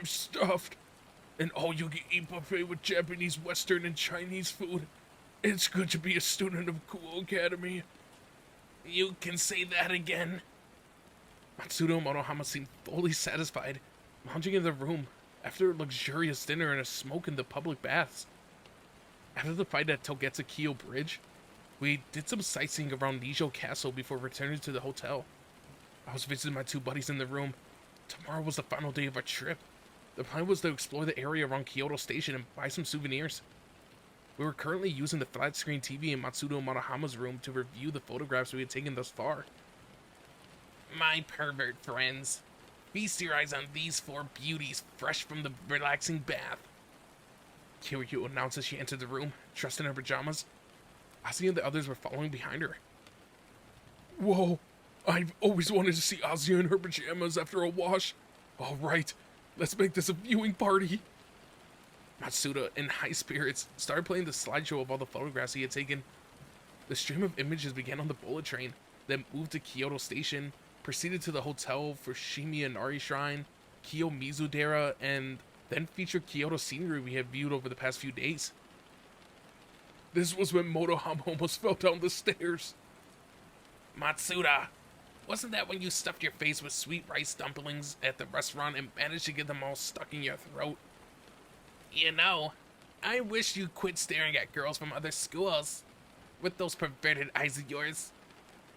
stuffed. An all-you-can-eat buffet with Japanese, Western, and Chinese food. It's good to be a student of Kuo Academy. You can say that again. Matsudo Monohama seemed fully satisfied, lounging in the room after a luxurious dinner and a smoke in the public baths. After the fight at Togetsukiyo Bridge, we did some sightseeing around Nijou Castle before returning to the hotel. I was visiting my two buddies in the room. Tomorrow was the final day of our trip. The plan was to explore the area around Kyoto Station and buy some souvenirs. We were currently using the flat-screen TV in Matsudo Monohama's room to review the photographs we had taken thus far. My pervert friends, feast your eyes on these four beauties fresh from the relaxing bath. Kiryu announced as she entered the room, dressed in her pajamas. Ozzy and the others were following behind her. Whoa, I've always wanted to see Ozzy in her pajamas after a wash. All right, let's make this a viewing party. Matsuda, in high spirits, started playing the slideshow of all the photographs he had taken. The stream of images began on the bullet train, then moved to Kyoto Station, proceeded to the hotel for Shimiyanari Shrine, Kiyomizu Dera, and then featured Kyoto scenery we had viewed over the past few days. This was when Motohama almost fell down the stairs. Matsuda, wasn't that when you stuffed your face with sweet rice dumplings at the restaurant and managed to get them all stuck in your throat? You know, I wish you quit staring at girls from other schools with those perverted eyes of yours.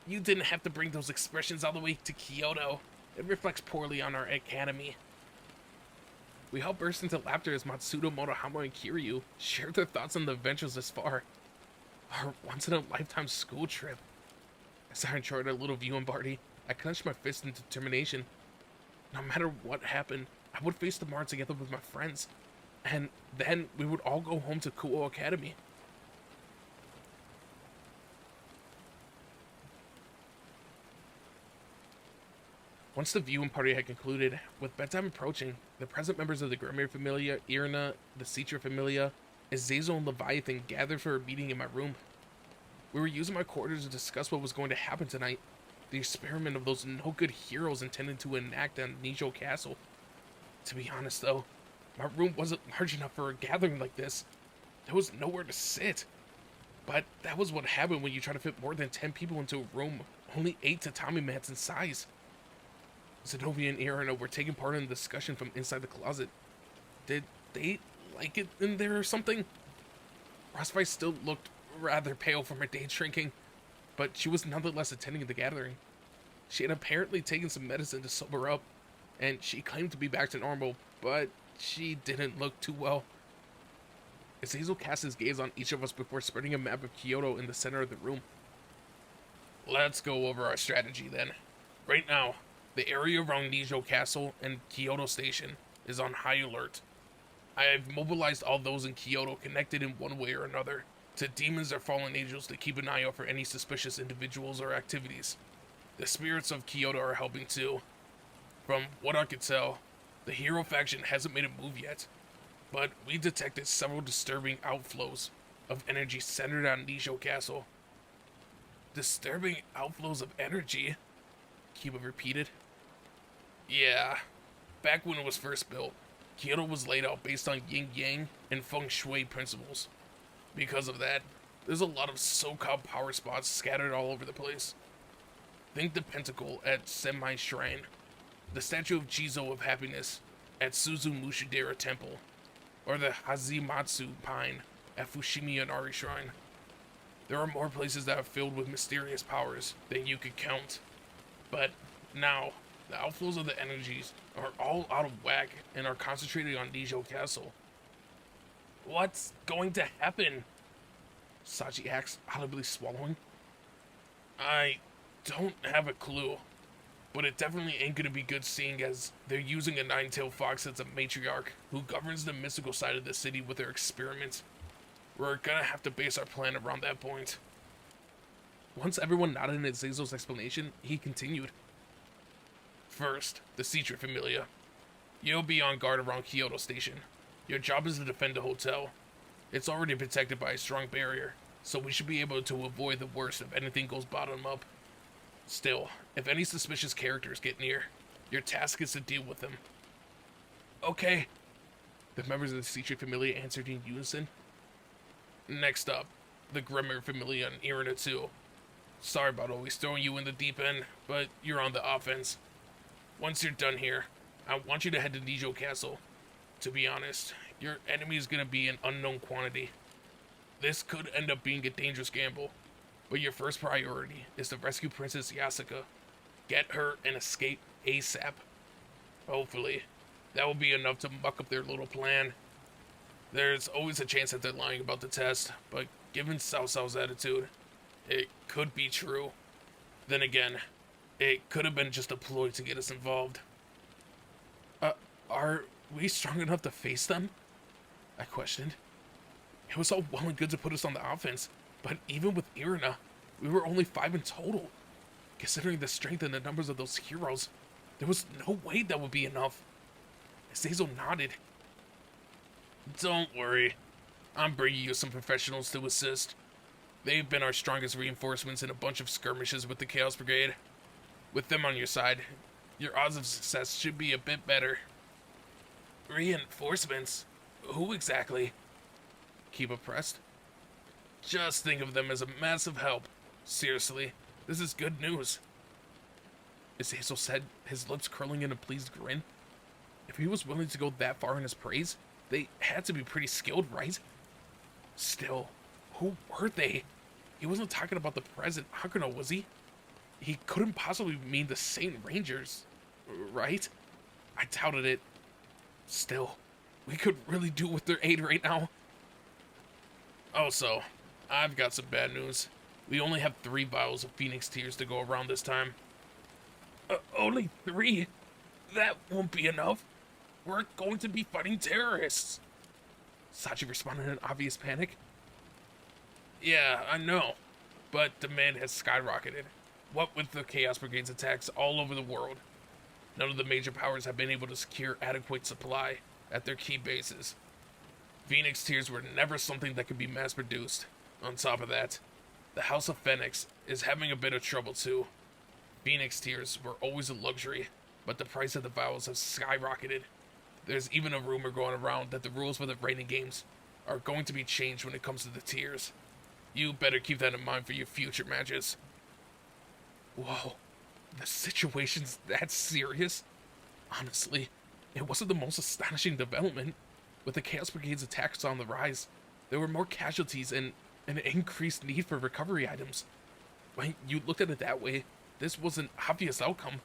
You didn't have to bring those expressions all the way to Kyoto. It reflects poorly on our academy. We all burst into laughter as Matsudo, Motohama, and Kiryu shared their thoughts on the adventures thus far. Our once-in-a-lifetime school trip. As I enjoyed our little viewing party, I clenched my fist in determination. No matter what happened, I would face tomorrow together with my friends. And then we would all go home to Kuo Academy. Once the viewing party had concluded, with bedtime approaching, the present members of the Grimir Familia, Irina, the Citra Familia, Azazel, and Leviathan gathered for a meeting in my room. We were using my quarters to discuss what was going to happen tonight, the experiment of those no-good heroes intended to enact on Nijou Castle. To be honest, though, my room wasn't large enough for a gathering like this. There was nowhere to sit. But that was what happened when you try to fit more than 10 people into a room, only 8 tatami mats in size. Zenobia and Irina were taking part in the discussion from inside the closet. Did they like it in there or something? Frostbite still looked rather pale from her day drinking, but she was nonetheless attending the gathering. She had apparently taken some medicine to sober up, and she claimed to be back to normal, but she didn't look too well. Azazel cast his gaze on each of us before spreading a map of Kyoto in the center of the room. Let's go over our strategy then. Right now, the area around Nijou Castle and Kyoto Station is on high alert. I have mobilized all those in Kyoto connected in one way or another to demons or fallen angels to keep an eye out for any suspicious individuals or activities. The spirits of Kyoto are helping too. From what I could tell, the hero faction hasn't made a move yet, but we detected several disturbing outflows of energy centered on Nijou Castle. Disturbing outflows of energy? Kiba repeated. Yeah, back when it was first built, Kyoto was laid out based on yin-yang and feng shui principles. Because of that, there's a lot of so-called power spots scattered all over the place. Think the Pentacle at Semi Shrine, the Statue of Jizo of Happiness at Suzu Mushidera Temple, or the Hazimatsu Pine at Fushimi Inari Shrine. There are more places that are filled with mysterious powers than you could count. But now, the outflows of the energies are all out of whack and are concentrated on Nijou Castle. What's going to happen? Sachi asked, audibly swallowing. I don't have a clue, but it definitely ain't gonna be good seeing as they're using a nine-tailed fox as a matriarch who governs the mystical side of the city with their experiments. We're gonna have to base our plan around that point. Once everyone nodded at Azazel's explanation, he continued. First, the Citra Familia. You'll be on guard around Kyoto Station. Your job is to defend the hotel. It's already protected by a strong barrier, so we should be able to avoid the worst if anything goes bottom up. Still, if any suspicious characters get near, your task is to deal with them. Okay. The members of the Secret Familia answered in unison. Next up, the Grimmer Familia and Irina too. Sorry about always throwing you in the deep end, but you're on the offense. Once you're done here, I want you to head to Nijou Castle. To be honest, your enemy is gonna be an unknown quantity. This could end up being a dangerous gamble, but your first priority is to rescue Princess Yasa. Get her and escape ASAP. Hopefully, that will be enough to muck up their little plan. There's always a chance that they're lying about the test, but given Cao Cao's attitude, it could be true. Then again, it could have been just a ploy to get us involved. Are we strong enough to face them? I questioned. It was all well and good to put us on the offense, but even with Irina, we were only 5 in total. Considering the strength and the numbers of those heroes, there was no way that would be enough. Azazel nodded. Don't worry. I'm bringing you some professionals to assist. They've been our strongest reinforcements in a bunch of skirmishes with the Chaos Brigade. With them on your side, your odds of success should be a bit better. Reinforcements? Who exactly? Keep abreast. Just think of them as a massive help. Seriously, this is good news. Azazel said, his lips curling in a pleased grin. If he was willing to go that far in his praise, they had to be pretty skilled, right? Still, who were they? He wasn't talking about the present Hakuno, was he? He couldn't possibly mean the Saint Rangers, right? I doubted it. Still, we could really do with their aid right now. Also, I've got some bad news. We only have 3 vials of Phoenix Tears to go around this time. Only 3? That won't be enough. We're going to be fighting terrorists. Sachi responded in obvious panic. Yeah, I know, but demand has skyrocketed. What with the Chaos Brigade's attacks all over the world, none of the major powers have been able to secure adequate supply at their key bases. Phoenix Tears were never something that could be mass-produced. On top of that, the House of Phoenix is having a bit of trouble too. Phoenix Tears were always a luxury, but the price of the vials has skyrocketed. There's even a rumor going around that the rules for the rating games are going to be changed when it comes to the tiers. You better keep that in mind for your future matches. Whoa, the situation's that serious? Honestly, it wasn't the most astonishing development. With the Chaos Brigade's attacks on the rise, there were more casualties and an increased need for recovery items. When you looked at it that way, this was an obvious outcome.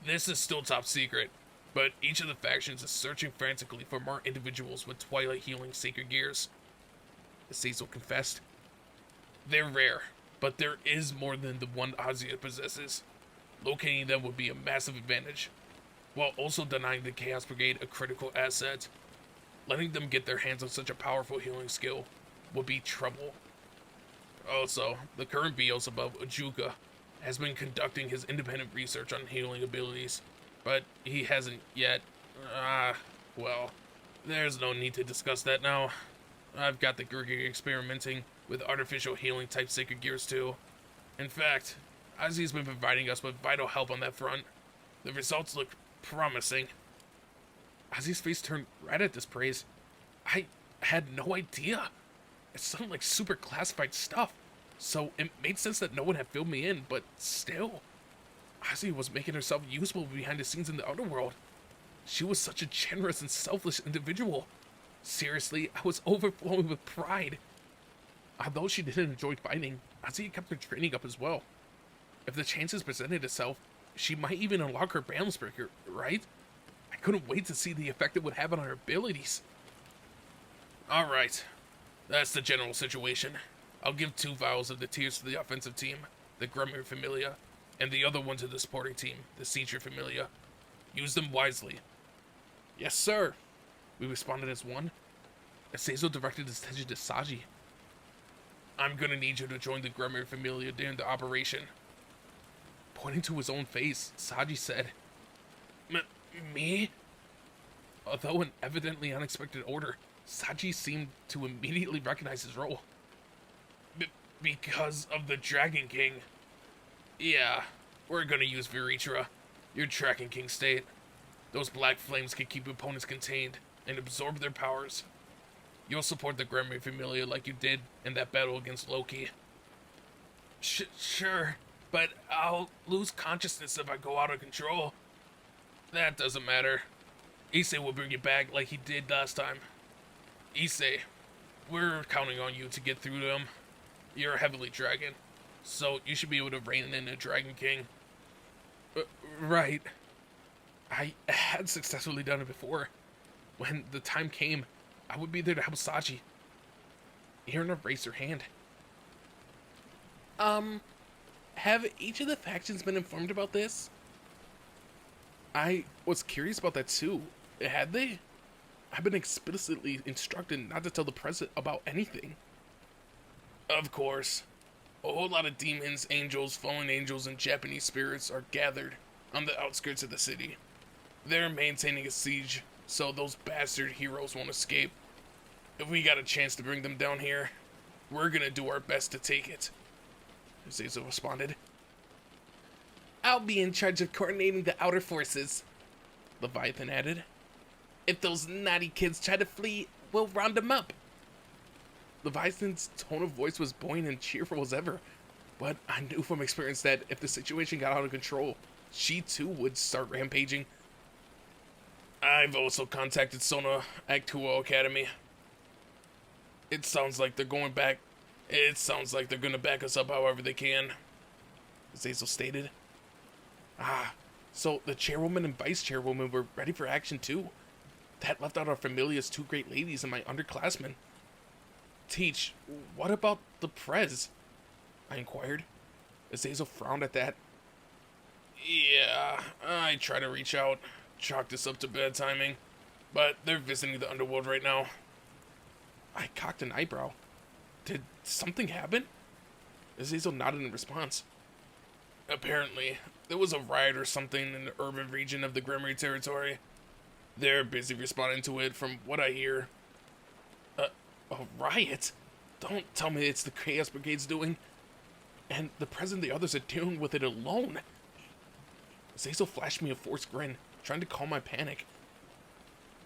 This is still top secret, but each of the factions is searching frantically for more individuals with Twilight Healing Sacred Gears. Azazel confessed. They're rare, but there is more than the one Azia possesses. Locating them would be a massive advantage, while also denying the Chaos Brigade a critical asset. Letting them get their hands on such a powerful healing skill would be trouble. Also, the current Beelzebub, Ajuka, has been conducting his independent research on healing abilities, but he hasn't yet. Well, there's no need to discuss that now. I've got the Gurgi experimenting with artificial healing type sacred gears too. In fact, Ozzy's been providing us with vital help on that front. The results look promising. Ozzy's face turned red at this praise. I had no idea. It sounded like super classified stuff, so it made sense that no one had filled me in, but still. Ozzy was making herself useful behind the scenes in the underworld. She was such a generous and selfless individual. Seriously, I was overflowing with pride. Although she didn't enjoy fighting, Ozzy kept her training up as well. If the chances presented itself, she might even unlock her balance breaker, right? I couldn't wait to see the effect it would have on her abilities. Alright, that's the general situation. I'll give 2 vials of the tears to the offensive team, the Grummer Familia, and the other one to the supporting team, the Seacher Familia. Use them wisely. Yes, sir. We responded as one. Azazel directed his attention to Saji. I'm gonna need you to join the Grummer Familia during the operation. Pointing to his own face, Saji said, Me? Although an evidently unexpected order, Saji seemed to immediately recognize his role. Because of the Dragon King. Yeah, we're gonna use Viritra, your Dragon King state. Those black flames can keep opponents contained and absorb their powers. You'll support the Gremlin Familia like you did in that battle against Loki. Sure, but I'll lose consciousness if I go out of control. That doesn't matter. Issei will bring you back like he did last time. Issei, we're counting on you to get through them. You're a heavily dragon, so you should be able to rein in a Dragon King. Right. I had successfully done it before. When the time came, I would be there to help Sachi. Irina raised her hand. Have each of the factions been informed about this? I was curious about that too. Had they? I've been explicitly instructed not to tell the president about anything. Of course. A whole lot of demons, angels, fallen angels, and Japanese spirits are gathered on the outskirts of the city. They're maintaining a siege, so those bastard heroes won't escape. If we got a chance to bring them down here, we're gonna do our best to take it. Zazel responded. I'll be in charge of coordinating the outer forces, Leviathan added. If those naughty kids try to flee, we'll round them up. Leviathan's tone of voice was buoyant and cheerful as ever, but I knew from experience that if the situation got out of control, she too would start rampaging. I've also contacted Sona at Kuo Academy. It sounds like they're going back. It sounds like they're gonna back us up however they can, Zazel stated. So the chairwoman and vice chairwoman were ready for action too. That left out our Familia's two great ladies and my underclassmen. Teach, what about the Prez? I inquired. Zazel frowned at that. Yeah, I try to reach out. Chalk this up to bad timing. But they're visiting the underworld right now. I cocked an eyebrow. Did something happen? Zazel nodded in response. Apparently, there was a riot or something in the urban region of the Grimoire territory. They're busy responding to it from what I hear. A riot? Don't tell me it's the Chaos Brigade's doing. And the President and the others are dealing with it alone. Zazel flashed me a forced grin, trying to calm my panic.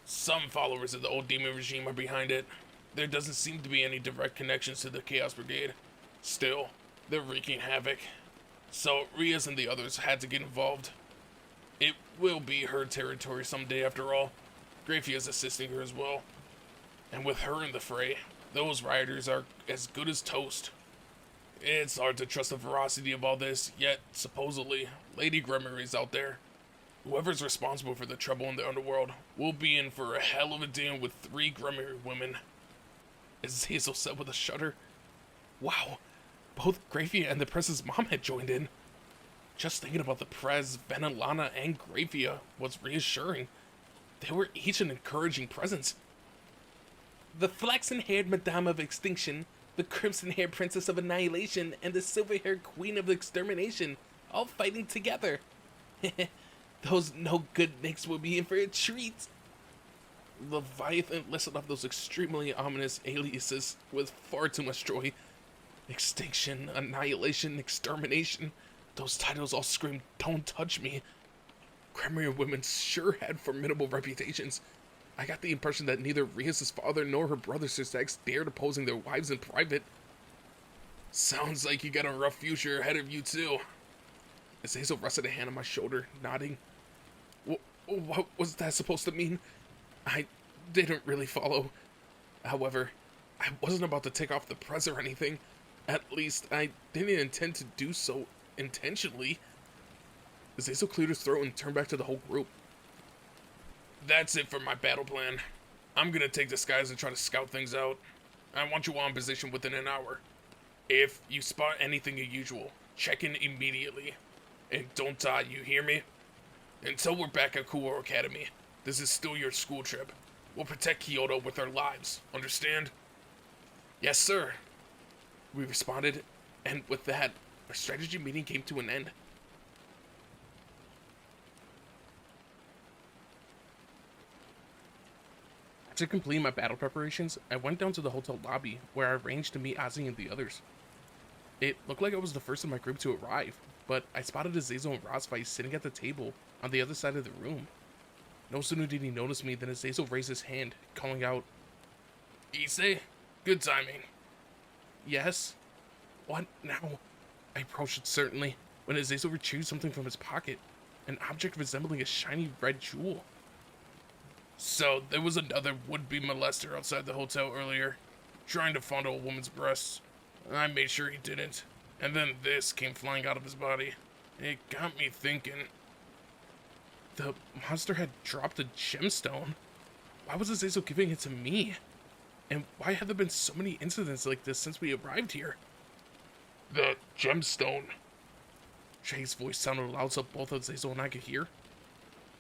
Some followers of the old demon regime are behind it. There doesn't seem to be any direct connections to the Chaos Brigade. Still, they're wreaking havoc. So Rias and the others had to get involved. It will be her territory someday after all. Graffia's assisting her as well. And with her in the fray, those rioters are as good as toast. It's hard to trust the veracity of all this, yet, supposedly, Lady Grimoire is out there. Whoever's responsible for the trouble in the underworld will be in for a hell of a deal with 3 Grimoire women. As Hazel said with a shudder. Wow, both Graffia and the Prez's mom had joined in. Just thinking about the Prez, Venelana, and Graffia was reassuring. They were each an encouraging presence. The flaxen-haired Madame of Extinction, the crimson-haired Princess of Annihilation, and the silver-haired Queen of Extermination, all fighting together. Those no-good nicks will be in for a treat. Leviathan listed off those extremely ominous aliases with far too much joy. Extinction, Annihilation, Extermination. Those titles all screamed, don't touch me. Grimoire women sure had formidable reputations. I got the impression that neither Rias' father nor her brother Sirsax dared opposing their wives in private. Sounds like you got a rough future ahead of you too. As Hazel rested a hand on my shoulder, nodding. What was that supposed to mean? I didn't really follow. However, I wasn't about to take off the press or anything. At least, I didn't intend to do so intentionally. Hazel cleared his throat and turned back to the whole group. That's it for my battle plan. I'm gonna take the skies and try to scout things out. I want you all in position within an hour. If you spot anything unusual, check in immediately. And don't die, you hear me? Until we're back at Kuo Academy, this is still your school trip. We'll protect Kyoto with our lives, understand? Yes, sir. We responded, and with that, our strategy meeting came to an end. After completing my battle preparations, I went down to the hotel lobby, where I arranged to meet Ozzy and the others. It looked like I was the first in my group to arrive, but I spotted Azazel and Rosvice sitting at the table on the other side of the room. No sooner did he notice me than Azazel raised his hand, calling out, "Issei, good timing." "Yes?" "What now?" I approached certainly, when Azazel retrieved something from his pocket, an object resembling a shiny red jewel. "So, there was another would-be molester outside the hotel earlier, trying to fondle a woman's breasts. I made sure he didn't, and then this came flying out of his body. It got me thinking." The monster had dropped a gemstone. Why was Azazel giving it to me? And why have there been so many incidents like this since we arrived here? "The gemstone." Drake's voice sounded loud so both Azazel and I could hear.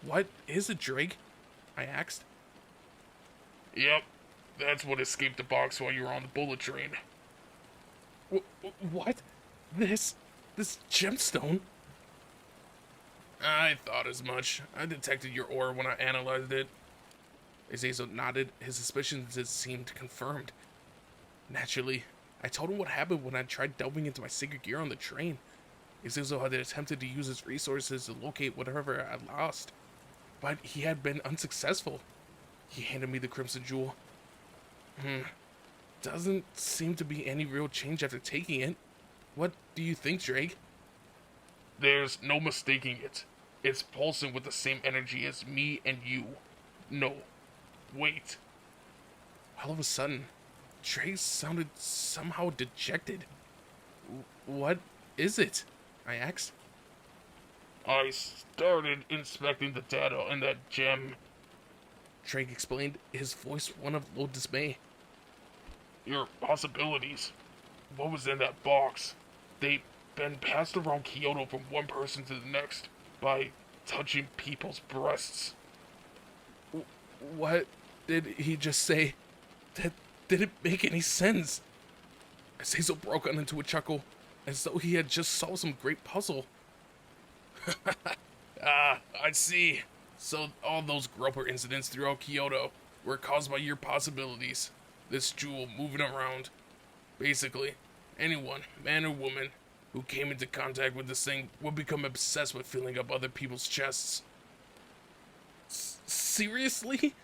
"What is it, Drake?" I asked. Yep, that's what escaped the box while you were on the bullet train. What? This gemstone? I thought as much. I detected your aura when I analyzed it. Azazel nodded, his suspicions seemed confirmed. Naturally, I told him what happened when I tried delving into my sacred gear on the train. Azazel had attempted to use his resources to locate whatever I lost, but he had been unsuccessful. He handed me the crimson jewel. Doesn't seem to be any real change after taking it. What do you think, Drake? There's no mistaking it. It's pulsing with the same energy as me and you. No. Wait. All of a sudden, Drake sounded somehow dejected. What is it? I asked. I started inspecting the data in that gem. Drake explained, his voice one of low dismay. Your possibilities. What was in that box? They've been passed around Kyoto from one person to the next by touching people's breasts. What did he just say? That didn't make any sense. Azazel broke out into a chuckle, as though he had just solved some great puzzle. I see. So all those groper incidents throughout Kyoto were caused by your possibilities. This jewel moving around. Basically, anyone, man or woman, who came into contact with this thing would become obsessed with filling up other people's chests. Seriously?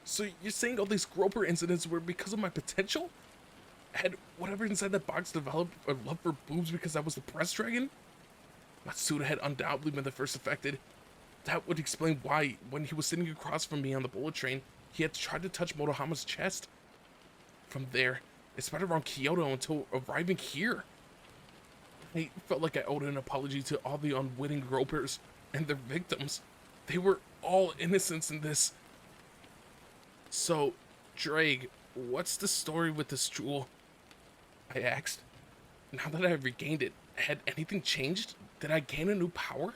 So you're saying all these groper incidents were because of my potential? Had whatever inside that box developed a love for boobs because I was the press dragon? Matsuda had undoubtedly been the first affected. That would explain why, when he was sitting across from me on the bullet train, he had tried to touch Motohama's chest. From there, it spread around Kyoto until arriving here. I felt like I owed an apology to all the unwitting gropers and their victims. They were all innocents in this. So, Drake, what's the story with this jewel? I asked. Now that I have regained it, had anything changed? Did I gain a new power?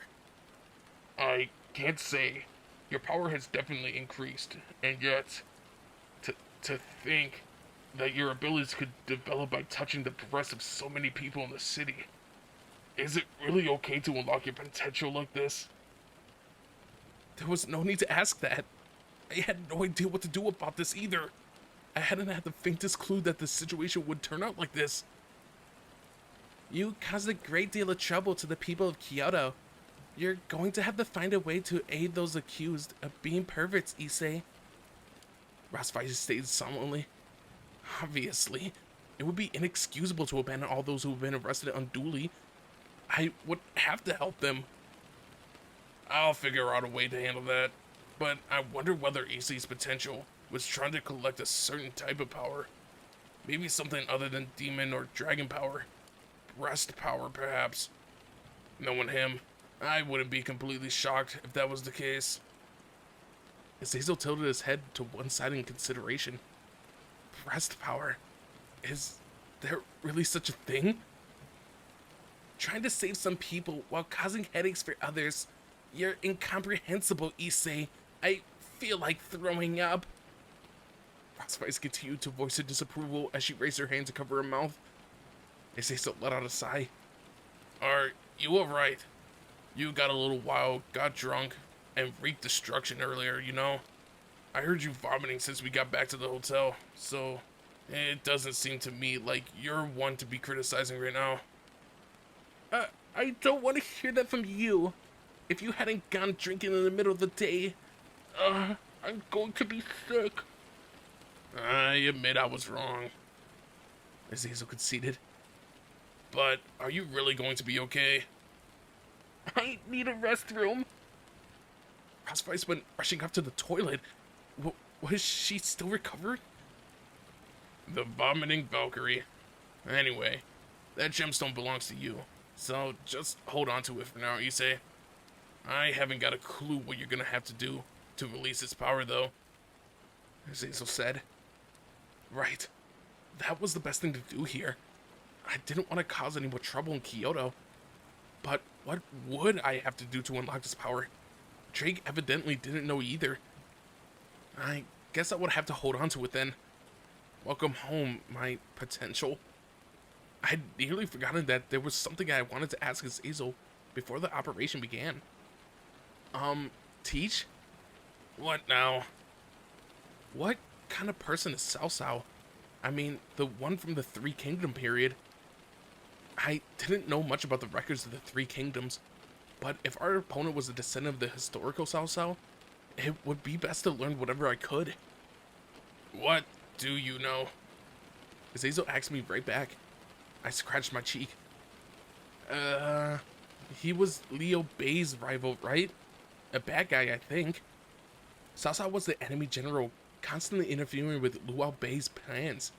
I can't say. Your power has definitely increased, and yet, to think that your abilities could develop by touching the breasts of so many people in the city. Is it really okay to unlock your potential like this? There was no need to ask that. I had no idea what to do about this either. I hadn't had the faintest clue that the situation would turn out like this. You caused a great deal of trouble to the people of Kyoto. You're going to have to find a way to aid those accused of being perverts, Issei. Rasfai stated solemnly. Obviously, it would be inexcusable to abandon all those who have been arrested unduly. I would have to help them. I'll figure out a way to handle that, but I wonder whether Issei's potential was trying to collect a certain type of power. Maybe something other than demon or dragon power. Breast power, perhaps. Knowing him, I wouldn't be completely shocked if that was the case. Azazel tilted his head to one side in consideration. Breast power? Is there really such a thing? Trying to save some people while causing headaches for others. You're incomprehensible, Issei. I feel like throwing up. Rasfai continued to voice her disapproval as she raised her hand to cover her mouth. Azazel let out a sigh. Are you alright? You got a little wild, got drunk, and wreaked destruction earlier, you know? I heard you vomiting since we got back to the hotel, so it doesn't seem to me like you're one to be criticizing right now. I don't want to hear that from you. If you hadn't gone drinking in the middle of the day, I'm going to be sick. I admit I was wrong, Azazel conceded. But are you really going to be okay? I need a restroom. Crossface went rushing up to the toilet. Was she still recovered? The vomiting Valkyrie. Anyway, that gemstone belongs to you, so just hold on to it for now, you say? I haven't got a clue what you're gonna have to do to release its power, though, Azazel said. Right. That was the best thing to do here. I didn't want to cause any more trouble in Kyoto. But what would I have to do to unlock this power? Drake evidently didn't know either. I guess I would have to hold on to it then. Welcome home, my potential. I'd nearly forgotten that there was something I wanted to ask Azazel before the operation began. Teach? What now? What kind of person is Cao Cao? I mean, the one from the Three Kingdom period. I didn't know much about the records of the Three Kingdoms, but if our opponent was a descendant of the historical Cao Cao, it would be best to learn whatever I could. What do you know? Azazel asked me right back. I scratched my cheek. He was Liu Bei's rival, right? A bad guy, I think. Cao Cao was the enemy general, constantly interfering with Liu Bei's plans.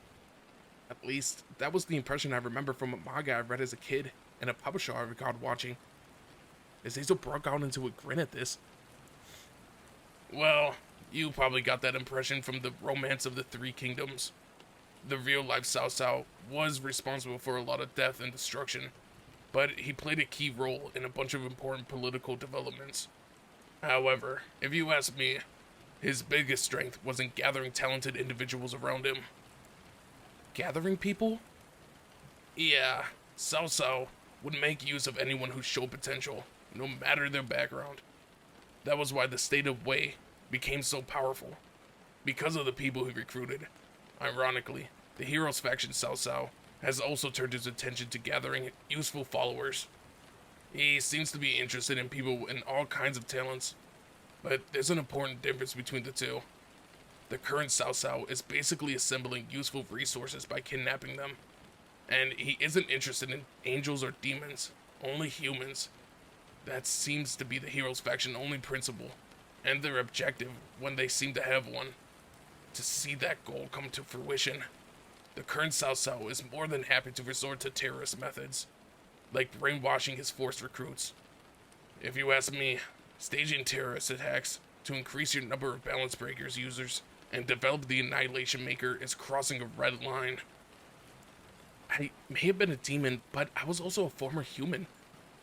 At least, that was the impression I remember from a manga I read as a kid, and a publisher I recalled watching. Azazel broke out into a grin at this. Well, you probably got that impression from the Romance of the Three Kingdoms. The real-life Cao Cao was responsible for a lot of death and destruction, but he played a key role in a bunch of important political developments. However, if you ask me, his biggest strength was in gathering talented individuals around him. Gathering people? Yeah, Cao Cao would make use of anyone who showed potential, no matter their background. That was why the state of Wei became so powerful, because of the people he recruited. Ironically, the Heroes faction Cao Cao has also turned his attention to gathering useful followers. He seems to be interested in people in all kinds of talents, but there's an important difference between the two. The current Cao Cao is basically assembling useful resources by kidnapping them, and he isn't interested in angels or demons, only humans. That seems to be the Heroes faction only principle, and their objective when they seem to have one. To see that goal come to fruition, the current Cao Cao is more than happy to resort to terrorist methods, like brainwashing his forced recruits. If you ask me, staging terrorist attacks to increase your number of balance breakers users and develop the Annihilation Maker is crossing a red line. I may have been a demon, but I was also a former human.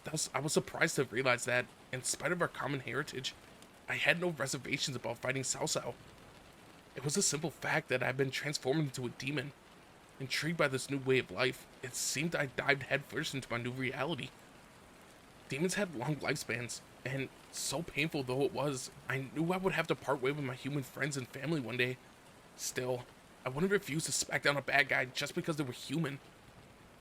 Thus, I was surprised to realize that, in spite of our common heritage, I had no reservations about fighting Cao Cao. It was a simple fact that I'd been transformed into a demon. Intrigued by this new way of life, it seemed I dived headfirst into my new reality. Demons had long lifespans, and so painful though it was, I knew I would have to part way with my human friends and family one day. Still, I wouldn't refuse to smack down a bad guy just because they were human.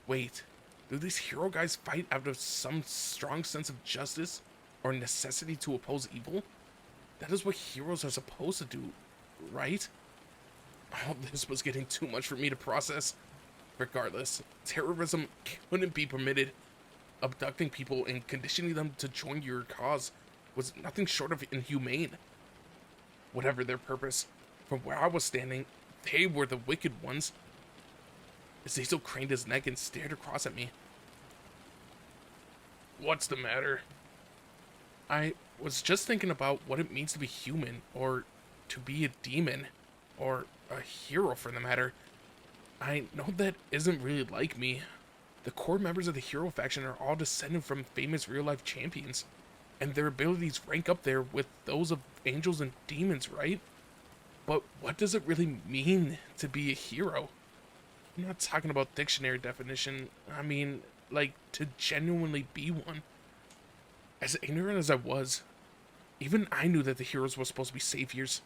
Wait, do these hero guys fight out of some strong sense of justice or necessity to oppose evil? That is what heroes are supposed to do, right? All this was getting too much for me to process. Regardless, terrorism couldn't be permitted. Abducting people and conditioning them to join your cause was nothing short of inhumane. Whatever their purpose, from where I was standing, they were the wicked ones. Azazel craned his neck and stared across at me. What's the matter? I was just thinking about what it means to be human, or to be a demon, or a hero for the matter. I know that isn't really like me. The core members of the hero faction are all descended from famous real-life champions, and their abilities rank up there with those of angels and demons, right? But what does it really mean to be a hero? I'm not talking about dictionary definition. I mean, like, to genuinely be one. As ignorant as I was, even I knew that the heroes were supposed to be saviors.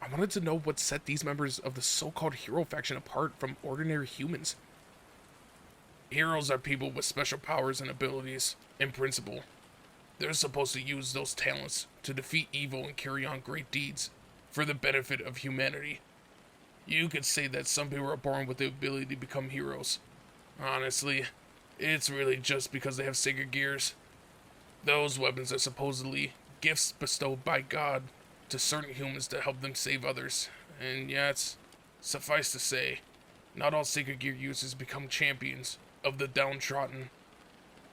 I wanted to know what set these members of the so-called hero faction apart from ordinary humans. Heroes are people with special powers and abilities, in principle. They're supposed to use those talents to defeat evil and carry on great deeds for the benefit of humanity. You could say that some people are born with the ability to become heroes. Honestly, it's really just because they have sacred gears. Those weapons are supposedly gifts bestowed by God to certain humans to help them save others. And yet, suffice to say, not all sacred gear users become champions of the downtrodden.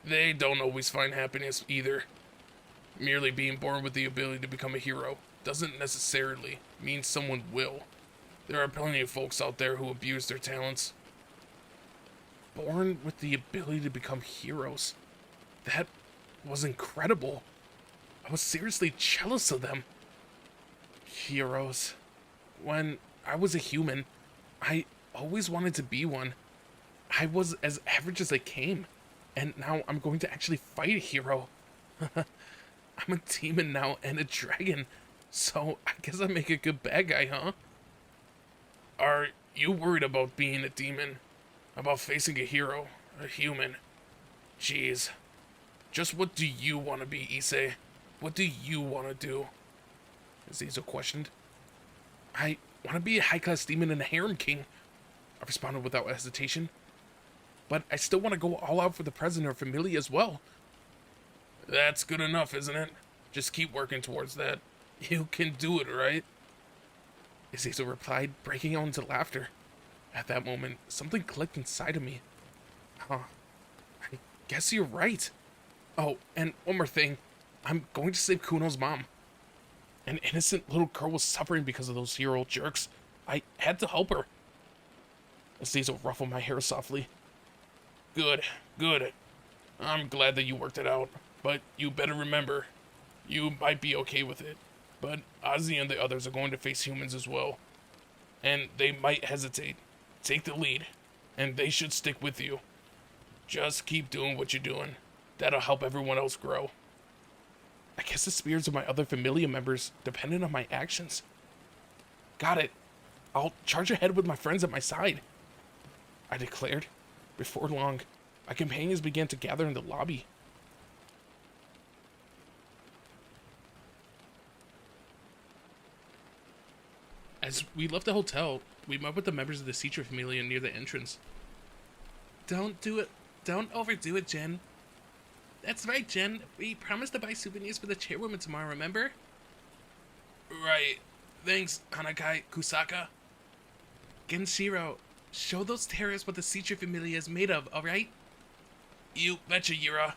They don't always find happiness either. Merely being born with the ability to become a hero doesn't necessarily mean someone will. There are plenty of folks out there who abuse their talents. Born with the ability to become heroes. That was incredible. I was seriously jealous of them. Heroes. When I was a human, I always wanted to be one. I was as average as I came, and now I'm going to actually fight a hero. I'm a demon now and a dragon, so I guess I make a good bad guy, huh? Are you worried about being a demon? About facing a hero, a human? Jeez. Just what do you want to be, Issei? What do you want to do? Azazel questioned. I want to be a high-class demon and a harem king, I responded without hesitation. But I still want to go all out for the president or Familia as well. That's good enough, isn't it? Just keep working towards that. You can do it, right? Azazel replied, breaking out into laughter. At that moment, something clicked inside of me. Huh. I guess you're right. Oh, and one more thing. I'm going to save Kuno's mom. An innocent little girl was suffering because of those hero jerks. I had to help her. Azazel ruffled my hair softly. Good, good. I'm glad that you worked it out. But you better remember, you might be okay with it. But Ozzy and the others are going to face humans as well. And they might hesitate. Take the lead. And they should stick with you. Just keep doing what you're doing. That'll help everyone else grow. I guess the spirits of my other Familia members depended on my actions. Got it. I'll charge ahead with my friends at my side, I declared. Before long, my companions began to gather in the lobby. As we left the hotel, we met with the members of the Citra Familia near the entrance. Don't do it. Don't overdo it, Jen. That's right, Jen. We promised to buy souvenirs for the chairwoman tomorrow, remember? Right. Thanks, Hanakai Kusaka. Genshiro, show those terrorists what the Citra Familia is made of, alright? You betcha, Yura.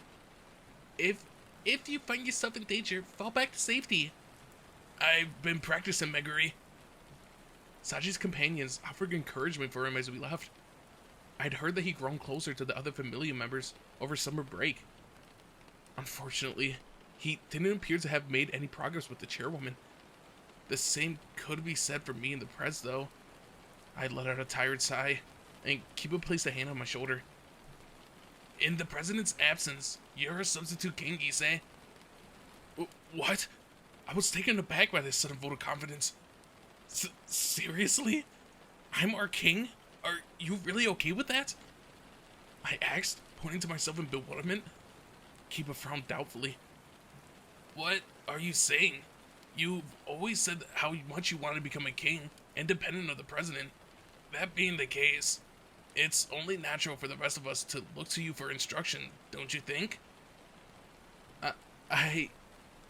If you find yourself in danger, fall back to safety. I've been practicing, Meguri. Saji's companions offered encouragement for him as we left. I'd heard that he'd grown closer to the other Familia members over summer break. Unfortunately, he didn't appear to have made any progress with the chairwoman. The same could be said for me and the press, though. I let out a tired sigh, and Kiba placed a hand on my shoulder. In the president's absence, you're a substitute king, Issei. What? I was taken aback by this sudden vote of confidence. Seriously? I'm our king? Are you really okay with that? I asked, pointing to myself in bewilderment. Kiba frowned doubtfully. What are you saying? You've always said how much you want to become a king, independent of the president. That being the case, it's only natural for the rest of us to look to you for instruction, don't you think? I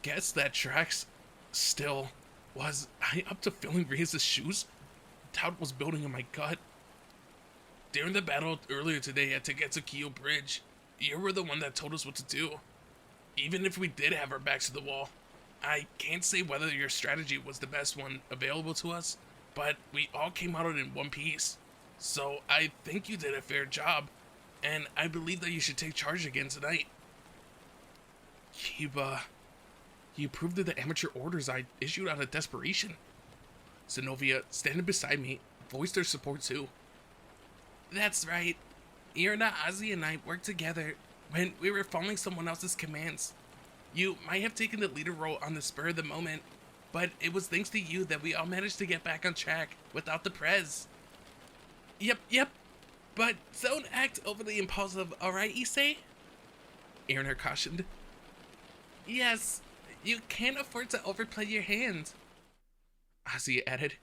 guess that tracks. Still, was I up to filling Rias' shoes? Doubt was building in my gut. During the battle earlier today at Tagetsukiyo Bridge, you were the one that told us what to do. Even if we did have our backs to the wall, I can't say whether your strategy was the best one available to us, but we all came out in one piece. So I think you did a fair job, and I believe that you should take charge again tonight. Kiba, you approved of the amateur orders I issued out of desperation. Zenovia, standing beside me, voiced her support too. That's right. Irina, Ozzy, and I worked together when we were following someone else's commands. You might have taken the leader role on the spur of the moment, but it was thanks to you that we all managed to get back on track without the prez. Yep, but don't act overly impulsive, alright, Issei? Irina cautioned. Yes, you can't afford to overplay your hand, Ozzy added.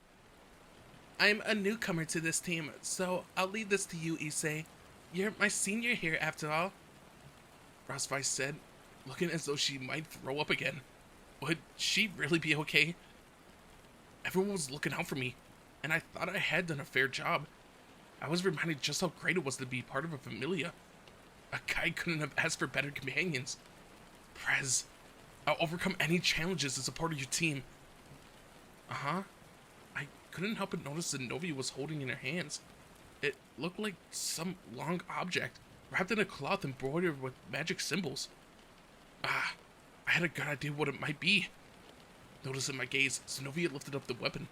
I'm a newcomer to this team, so I'll leave this to you, Issei. You're my senior here, after all, Frostvice said, looking as though she might throw up again. Would she really be okay? Everyone was looking out for me, and I thought I had done a fair job. I was reminded just how great it was to be part of a familia. A guy couldn't have asked for better companions. Prez, I'll overcome any challenges as a part of your team. Uh-huh. I couldn't help but notice that Zenobia was holding in her hands. It looked like some long object, wrapped in a cloth embroidered with magic symbols. Ah, I had a good idea what it might be. Noticing my gaze, Zenobia lifted up the weapon.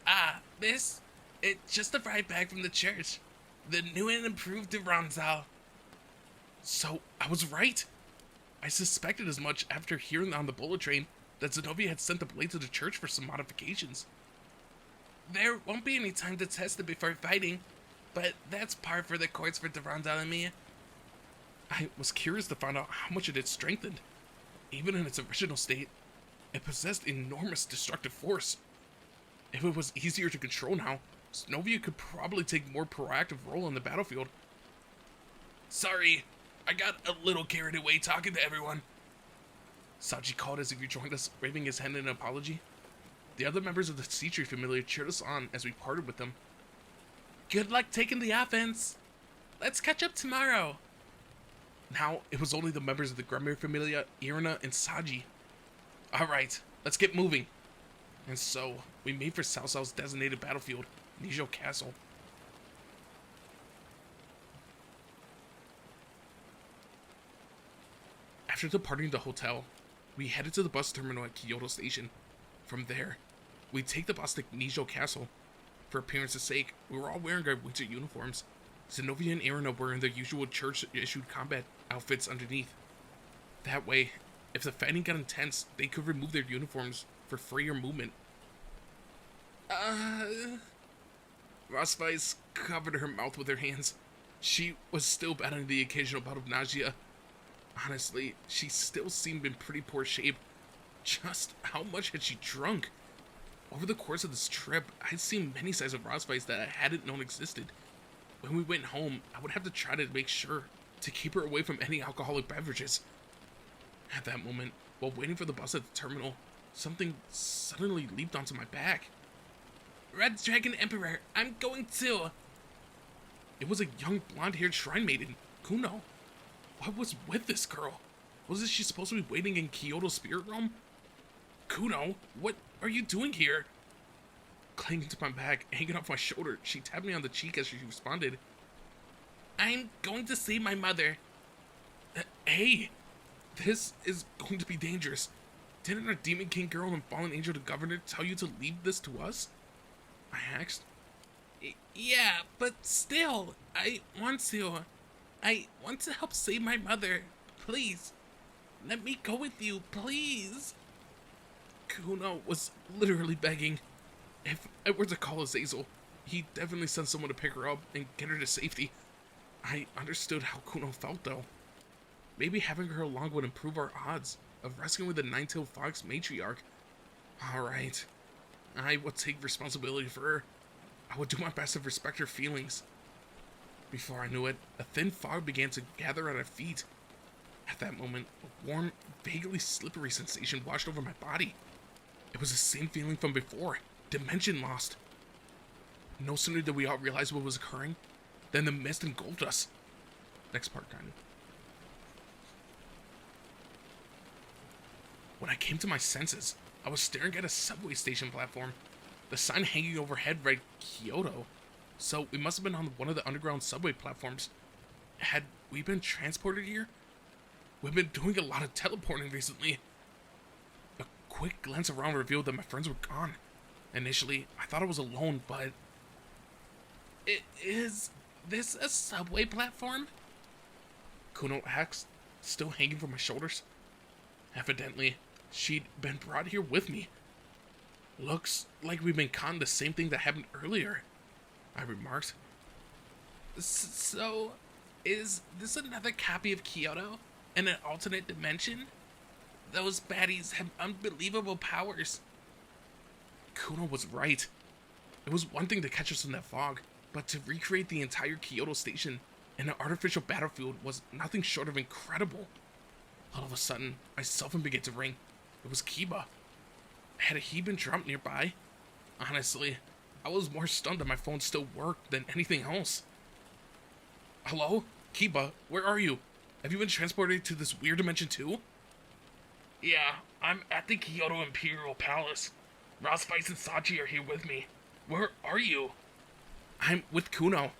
Ah, this? It's just arrived back from the church. The new and improved Ronzal. So, I was right. I suspected as much after hearing on the bullet train that Zenobia had sent the blade to the church for some modifications. There won't be any time to test it before fighting, but that's par for the course for Durandal and me. I was curious to find out how much it had strengthened. Even in its original state, it possessed enormous destructive force. If it was easier to control now, Zenobia could probably take a more proactive role in the battlefield. Sorry, I got a little carried away talking to everyone. Saji called as if he joined us, waving his hand in an apology. The other members of the Sea-Tree Familia cheered us on as we parted with them. Good luck taking the offense. Let's catch up tomorrow. Now, it was only the members of the Grumir Familia, Irina, and Saji. Alright, let's get moving. And so, we made for Cao Cao's designated battlefield, Nijou Castle. After departing the hotel, we headed to the bus terminal at Kyoto Station. From there, we'd take the bus to Nijou Castle. For appearance's sake, we were all wearing our winter uniforms. Zenobia and Irina were in their usual church-issued combat outfits underneath. That way, if the fighting got intense, they could remove their uniforms for freer movement. Frostvice covered her mouth with her hands. She was still battling the occasional bout of nausea. Honestly, she still seemed in pretty poor shape. Just how much had she drunk? Over the course of this trip, I'd seen many sides of Frostvice that I hadn't known existed. When we went home, I would have to try to make sure to keep her away from any alcoholic beverages. At that moment, while waiting for the bus at the terminal, something suddenly leaped onto my back. Red Dragon Emperor, I'm going too! It was a young blonde-haired shrine maiden, Kuno. What was with this girl? Wasn't she supposed to be waiting in Kyoto Spirit Realm? Kuno, what are you doing here? Clinging to my back, hanging off my shoulder, she tapped me on the cheek as she responded. I'm going to save my mother. Hey, this is going to be dangerous. Didn't our Demon King girl and Fallen Angel the Governor tell you to leave this to us? I asked. Yeah, but still, I want to help save my mother. Please, let me go with you, please. Kuno was literally begging. If I were to call Azazel, he'd definitely send someone to pick her up and get her to safety. I understood how Kuno felt, though. Maybe having her along would improve our odds of rescuing the Nine-Tailed Fox matriarch. Alright, I would take responsibility for her. I would do my best to respect her feelings. Before I knew it, a thin fog began to gather at our feet. At that moment, a warm, vaguely slippery sensation washed over my body. It was the same feeling from before, dimension lost. No sooner did we all realize what was occurring, than the mist engulfed us. Next part, kind of. When I came to my senses, I was staring at a subway station platform. The sign hanging overhead read Kyoto, so we must have been on one of the underground subway platforms. Had we been transported here? We've been doing a lot of teleporting recently. A quick glance around revealed that my friends were gone. Initially, I thought I was alone, but... Is this a subway platform? Kuno asked, still hanging from my shoulders. Evidently, she'd been brought here with me. Looks like we've been caught in the same thing that happened earlier, I remarked. So, is this another copy of Kyoto? In an alternate dimension? Those baddies have unbelievable powers. Kuno was right. It was one thing to catch us in that fog, but to recreate the entire Kyoto station in an artificial battlefield was nothing short of incredible. All of a sudden, my cell phone began to ring. It was Kiba. Had he been dropped nearby? Honestly, I was more stunned that my phone still worked than anything else. Hello? Kiba, where are you? Have you been transported to this weird dimension too? Yeah, I'm at the Kyoto Imperial Palace. Rospice and Sachi are here with me. Where are you? I'm with Kuno.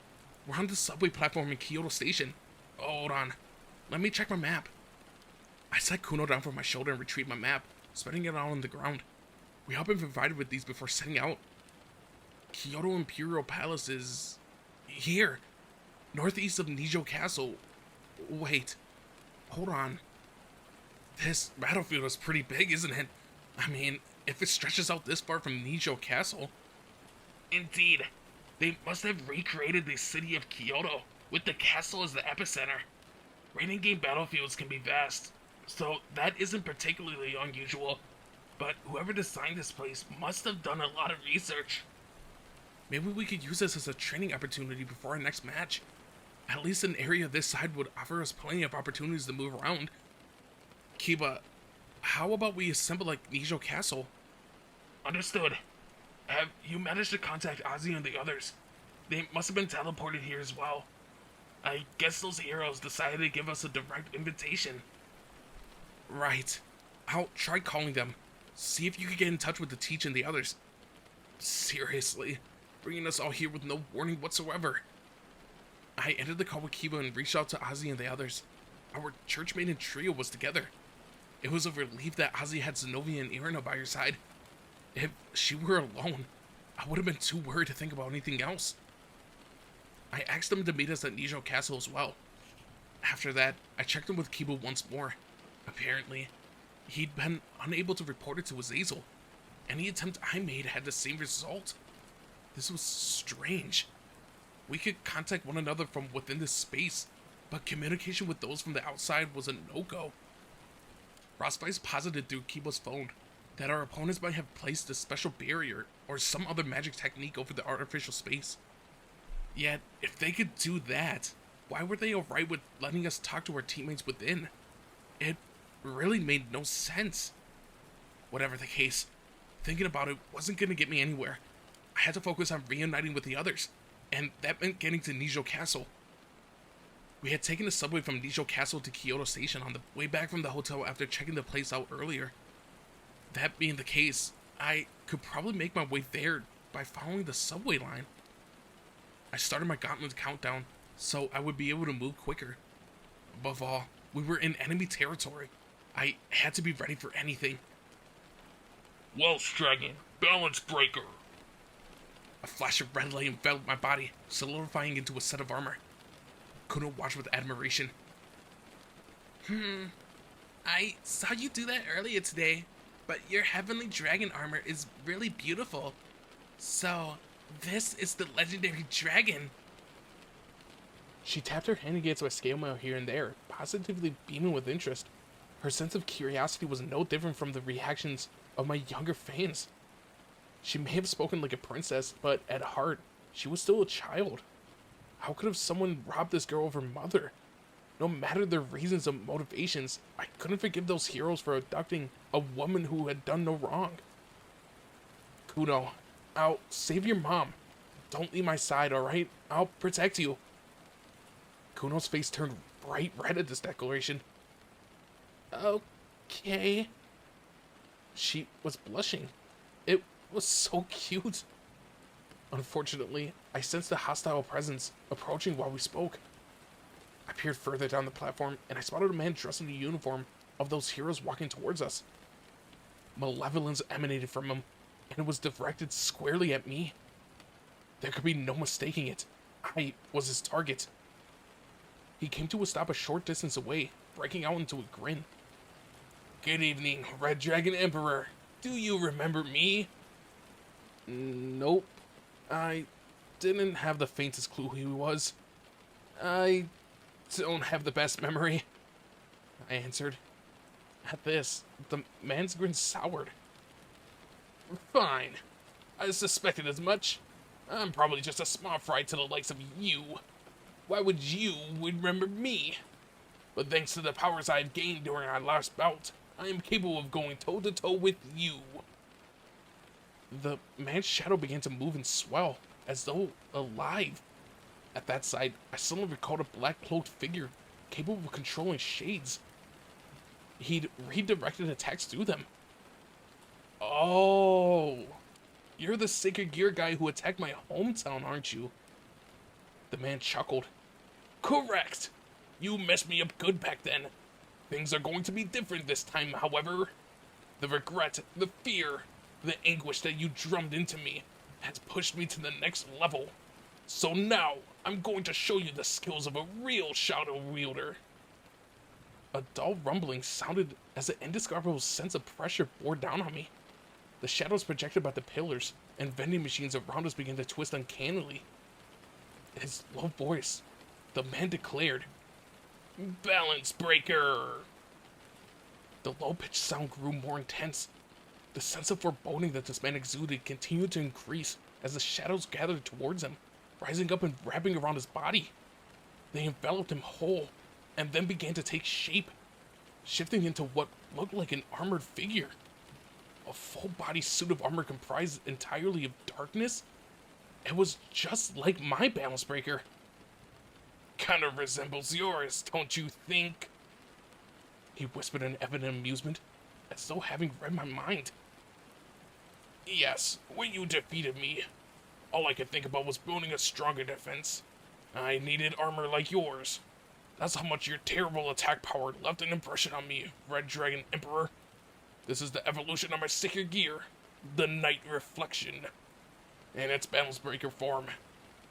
We're on the subway platform in Kyoto Station. Hold on. Let me check my map. I sat Kuno down from my shoulder and retrieved my map, spreading it out on the ground. We all been provided with these before setting out. Kyoto Imperial Palace is... here. Northeast of Nijou Castle. Wait. Hold on. This battlefield is pretty big, isn't it? I mean, if it stretches out this far from Nijou Castle... Indeed. They must have recreated the city of Kyoto, with the castle as the epicenter. Raiding game battlefields can be vast, so that isn't particularly unusual. But whoever designed this place must have done a lot of research. Maybe we could use this as a training opportunity before our next match. At least an area this side would offer us plenty of opportunities to move around. Kiba, how about we assemble like Nijou Castle? Understood. Have you managed to contact Ozzy and the others? They must have been teleported here as well. I guess those heroes decided to give us a direct invitation. Right. I'll try calling them. See if you can get in touch with the Teach and the others. Seriously, bringing us all here with no warning whatsoever. I ended the call with Kiba and reached out to Ozzy and the others. Our churchmate and trio was together. It was a relief that Ozzy had Zenobia and Irina by her side. If she were alone, I would have been too worried to think about anything else. I asked them to meet us at Nijou Castle as well. After that, I checked in with Kiba once more. Apparently, he'd been unable to report it to Azazel. Any attempt I made had the same result. This was strange. We could contact one another from within this space, but communication with those from the outside was a no-go. Rospice posited through Kiba's phone that our opponents might have placed a special barrier or some other magic technique over the artificial space. Yet, if they could do that, why were they alright with letting us talk to our teammates within? It really made no sense. Whatever the case, thinking about it wasn't going to get me anywhere. I had to focus on reuniting with the others, and that meant getting to Nijou Castle. We had taken the subway from Nijou Castle to Kyoto Station on the way back from the hotel after checking the place out earlier. That being the case, I could probably make my way there by following the subway line. I started my gauntlet countdown so I would be able to move quicker. Above all, we were in enemy territory. I had to be ready for anything. Welsh Dragon, Balance Breaker. A flash of red light enveloped my body, solidifying into a set of armor. Kuno watched with admiration. I saw you do that earlier today, but your heavenly dragon armor is really beautiful. So, this is the legendary dragon. She tapped her hand against my scale mail here and there, positively beaming with interest. Her sense of curiosity was no different from the reactions of my younger fans. She may have spoken like a princess, but at heart, she was still a child. How could have someone robbed this girl of her mother? No matter their reasons or motivations, I couldn't forgive those heroes for abducting a woman who had done no wrong. Kuno, I'll save your mom. Don't leave my side, alright? I'll protect you. Kuno's face turned bright red at this declaration. Okay. She was blushing. It was so cute. Unfortunately, I sensed a hostile presence approaching while we spoke. I peered further down the platform, and I spotted a man dressed in the uniform of those heroes walking towards us. Malevolence emanated from him, and it was directed squarely at me. There could be no mistaking it. I was his target. He came to a stop a short distance away, breaking out into a grin. Good evening, Red Dragon Emperor. Do you remember me? Nope. I didn't have the faintest clue who he was. I don't have the best memory, I answered. At this, the man's grin soured. Fine. I suspected as much. I'm probably just a small fry to the likes of you. Why would you remember me? But thanks to the powers I've gained during our last bout, I am capable of going toe-to-toe with you. The man's shadow began to move and swell, as though alive. At that sight, I suddenly recalled a black-cloaked figure capable of controlling shades. He'd redirected attacks through them. Oh, you're the Sacred Gear guy who attacked my hometown, aren't you? The man chuckled. Correct! You messed me up good back then. Things are going to be different this time, however. The regret, the fear, the anguish that you drummed into me has pushed me to the next level. So now, I'm going to show you the skills of a real shadow wielder. A dull rumbling sounded as an indescribable sense of pressure bore down on me. The shadows projected by the pillars and vending machines around us began to twist uncannily. In his low voice, the man declared, Balance breaker! The low-pitched sound grew more intense. The sense of foreboding that this man exuded continued to increase as the shadows gathered towards him, rising up and wrapping around his body. They enveloped him whole, and then began to take shape, shifting into what looked like an armored figure. A full-body suit of armor comprised entirely of darkness. It was just like my balance breaker. Kinda resembles yours, don't you think? He whispered in evident amusement, as though having read my mind. Yes, when you defeated me, all I could think about was building a stronger defense. I needed armor like yours. That's how much your terrible attack power left an impression on me, Red Dragon Emperor. This is the evolution of my Sacred Gear, the Night Reflection. In its balance breaker form,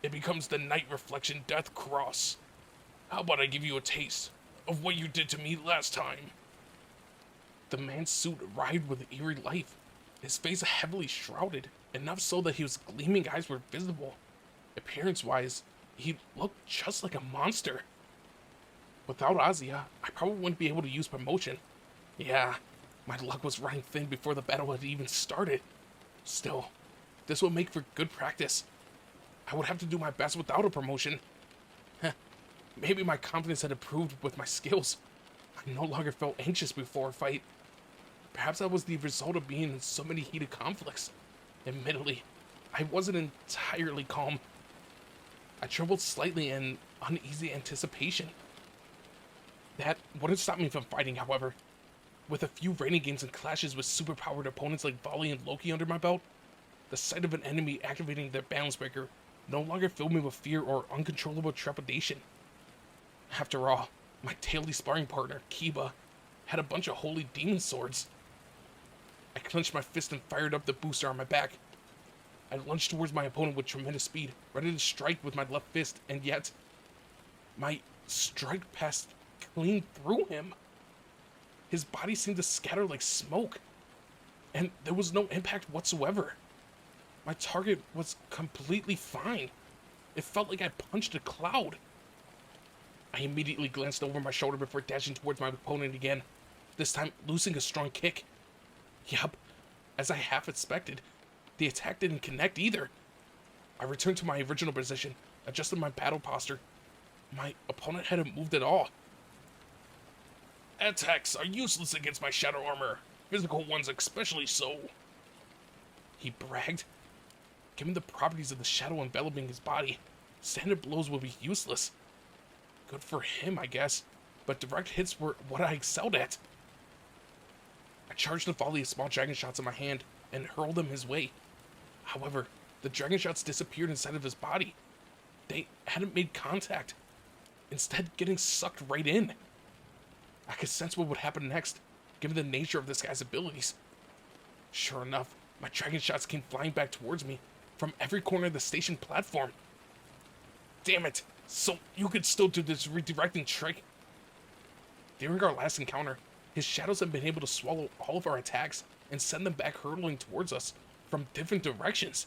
it becomes the Night Reflection Death Cross. How about I give you a taste of what you did to me last time? The man's suit writhed with eerie life, his face heavily shrouded, enough so that his gleaming eyes were visible. Appearance-wise, he looked just like a monster. Without Azia, I probably wouldn't be able to use promotion. Yeah, my luck was running thin before the battle had even started. Still, this would make for good practice. I would have to do my best without a promotion. Maybe my confidence had improved with my skills. I no longer felt anxious before a fight. Perhaps that was the result of being in so many heated conflicts. Admittedly, I wasn't entirely calm. I trembled slightly in uneasy anticipation. That wouldn't stop me from fighting, however. With a few rating games and clashes with superpowered opponents like Volley and Loki under my belt, the sight of an enemy activating their balance breaker no longer filled me with fear or uncontrollable trepidation. After all, my daily sparring partner, Kiba, had a bunch of holy demon swords. I clenched my fist and fired up the booster on my back. I lunged towards my opponent with tremendous speed, ready to strike with my left fist, and yet my strike passed clean through him. His body seemed to scatter like smoke, and there was no impact whatsoever. My target was completely fine. It felt like I punched a cloud. I immediately glanced over my shoulder before dashing towards my opponent again, this time loosing a strong kick. Yup, as I half expected, the attack didn't connect either. I returned to my original position, adjusted my battle posture. My opponent hadn't moved at all. Attacks are useless against my shadow armor, physical ones especially so, he bragged. Given the properties of the shadow enveloping his body, standard blows would be useless. Good for him, I guess, but direct hits were what I excelled at. I charged a volley of small dragon shots in my hand and hurled them his way. However, the dragon shots disappeared inside of his body. They hadn't made contact, instead getting sucked right in. I could sense what would happen next, given the nature of this guy's abilities. Sure enough, my dragon shots came flying back towards me from every corner of the station platform. Damn it, so you could still do this redirecting trick? During our last encounter, his shadows had been able to swallow all of our attacks and send them back hurtling towards us from different directions.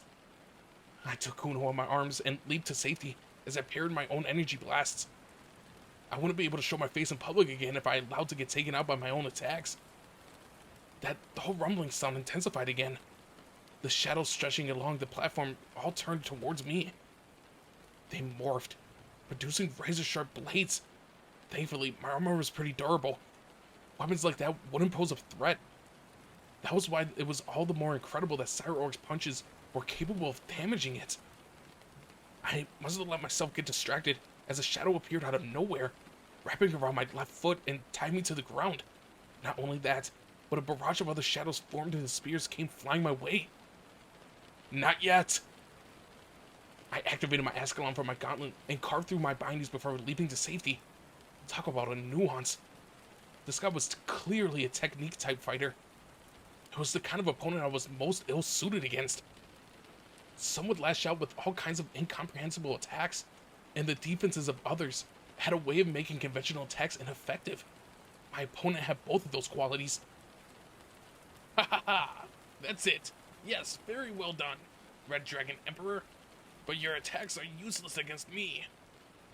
I took Kuno in my arms and leaped to safety as I parried my own energy blasts. I wouldn't be able to show my face in public again if I allowed to get taken out by my own attacks. the whole rumbling sound intensified again. The shadows stretching along the platform all turned towards me. They morphed, producing razor-sharp blades. Thankfully, my armor was pretty durable. Weapons like that wouldn't pose a threat. That was why it was all the more incredible that Cyreorg's punches were capable of damaging it. I must have let myself get distracted as a shadow appeared out of nowhere, wrapping around my left foot and tied me to the ground. Not only that, but a barrage of other shadows formed and the spears came flying my way. Not yet! I activated my Ascalon from my gauntlet and carved through my bindings before leaping to safety. Talk about a nuance. This guy was clearly a technique-type fighter. It was the kind of opponent I was most ill-suited against. Some would lash out with all kinds of incomprehensible attacks, and the defenses of others had a way of making conventional attacks ineffective. My opponent had both of those qualities. Ha ha ha! That's it! Yes, very well done, Red Dragon Emperor. But your attacks are useless against me.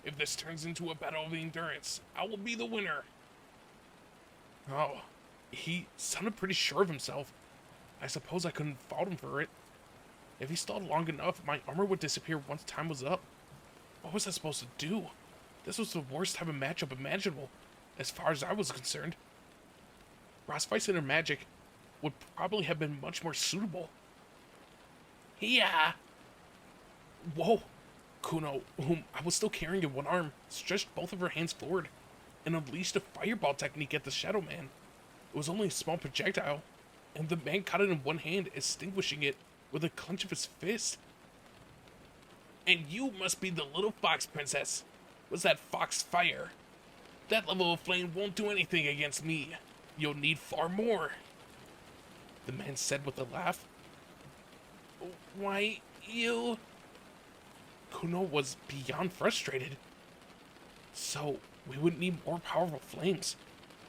If this turns into a battle of endurance, I will be the winner. Oh, he sounded pretty sure of himself. I suppose I couldn't fault him for it. If he stalled long enough, my armor would disappear once time was up. What was I supposed to do? This was the worst type of matchup imaginable, as far as I was concerned. Frostfights and magic would probably have been much more suitable. Yeah. Whoa. Kuno, whom I was still carrying in one arm, stretched both of her hands forward and unleashed a fireball technique at the Shadow Man. It was only a small projectile, and the man caught it in one hand, extinguishing it with a clench of his fist. And you must be the little fox princess. Was that fox fire? That level of flame won't do anything against me. You'll need far more, the man said with a laugh. Why, you... Kuno was beyond frustrated. So, we would need more powerful flames.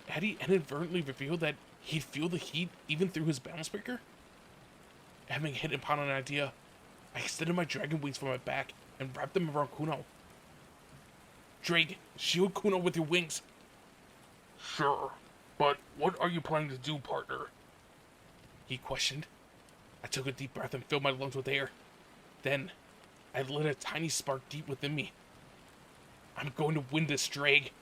Had he inadvertently revealed that he'd feel the heat even through his balance breaker? Having hit upon an idea, I extended my dragon wings from my back and wrapped them around Kuno. Drake, shield Kuno with your wings. Sure, but what are you planning to do, partner? He questioned. I took a deep breath and filled my lungs with air. Then, I lit a tiny spark deep within me. I'm going to win this, Drake.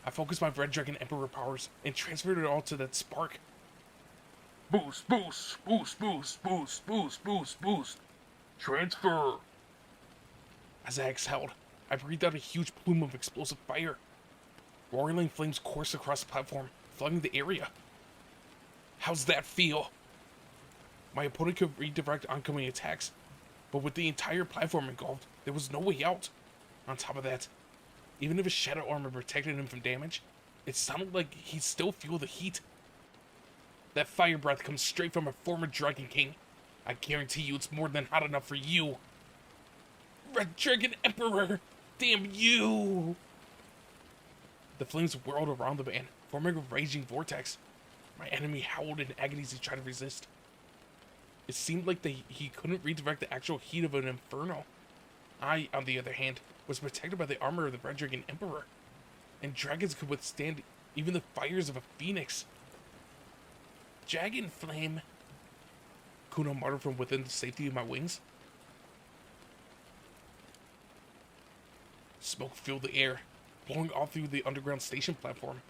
I focused my Red Dragon Emperor powers and transferred it all to that spark. Boost, boost, boost, boost, boost, boost, boost, boost. Transfer. As I exhaled, I breathed out a huge plume of explosive fire. Roiling flames coursed across the platform, flooding the area. How's that feel? My opponent could redirect oncoming attacks, but with the entire platform engulfed, there was no way out. On top of that, even if his shadow armor protected him from damage, it sounded like he'd still feel the heat. That fire breath comes straight from a former Dragon King. I guarantee you it's more than hot enough for you. Red Dragon Emperor! Damn you! The flames whirled around the man, forming a raging vortex. My enemy howled in agony as he tried to resist. It seemed like he couldn't redirect the actual heat of an inferno. I, on the other hand, was protected by the armor of the Red Dragon Emperor, and dragons could withstand even the fires of a phoenix. Dragon Flame, Kuno muttered from within the safety of my wings. Smoke filled the air, blowing all through the underground station platform.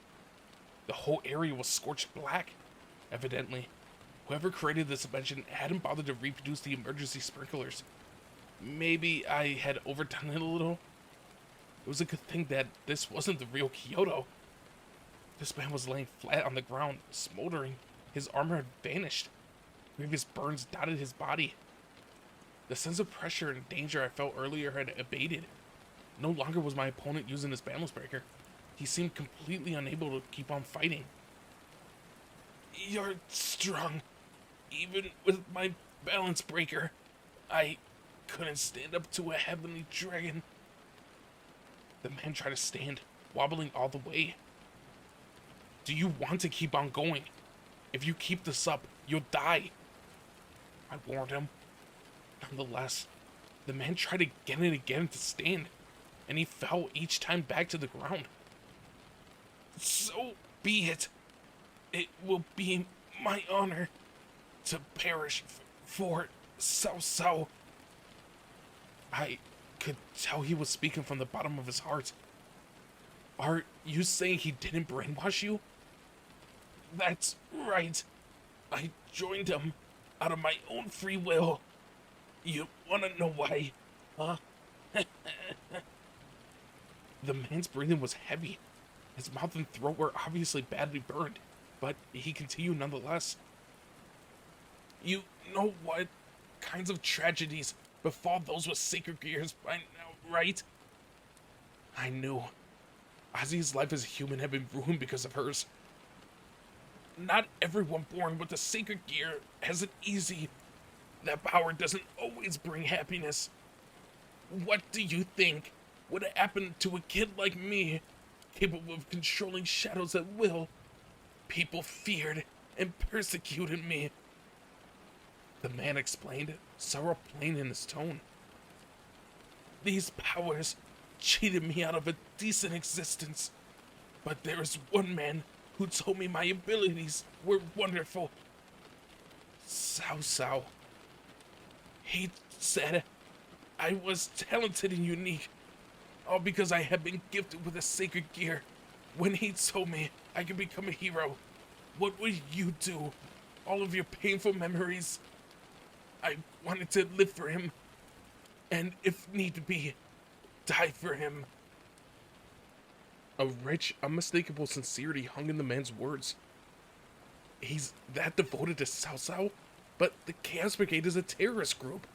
The whole area was scorched black. Evidently, whoever created this invention hadn't bothered to reproduce the emergency sprinklers. Maybe I had overdone it a little. It was a good thing that this wasn't the real Kyoto. This man was laying flat on the ground, smoldering. His armor had vanished. Grievous burns dotted his body. The sense of pressure and danger I felt earlier had abated. No longer was my opponent using his balance breaker. He seemed completely unable to keep on fighting. You're strong. Even with my balance breaker, I couldn't stand up to a heavenly dragon. The man tried to stand, wobbling all the way. Do you want to keep on going? If you keep this up, you'll die, I warned him. Nonetheless, the man tried again and again to stand, and he fell each time back to the ground. So be it. It will be my honor to perish for Cao. I could tell he was speaking from the bottom of his heart. Are you saying he didn't brainwash you? That's right. I joined him out of my own free will. You wanna know why, huh? The man's breathing was heavy. His mouth and throat were obviously badly burned, but he continued nonetheless. You know what kinds of tragedies befall those with sacred gears by now, right? I knew. Ozzy's life as a human had been ruined because of hers. Not everyone born with a sacred gear has it easy. That power doesn't always bring happiness. What do you think would have happened to a kid like me, capable of controlling shadows at will? People feared and persecuted me. The man explained, sorrow plain in his tone. These powers cheated me out of a decent existence. But there is one man who told me my abilities were wonderful. Cao. He said I was talented and unique, all because I had been gifted with a sacred gear. When he told me I could become a hero, what would you do? All of your painful memories. I wanted to live for him, and if need be, die for him. A rich, unmistakable sincerity hung in the man's words. He's that devoted to Cao, but the Chaos Brigade is a terrorist group.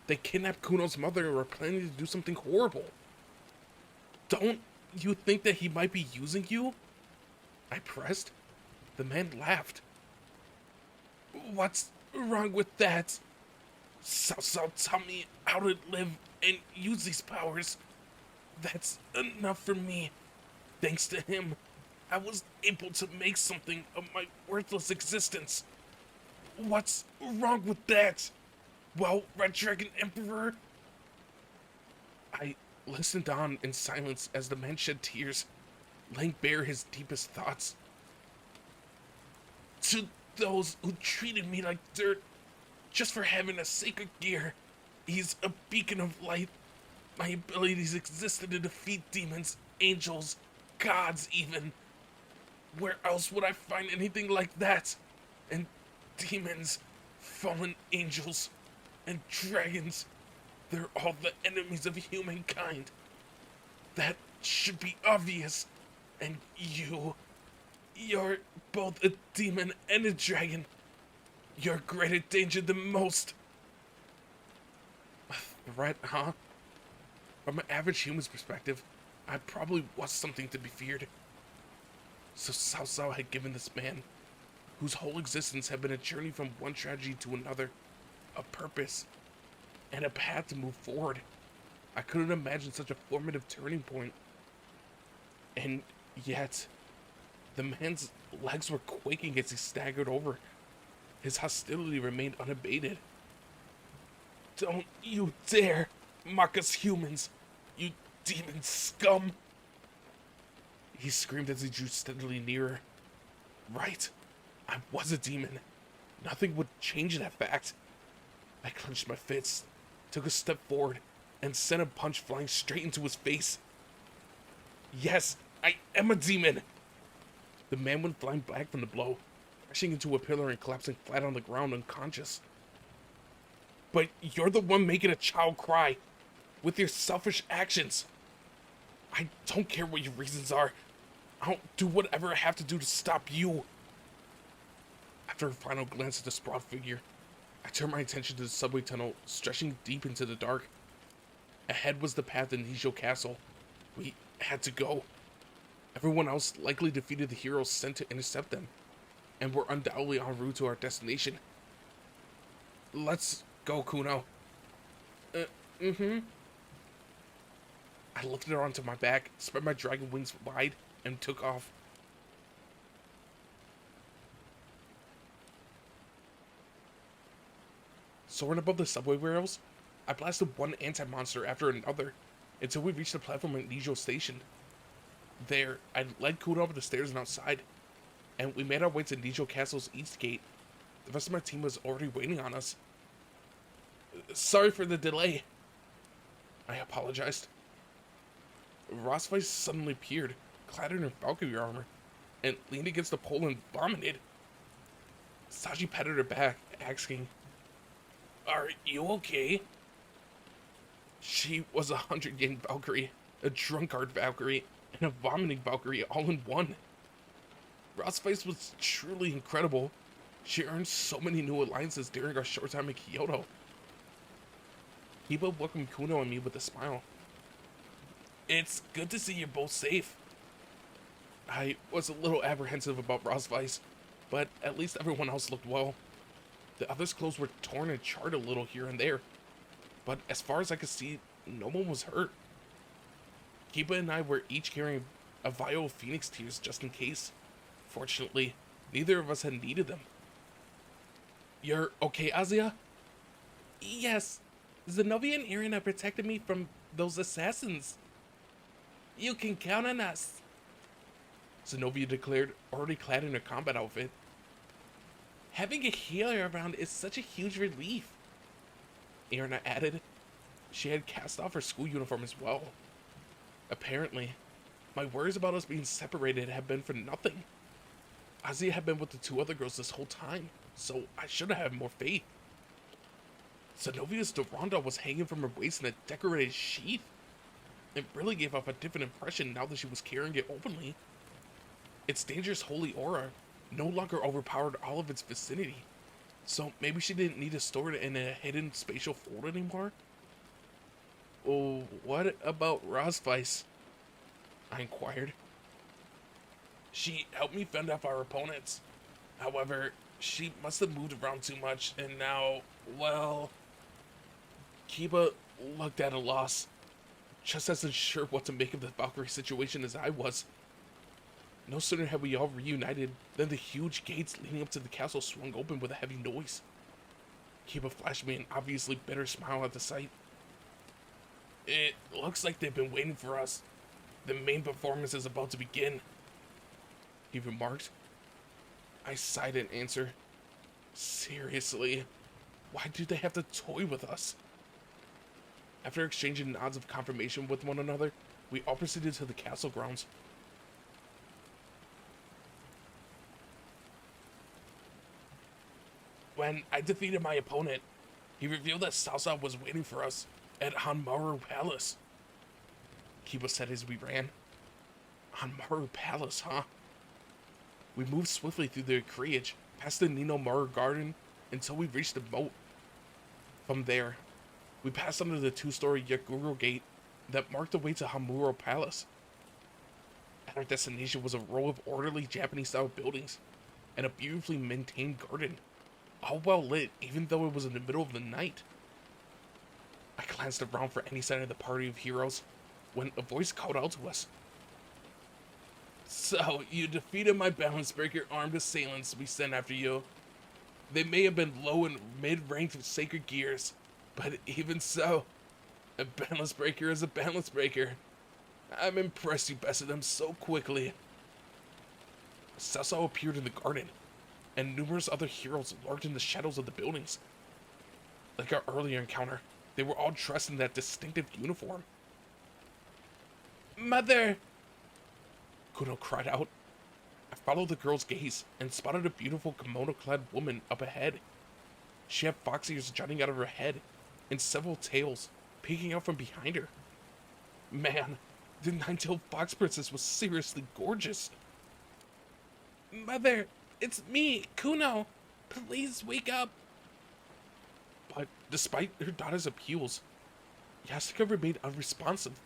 They kidnapped Kuno's mother and are planning to do something horrible. Don't you think that he might be using you? I pressed. The man laughed. What's wrong with that? Cao taught me how to live and use these powers. That's enough for me. Thanks to him, I was able to make something of my worthless existence. What's wrong with that? Well, Red Dragon Emperor? I listened on in silence as the man shed tears, laying bare his deepest thoughts. To those who treated me like dirt, just for having a sacred gear, he's a beacon of light. My abilities existed to defeat demons, angels, gods even. Where else would I find anything like that? And demons, fallen angels, and dragons, they're all the enemies of humankind. That should be obvious. And you're both a demon and a dragon. You're greater danger than most. A threat, huh? From an average human's perspective, I probably was something to be feared. So Cao had given this man, whose whole existence had been a journey from one tragedy to another, a purpose, and a path to move forward. I couldn't imagine such a formative turning point. And yet, the man's legs were quaking as he staggered over. His hostility remained unabated. Don't you dare mock us humans, you demon scum! He screamed as he drew steadily nearer. Right, I was a demon. Nothing would change that fact. I clenched my fists, took a step forward, and sent a punch flying straight into his face. Yes, I am a demon! The man went flying back from the blow, crashing into a pillar and collapsing flat on the ground unconscious. But you're the one making a child cry, with your selfish actions. I don't care what your reasons are. I'll do whatever I have to do to stop you. After a final glance at the sprawled figure, I turned my attention to the subway tunnel stretching deep into the dark. Ahead was the path to Nijou Castle. We had to go. Everyone else likely defeated the heroes sent to intercept them, and were undoubtedly en route to our destination. Let's go, Kuno. I lifted her onto my back, spread my dragon wings wide, and took off. Soaring above the subway rails, I blasted one anti-monster after another, until we reached the platform at Nijou Station. There, I led Kuno up the stairs and outside. and we made our way to Nijou Castle's east gate. The rest of my team was already waiting on us. Sorry for the delay, I apologized. Rossweiss suddenly appeared, clad in her Valkyrie armor, and leaned against the pole and vomited. Saji patted her back, asking, "Are you okay?" She was 100 yen Valkyrie, a drunkard Valkyrie, and a vomiting Valkyrie all in one. Rossweiss was truly incredible. She earned so many new alliances during our short time in Kyoto. Kiba welcomed Kuno and me with a smile. It's good to see you're both safe. I was a little apprehensive about Rossweiss, but at least everyone else looked well. The others' clothes were torn and charred a little here and there, but as far as I could see, no one was hurt. Kiba and I were each carrying a vial of Phoenix Tears just in case. Fortunately, neither of us had needed them. You're okay, Azia? Yes. Zenobia and Irina protected me from those assassins. You can count on us, Zenobia declared, already clad in her combat outfit. Having a healer around is such a huge relief, Irina added. She had cast off her school uniform as well. Apparently, my worries about us being separated had been for nothing. Azia had been with the two other girls this whole time, so I should have had more faith. Zenobia's Duranda was hanging from her waist in a decorated sheath. It really gave off a different impression now that she was carrying it openly. Its dangerous holy aura no longer overpowered all of its vicinity, so maybe she didn't need to store it in a hidden spatial fold anymore? Oh, what about Rossweiss? I inquired. She helped me fend off our opponents. However, she must have moved around too much, and now, well... Kiba looked at a loss, just as unsure what to make of the Valkyrie situation as I was. No sooner had we all reunited than the huge gates leading up to the castle swung open with a heavy noise. Kiba flashed me an obviously bitter smile at the sight. It looks like they've been waiting for us. The main performance is about to begin, he remarked. I sighed in answer. Seriously, why do they have to toy with us? After exchanging nods of confirmation with one another, we all proceeded to the castle grounds. When I defeated my opponent, he revealed that Salsa was waiting for us at Hanmaru Palace, Kiba said as we ran. Hanmaru Palace, huh? We moved swiftly through the criage, past the Nino Maru Garden, until we reached the moat. From there, we passed under the two-story Yaguro gate that marked the way to Hanmaru Palace. Our destination was a row of orderly Japanese-style buildings and a beautifully maintained garden, all well lit even though it was in the middle of the night. I glanced around for any sign of the party of heroes when a voice called out to us. So, you defeated my balance breaker armed assailants we sent after you. They may have been low and mid-ranked sacred gears, but even so, a balance breaker is a balance breaker. I'm impressed you bested them so quickly. Sasao appeared in the garden, and numerous other heroes lurked in the shadows of the buildings. Like our earlier encounter, they were all dressed in that distinctive uniform. Mother! Kuno cried out. I followed the girl's gaze and spotted a beautiful kimono-clad woman up ahead. She had fox ears jutting out of her head, and several tails peeking out from behind her. Man, the nine-tailed fox princess was seriously gorgeous. Mother, it's me, Kuno. Please wake up. But despite her daughter's appeals, Yasuka remained unresponsive.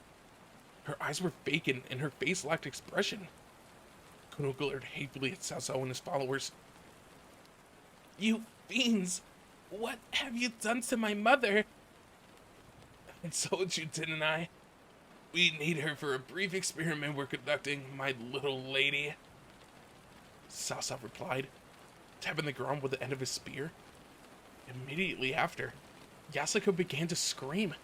Her eyes were vacant and her face lacked expression. Kuno glared hatefully at Sasao and his followers. You fiends! What have you done to my mother? I told you, didn't I? We need her for a brief experiment we're conducting, my little lady. Sasao replied, tapping the ground with the end of his spear. Immediately after, Yasuka began to scream,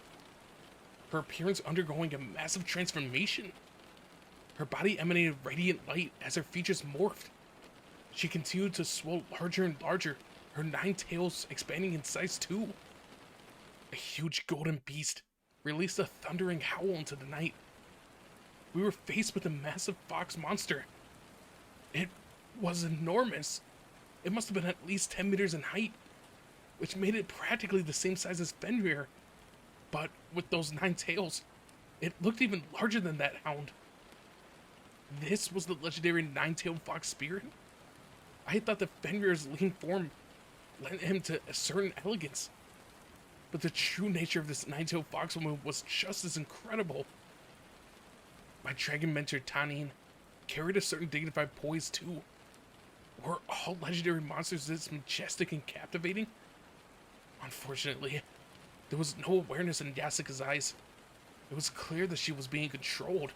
her appearance undergoing a massive transformation. Her body emanated radiant light as her features morphed. She continued to swell larger and larger, her 9 tails expanding in size too. A huge golden beast released a thundering howl into the night. We were faced with a massive fox monster. It was enormous. It must have been at least 10 meters in height, which made it practically the same size as Fenrir. But with those 9 tails, it looked even larger than that hound. This was the legendary 9-tailed fox spirit? I had thought that Fenrir's lean form lent him to a certain elegance. But the true nature of this 9-tailed fox woman was just as incredible. My dragon mentor Tanin carried a certain dignified poise too. Were all legendary monsters this majestic and captivating? Unfortunately, there was no awareness in Yasuka's eyes. It was clear that she was being controlled.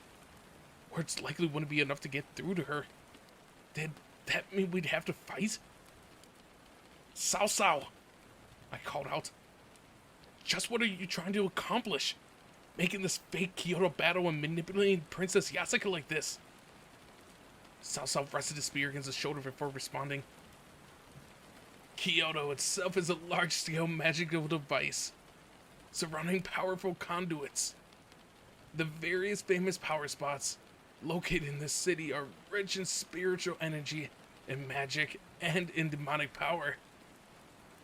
Words likely wouldn't be enough to get through to her. Did that mean we'd have to fight? Sao Sao! I called out. Just what are you trying to accomplish? Making this fake Kyoto battle and manipulating Princess Yasuka like this? Sao Sao rested his spear against his shoulder before responding. Kyoto itself is a large-scale magical device, surrounding powerful conduits. The various famous power spots located in this city are rich in spiritual energy, in magic, and in demonic power.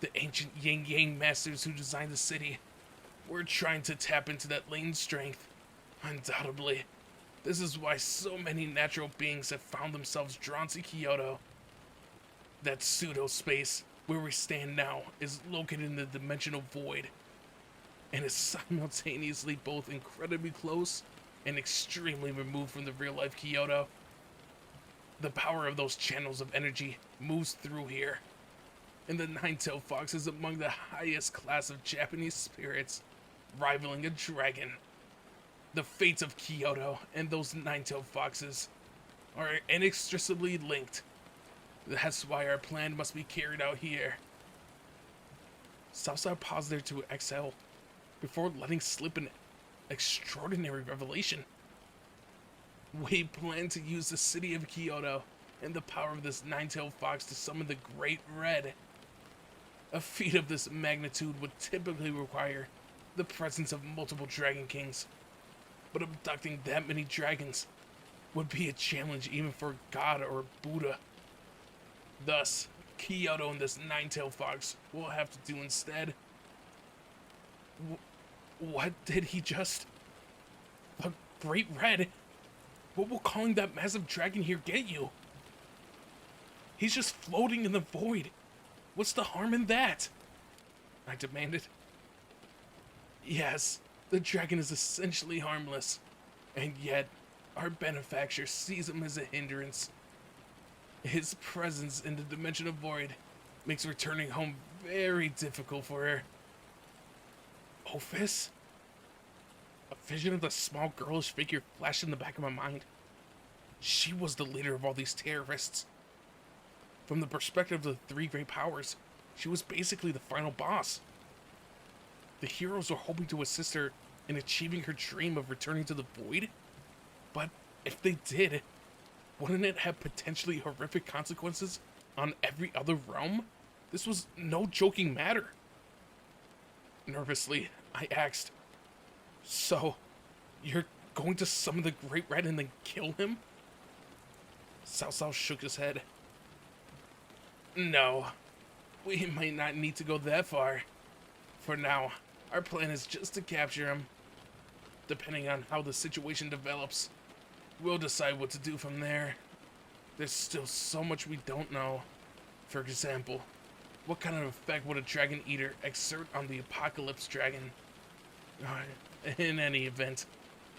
The ancient Yang masters who designed the city were trying to tap into that latent strength. Undoubtedly, this is why so many natural beings have found themselves drawn to Kyoto. That pseudo-space where we stand now is located in the dimensional void, and is simultaneously both incredibly close and extremely removed from the real-life Kyoto. The power of those channels of energy moves through here, and the 9-tailed fox is among the highest class of Japanese spirits, rivaling a dragon. The fates of Kyoto and those 9-tailed foxes are inextricably linked. That's why our plan must be carried out here. Sao Sao paused there to exhale, before letting slip an extraordinary revelation. We plan to use the city of Kyoto and the power of this 9-tailed fox to summon the Great Red. A feat of this magnitude would typically require the presence of multiple Dragon Kings, but abducting that many dragons would be a challenge even for God or Buddha. Thus, Kyoto and this 9-tailed fox will have to do instead. What did he just... The Great Red? What will calling that massive dragon here get you? He's just floating in the void. What's the harm in that? I demanded. Yes, the dragon is essentially harmless, and yet our benefactor sees him as a hindrance. His presence in the dimensional void makes returning home very difficult for her. Ophis? A vision of the small girlish figure flashed in the back of my mind. She was the leader of all these terrorists. From the perspective of the 3 great powers, she was basically the final boss. The heroes were hoping to assist her in achieving her dream of returning to the void, but if they did, wouldn't it have potentially horrific consequences on every other realm? This was no joking matter. Nervously, I asked, "So, you're going to summon the Great Red and then kill him?" Sao Sao shook his head. No, we might not need to go that far. For now, our plan is just to capture him. Depending on how the situation develops, we'll decide what to do from there. There's still so much we don't know. For example, what kind of effect would a dragon eater exert on the apocalypse dragon? In any event,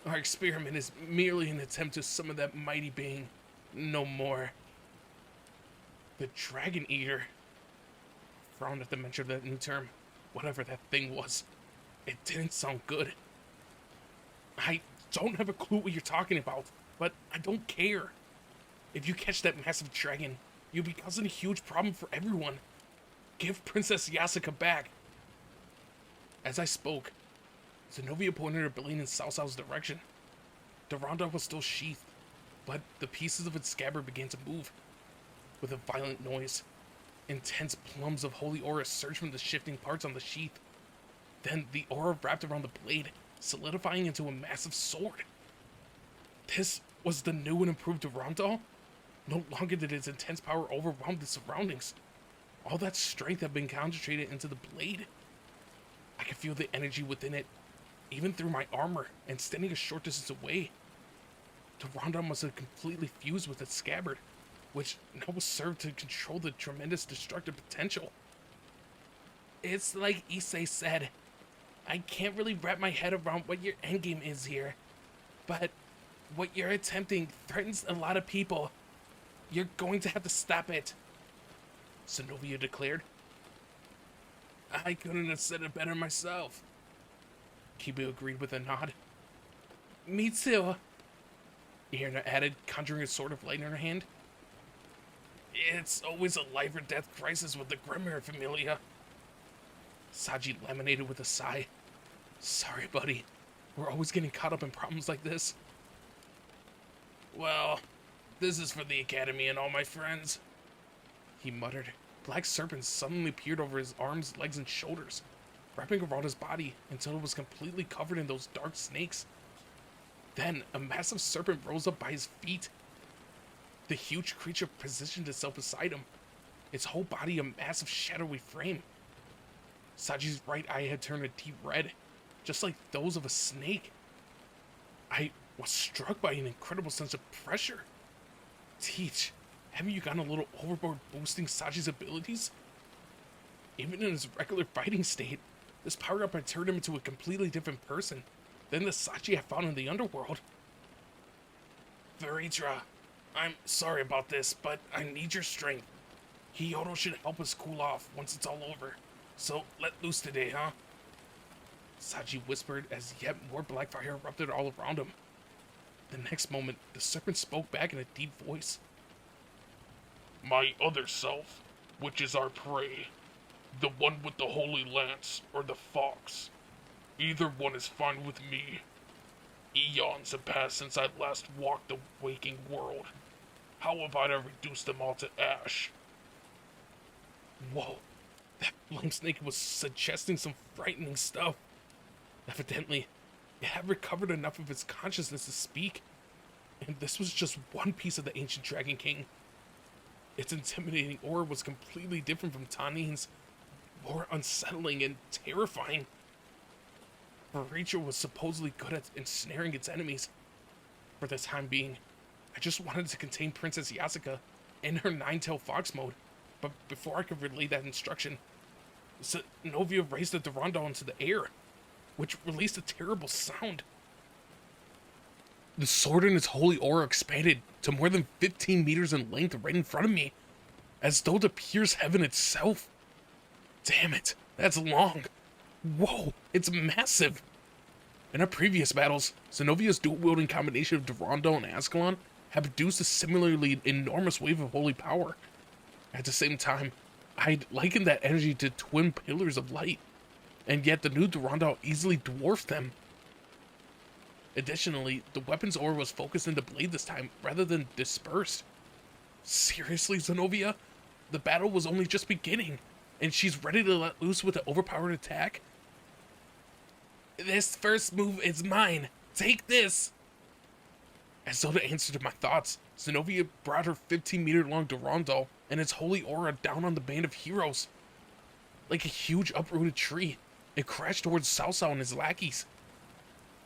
our experiment is merely an attempt to summon that mighty being, no more. The dragon eater frowned at the mention of that new term, whatever that thing was. It didn't sound good. I don't have a clue what you're talking about, but I don't care. If you catch that massive dragon, you'll be causing a huge problem for everyone. Give Princess Yasuka back. As I spoke, Zenobia pointed her blade in Sao Sao's direction. The Ronda was still sheathed, but the pieces of its scabbard began to move. with a violent noise. Intense plums of holy aura surged from the shifting parts on the sheath. Then the aura wrapped around the blade, solidifying into a massive sword. This was the new and improved Durandal? No longer did its intense power overwhelm the surroundings. All that strength had been concentrated into the blade. I could feel the energy within it, even through my armor, and standing a short distance away. Durandal must have completely fused with its scabbard, which now was served to control the tremendous destructive potential. It's like Issei said. I can't really wrap my head around what your endgame is here, but what you're attempting threatens a lot of people. You're going to have to stop it, Zenobia declared. I couldn't have said it better myself, Kibu agreed with a nod. Me too, Irina added, conjuring a sword of light in her hand. It's always a life or death crisis with the Grimmer Familia. Saji laminated with a sigh. Sorry, buddy. We're always getting caught up in problems like this. Well, this is for the Academy and all my friends, he muttered. Black serpents suddenly appeared over his arms, legs, and shoulders, wrapping around his body until it was completely covered in those dark snakes. Then, a massive serpent rose up by his feet. The huge creature positioned itself beside him, its whole body a massive shadowy frame. Saji's right eye had turned a deep red, just like those of a snake. I was struck by an incredible sense of pressure. Teach, haven't you gone a little overboard boosting Saji's abilities? Even in his regular fighting state, this power-up had turned him into a completely different person than the Saji I found in the underworld. Veritra, I'm sorry about this, but I need your strength. Kyoto should help us cool off once it's all over, so let loose today, huh? Saji whispered as yet more black fire erupted all around him. The next moment, the serpent spoke back in a deep voice. My other self, which is our prey, the one with the holy lance or the fox, either one is fine with me. Eons have passed since I last walked the waking world. How about I reduce them all to ash? Whoa, that flame snake was suggesting some frightening stuff. Evidently, it had recovered enough of its consciousness to speak, and this was just one piece of the ancient Dragon King. Its intimidating aura was completely different from Tanin's, more unsettling and terrifying. Veritra was supposedly good at ensnaring its enemies. For the time being, I just wanted to contain Princess Yasuka in her nine-tailed fox mode, but before I could relay that instruction, Zenobia raised the Durandal into the air, which released a terrible sound. The sword in its holy aura expanded to more than 15 meters in length right in front of me, as though to pierce heaven itself. Damn it, that's long. Whoa, it's massive. In our previous battles, Zenovia's dual-wielding combination of Durandal and Ascalon had produced a similarly enormous wave of holy power. At the same time, I'd likened that energy to twin pillars of light, and yet the new Durandal easily dwarfed them. Additionally, the weapon's aura was focused in the blade this time, rather than dispersed. Seriously, Zenobia? The battle was only just beginning, and she's ready to let loose with an overpowered attack? This first move is mine. Take this! As though to answer to my thoughts, Zenobia brought her 15-meter-long Durandal and its holy aura down on the band of heroes. Like a huge uprooted tree, it crashed towards Sao and his lackeys.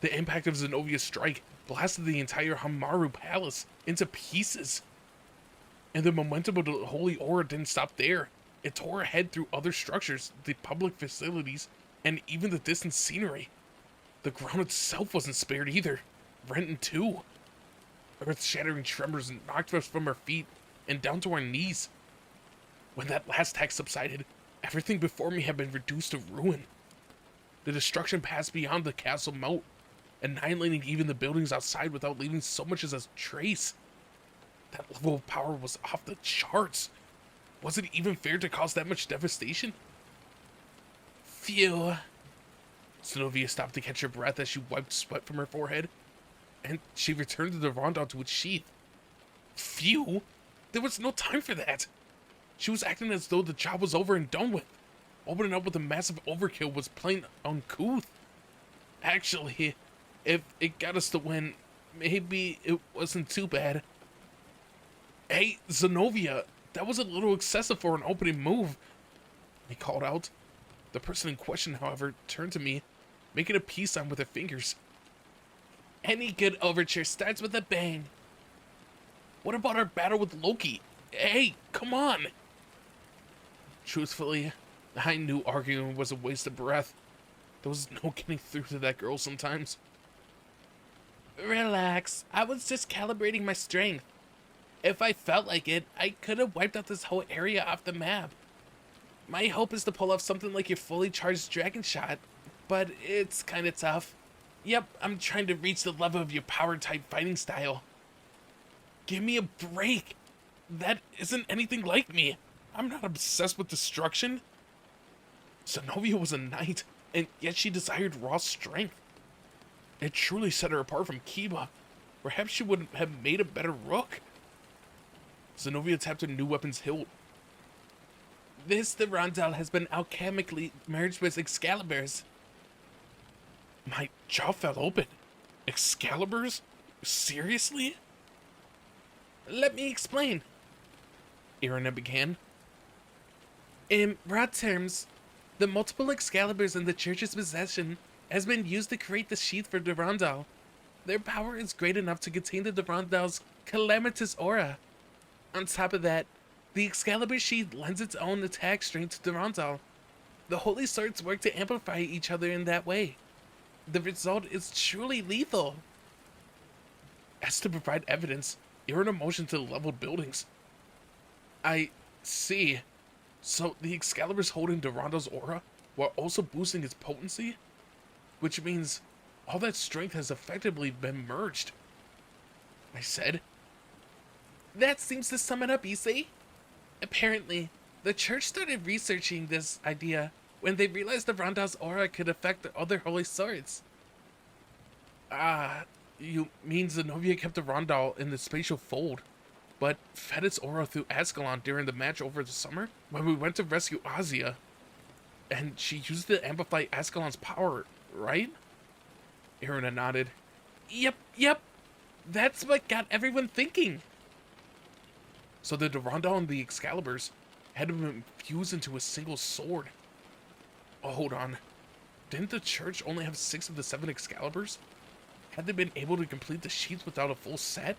The impact of Zenovia's strike blasted the entire Hamaru Palace into pieces. And the momentum of the holy aura didn't stop there. It tore ahead through other structures, the public facilities, and even the distant scenery. The ground itself wasn't spared either, rent in two. Earth-shattering tremors knocked us from our feet and down to our knees. When that last attack subsided, everything before me had been reduced to ruin. The destruction passed beyond the castle moat, annihilating even the buildings outside without leaving so much as a trace. That level of power was off the charts. Was it even fair to cause that much devastation? Phew. Zenobia stopped to catch her breath as she wiped sweat from her forehead, and she returned the Durandal to its sheath. Phew? There was no time for that. She was acting as though the job was over and done with. Opening up with a massive overkill was plain uncouth. Actually, if it got us to win, maybe it wasn't too bad. Hey, Zenobia, that was a little excessive for an opening move, he called out. The person in question, however, turned to me, making a peace sign with her fingers. Any good overture starts with a bang. What about our battle with Loki? Hey, come on! Truthfully, I knew arguing was a waste of breath. There was no getting through to that girl sometimes. Relax, I was just calibrating my strength. If I felt like it, I could have wiped out this whole area off the map. My hope is to pull off something like your fully charged dragon shot, but it's kinda tough. Yep, I'm trying to reach the level of your power-type fighting style. Give me a break! That isn't anything like me. I'm not obsessed with destruction. Zenobia was a knight, and yet she desired raw strength. It truly set her apart from Kiba. Perhaps she would have made a better rook. Zenobia tapped her new weapon's hilt. This Durandal has been alchemically merged with Excalibur's. My jaw fell open. Excalibur's? Seriously? Let me explain, Irina began. In broad terms, the multiple Excaliburs in the Church's possession has been used to create the sheath for Durandal. Their power is great enough to contain the Durandal's calamitous aura. On top of that, the Excalibur sheath lends its own attack strength to Durandal. The Holy Swords work to amplify each other in that way. The result is truly lethal. As to provide evidence, Irina motioned to the leveled buildings. I see. So the Excalibur's holding Durandal's aura while also boosting its potency? Which means all that strength has effectively been merged, I said. That seems to sum it up, Issei. Apparently, the church started researching this idea when they realized the Durandal's aura could affect the other holy swords. Ah, you mean Zenobia kept the Durandal in the spatial fold, but fed its aura through Ascalon during the match over the summer when we went to rescue Azia, and she used it to amplify Ascalon's power, right? Irina nodded. Yep. That's what got everyone thinking. So the Durandal and the Excaliburs had been fused into a single sword. Oh, hold on. Didn't the church only have 6 of the 7 Excaliburs? Had they been able to complete the sheath without a full set?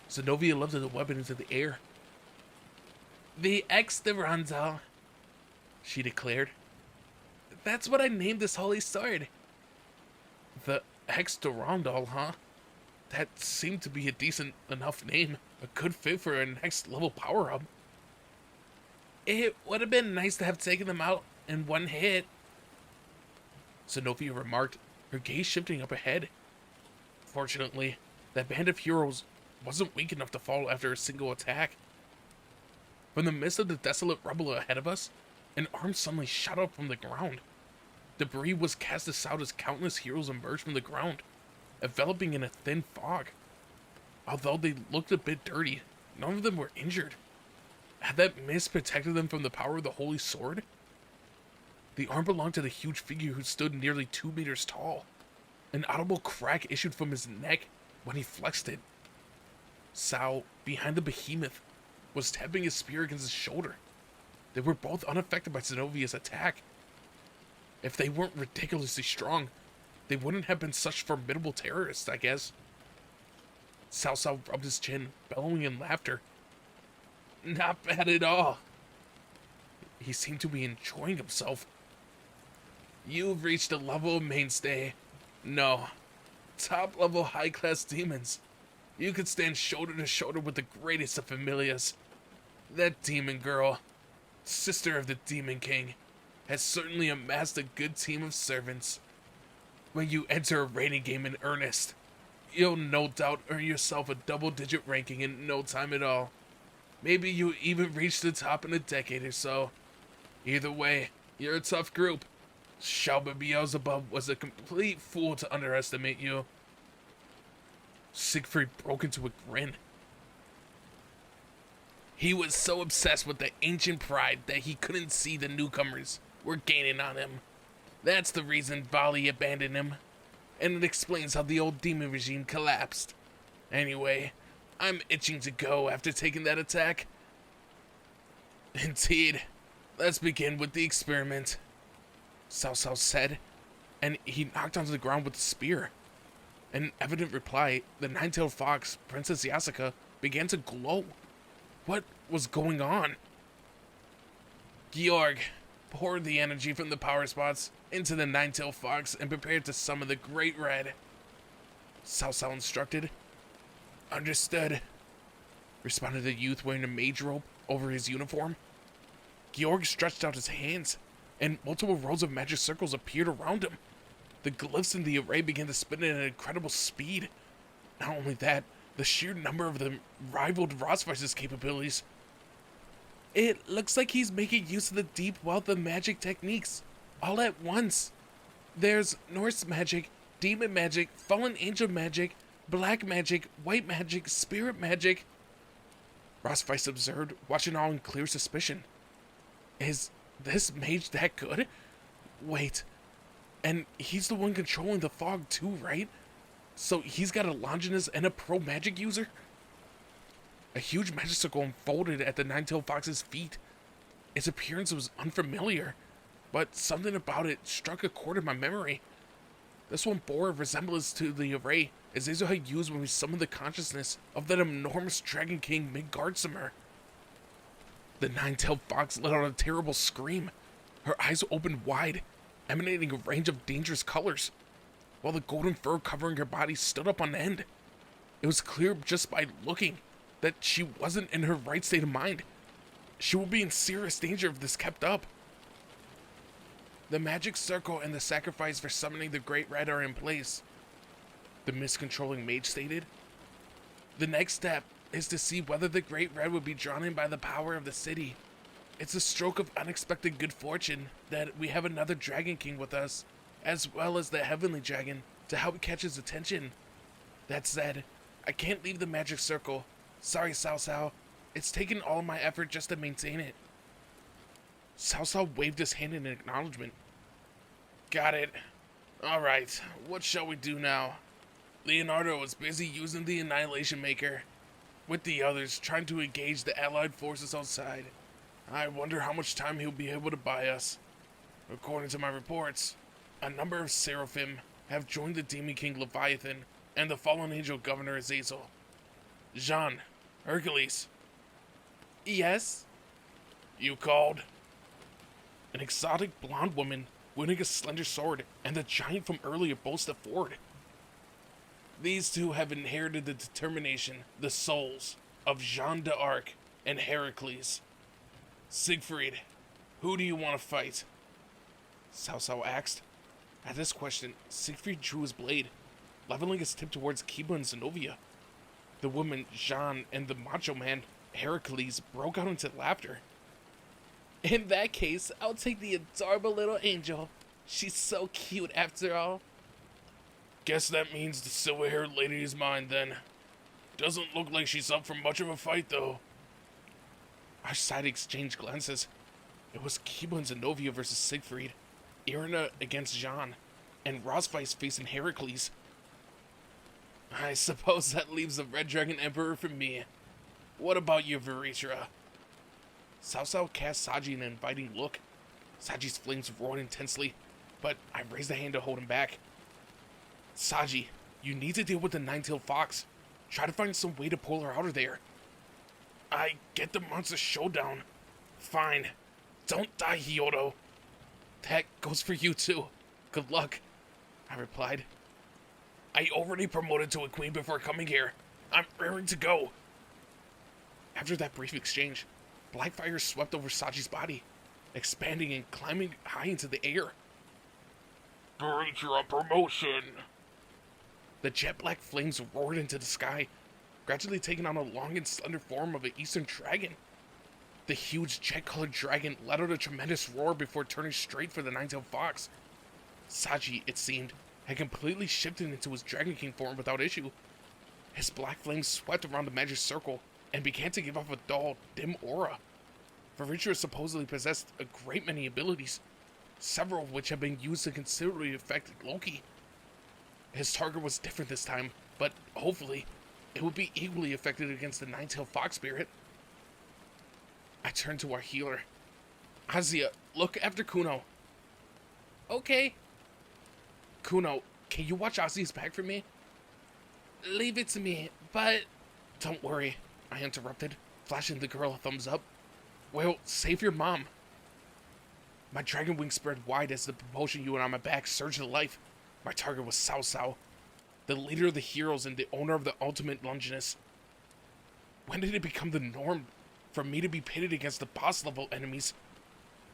Zenobia lifted the weapon into the air. The Ex-Durandal, she declared. That's what I named this holy sword. The Ex-Durandal, huh? That seemed to be a decent enough name. A good fit for a next level power-up. It would have been nice to have taken them out in one hit, Zenobia remarked, her gaze shifting up ahead. Fortunately, that band of heroes wasn't weak enough to fall after a single attack. From the midst of the desolate rubble ahead of us, an arm suddenly shot up from the ground. Debris was cast aside as countless heroes emerged from the ground, enveloping in a thin fog. Although they looked a bit dirty, none of them were injured. Had that mist protected them from the power of the Holy Sword? The arm belonged to the huge figure who stood nearly 2 meters tall. An audible crack issued from his neck when he flexed it. Sao, behind the behemoth, was tapping his spear against his shoulder. They were both unaffected by Zenovia's attack. If they weren't ridiculously strong, they wouldn't have been such formidable terrorists, I guess. Sao rubbed his chin, bellowing in laughter. Not bad at all. He seemed to be enjoying himself. You've reached a level of mainstay. No. Top-level high-class demons. You could stand shoulder to shoulder with the greatest of familiars. That demon girl, sister of the Demon King, has certainly amassed a good team of servants. When you enter a raiding game in earnest, you'll no doubt earn yourself a double-digit ranking in no time at all. Maybe you even reach the top in a decade or so. Either way, you're a tough group. Shalba Beelzebub was a complete fool to underestimate you. Siegfried broke into a grin. He was so obsessed with the ancient pride that he couldn't see the newcomers were gaining on him. That's the reason Vali abandoned him, and it explains how the old demon regime collapsed. Anyway, I'm itching to go after taking that attack. Indeed. Let's begin with the experiment, Cao Cao said, and he knocked onto the ground with the spear. In evident reply, the nine-tailed fox, Princess Yasa, began to glow. What was going on? Georg, pour the energy from the power spots into the nine-tailed fox and prepare to summon the Great Red, Cao Cao instructed. Understood, responded the youth wearing a mage robe over his uniform. Georg stretched out his hands, and multiple rows of magic circles appeared around him. The glyphs in the array began to spin at an incredible speed. Not only that, the sheer number of them rivaled Rosvice's capabilities. It looks like he's making use of the deep wealth of magic techniques, all at once. There's Norse magic, demon magic, fallen angel magic, black magic, white magic, spirit magic. Rosvice observed, watching all in clear suspicion. Is this mage that good? Wait, and he's the one controlling the fog too, right? So he's got a Longinus and a pro magic user? A huge magic circle unfolded at the nine-tailed fox's feet. Its appearance was unfamiliar, but something about it struck a chord in my memory. This one bore a resemblance to the array Azazel had used when we summoned the consciousness of that enormous Dragon King Midgardsimer. The nine-tailed fox let out a terrible scream. Her eyes opened wide, emanating a range of dangerous colors, while the golden fur covering her body stood up on end. It was clear just by looking that she wasn't in her right state of mind. She would be in serious danger if this kept up. The magic circle and the sacrifice for summoning the Great Red are in place, the miscontrolling mage stated. The next step is to see whether the Great Red would be drawn in by the power of the city. It's a stroke of unexpected good fortune that we have another Dragon King with us, as well as the Heavenly Dragon, to help catch his attention. That said, I can't leave the magic circle. Sorry, Cao Cao. It's taken all my effort just to maintain it. Cao Cao waved his hand in acknowledgement. Got it. Alright, what shall we do now? Leonardo is busy using the Annihilation Maker, with the others trying to engage the allied forces outside. I wonder how much time he'll be able to buy us. According to my reports, a number of Seraphim have joined the Demon King Leviathan and the fallen angel Governor Azazel. Jean, Hercules. Yes? You called? An exotic blonde woman wielding a slender sword and the giant from earlier both stepped forward. These two have inherited the determination, the souls, of Jeanne d'Arc and Heracles. Siegfried, who do you want to fight? Cao Cao asked. At this question, Siegfried drew his blade, leveling his tip towards Kiba and Zenobia. The woman, Jeanne, and the macho man, Heracles, broke out into laughter. In that case, I'll take the adorable little angel. She's so cute after all. Guess that means the silver-haired lady is mine then. Doesn't look like she's up for much of a fight, though. Our side exchanged glances. It was Kiba and Zenobia versus Siegfried, Irina against Jeanne, and Rosvice facing Heracles. I suppose that leaves the Red Dragon Emperor for me. What about you, Veritra? Cao Cao cast Saji an inviting look. Saji's flames roared intensely, but I raised a hand to hold him back. Saji, you need to deal with the nine-tailed fox. Try to find some way to pull her out of there. I get the monster showdown. Fine. Don't die, Kyoto. That goes for you too. Good luck, I replied. I already promoted to a queen before coming here. I'm raring to go. After that brief exchange, black fire swept over Saji's body, expanding and climbing high into the air. Veritra promotion! The jet black flames roared into the sky, gradually taking on a long and slender form of an eastern dragon. The huge jet-colored dragon let out a tremendous roar before turning straight for the nine-tailed fox. Saji, it seemed, had completely shifted into his Dragon King form without issue. His black flames swept around the magic circle, and began to give off a dull, dim aura. Veritra supposedly possessed a great many abilities, several of which have been used to considerably affect Loki. His target was different this time, but hopefully, it would be equally effective against the nine-tailed fox spirit. I turned to our healer. Azia, look after Kuno. Okay. Kuno, can you watch Azia's back for me? Leave it to me, but... Don't worry, I interrupted, flashing the girl a thumbs up. Well, save your mom. My dragon wings spread wide as the propulsion unit on my back surged to life. My target was Cao Cao, the leader of the heroes and the owner of the ultimate Longinus. When did it become the norm for me to be pitted against the boss-level enemies?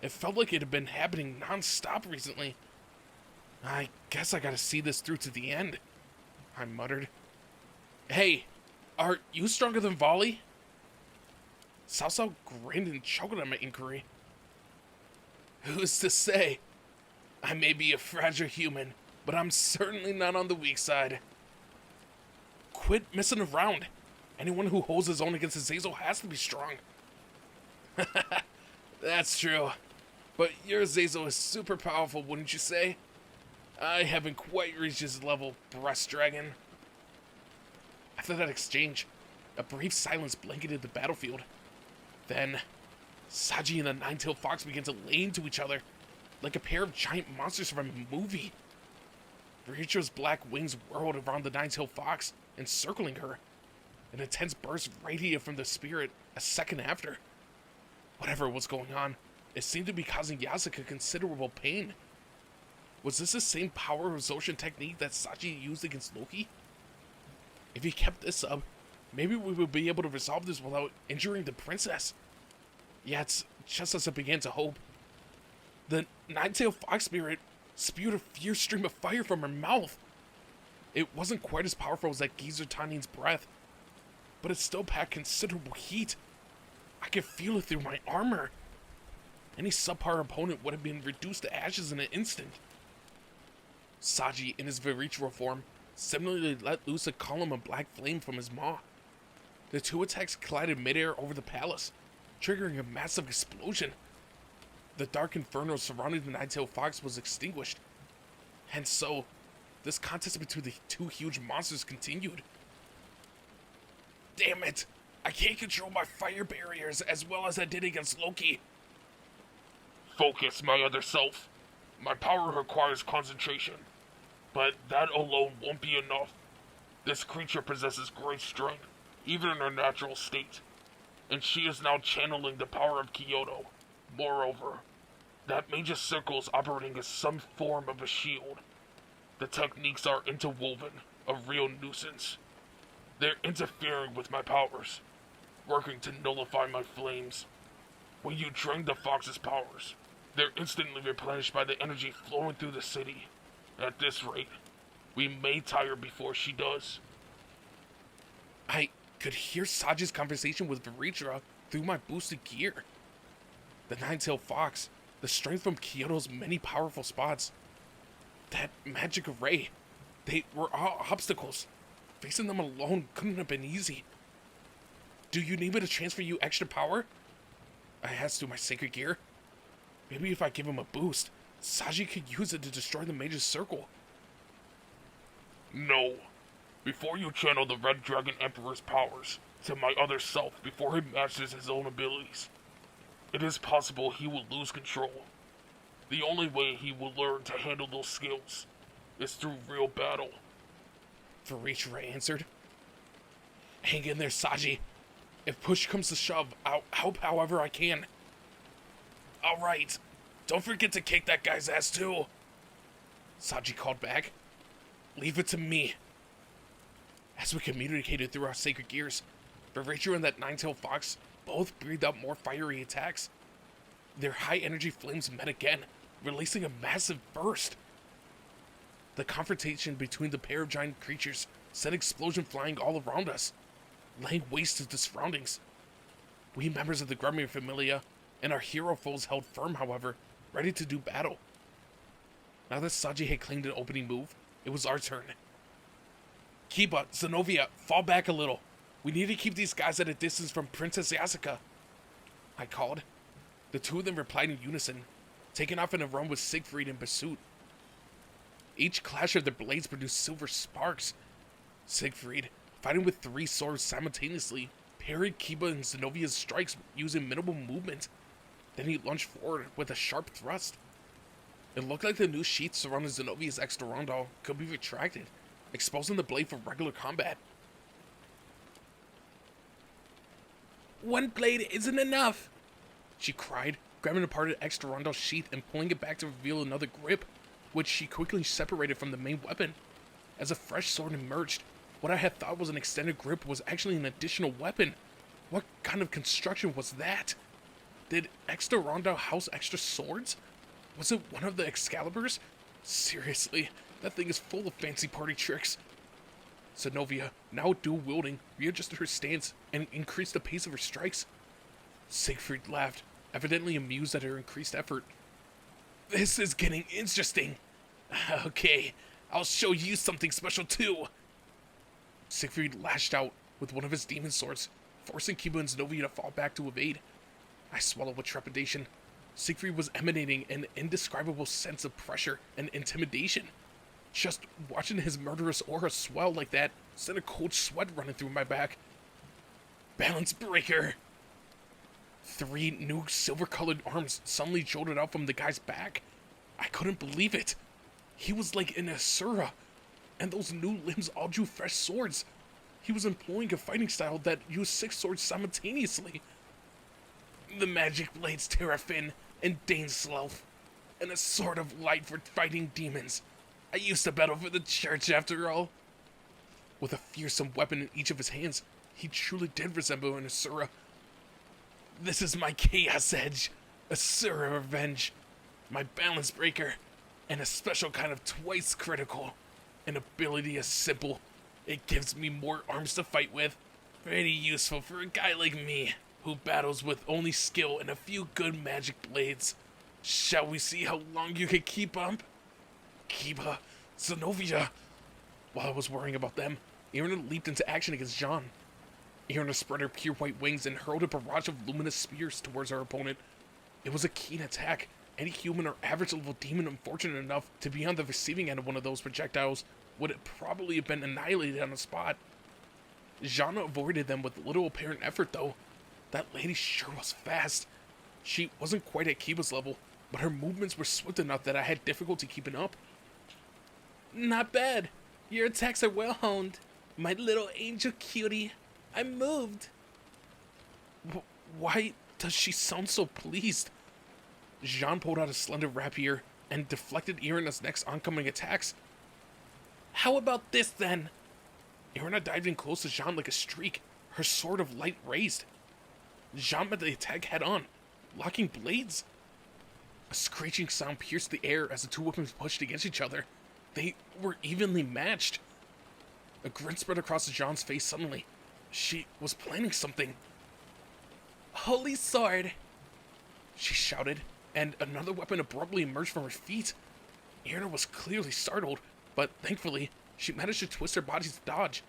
It felt like it had been happening non-stop recently. I guess I gotta see this through to the end, I muttered. Hey, are you stronger than Volley? Cao Cao grinned and chuckled at my inquiry. Who's to say? I may be a fragile human, but I'm certainly not on the weak side. Quit messing around. Anyone who holds his own against Azazel has to be strong. That's true. But your Azazel is super powerful, wouldn't you say? I haven't quite reached his level, breast dragon. After that exchange, a brief silence blanketed the battlefield. Then, Saji and the nine-tailed fox began to lay into each other, like a pair of giant monsters from a movie. Veritra's black wings whirled around the nine-tailed fox, encircling her. An intense burst radiated from the spirit a second after. Whatever was going on, it seemed to be causing Yasuka considerable pain. Was this the same power absorption technique that Saji used against Loki? If he kept this up, maybe we would be able to resolve this without injuring the princess. Yet, just as I began to hope, the nine-tailed fox spirit spewed a fierce stream of fire from her mouth. It wasn't quite as powerful as that geezer Tanin's breath, but it still packed considerable heat. I could feel it through my armor. Any subpar opponent would have been reduced to ashes in an instant. Saji, in his Veritra form, similarly let loose a column of black flame from his maw. The two attacks collided midair over the palace, triggering a massive explosion. The dark inferno surrounding the nine-tailed fox was extinguished. And so, this contest between the two huge monsters continued. Damn it! I can't control my fire barriers as well as I did against Loki. Focus, my other self. My power requires concentration, but that alone won't be enough. This creature possesses great strength, even in her natural state, and she is now channeling the power of Kyoto. Moreover, that mage's circle is operating as some form of a shield. The techniques are interwoven, a real nuisance. They're interfering with my powers, working to nullify my flames. When you drain the fox's powers, they're instantly replenished by the energy flowing through the city. At this rate, we may tire before she does. I could hear Saji's conversation with Veritra through my boosted gear. The nine-tailed fox, the strength from Kyoto's many powerful spots, that magic array, they were all obstacles. Facing them alone couldn't have been easy. Do you need me to transfer you extra power? I asked through my sacred gear. Maybe if I give him a boost, Saji could use it to destroy the mage's circle. No. Before you channel the Red Dragon Emperor's powers to my other self before he masters his own abilities, it is possible he will lose control. The only way he will learn to handle those skills is through real battle. Veritra answered. Hang in there, Saji. If push comes to shove, I'll help however I can. Alright, don't forget to kick that guy's ass too. Saji called back. Leave it to me. As we communicated through our sacred gears, Veritra and that nine-tailed fox both breathed out more fiery attacks. Their high-energy flames met again, releasing a massive burst. The confrontation between the pair of giant creatures sent explosion flying all around us, laying waste to the surroundings. We members of the Grummy Familia and our hero foes held firm, however, ready to do battle. Now that Saji had claimed an opening move, it was our turn. Kiba, Zenobia, fall back a little. We need to keep these guys at a distance from Princess Yasuka, I called. The two of them replied in unison, taking off in a run with Siegfried in pursuit. Each clash of their blades produced silver sparks. Siegfried, fighting with 3 swords simultaneously, parried Kiba and Zenovia's strikes using minimal movement. Then he lunged forward with a sharp thrust. It looked like the new sheath surrounding Zenovia's extra rondo could be retracted, exposing the blade for regular combat. One blade isn't enough, she cried, grabbing apart an extra rondo sheath and pulling it back to reveal another grip, which she quickly separated from the main weapon. As a fresh sword emerged, what I had thought was an extended grip was actually an additional weapon. What kind of construction was that? Did extra rondo house extra swords? Was it one of the Excaliburs? Seriously, that thing is full of fancy party tricks. Zenovia, now dual-wielding, readjusted her stance and increased the pace of her strikes. Siegfried laughed, evidently amused at her increased effort. This is getting interesting. Okay, I'll show you something special too. Siegfried lashed out with one of his demon swords, forcing Kiba and Zenovia to fall back to evade. I swallowed with trepidation. Siegfried was emanating an indescribable sense of pressure and intimidation. Just watching his murderous aura swell like that sent a cold sweat running through my back. Balance breaker! 3 new silver-colored arms suddenly jolted out from the guy's back. I couldn't believe it. He was like an Asura, and those new limbs all drew fresh swords. He was employing a fighting style that used 6 swords simultaneously. The magic blades Terrafin and Danesloth, and a sword of light for fighting demons. I used to battle for the church after all. With a fearsome weapon in each of his hands, he truly did resemble an Asura. This is my Chaos Edge, Asura Revenge, my Balance Breaker, and a special kind of twice critical. An ability as simple, it gives me more arms to fight with. Pretty useful for a guy like me, who battles with only skill and a few good magic blades. Shall we see how long you can keep up? Kiba, Zenovia. While I was worrying about them, Irina leaped into action against Jean. Irina spread her pure white wings and hurled a barrage of luminous spears towards her opponent. It was a keen attack. Any human or average level demon unfortunate enough to be on the receiving end of one of those projectiles would probably have been annihilated on the spot. Jean avoided them with little apparent effort though. That lady sure was fast. She wasn't quite at Kiba's level, but her movements were swift enough that I had difficulty keeping up. Not bad. Your attacks are well honed. My little angel cutie. I'm moved. Why does she sound so pleased? Jean pulled out a slender rapier and deflected Irina's next oncoming attacks. How about this then? Irina dived in close to Jean like a streak, her sword of light raised. Jean met the attack head on, locking blades. A screeching sound pierced the air as the two weapons pushed against each other. They were evenly matched. A grin spread across Jean's face suddenly. She was planning something. Holy sword! She shouted, and another weapon abruptly emerged from her feet. Irina was clearly startled, but thankfully, she managed to twist her body to dodge.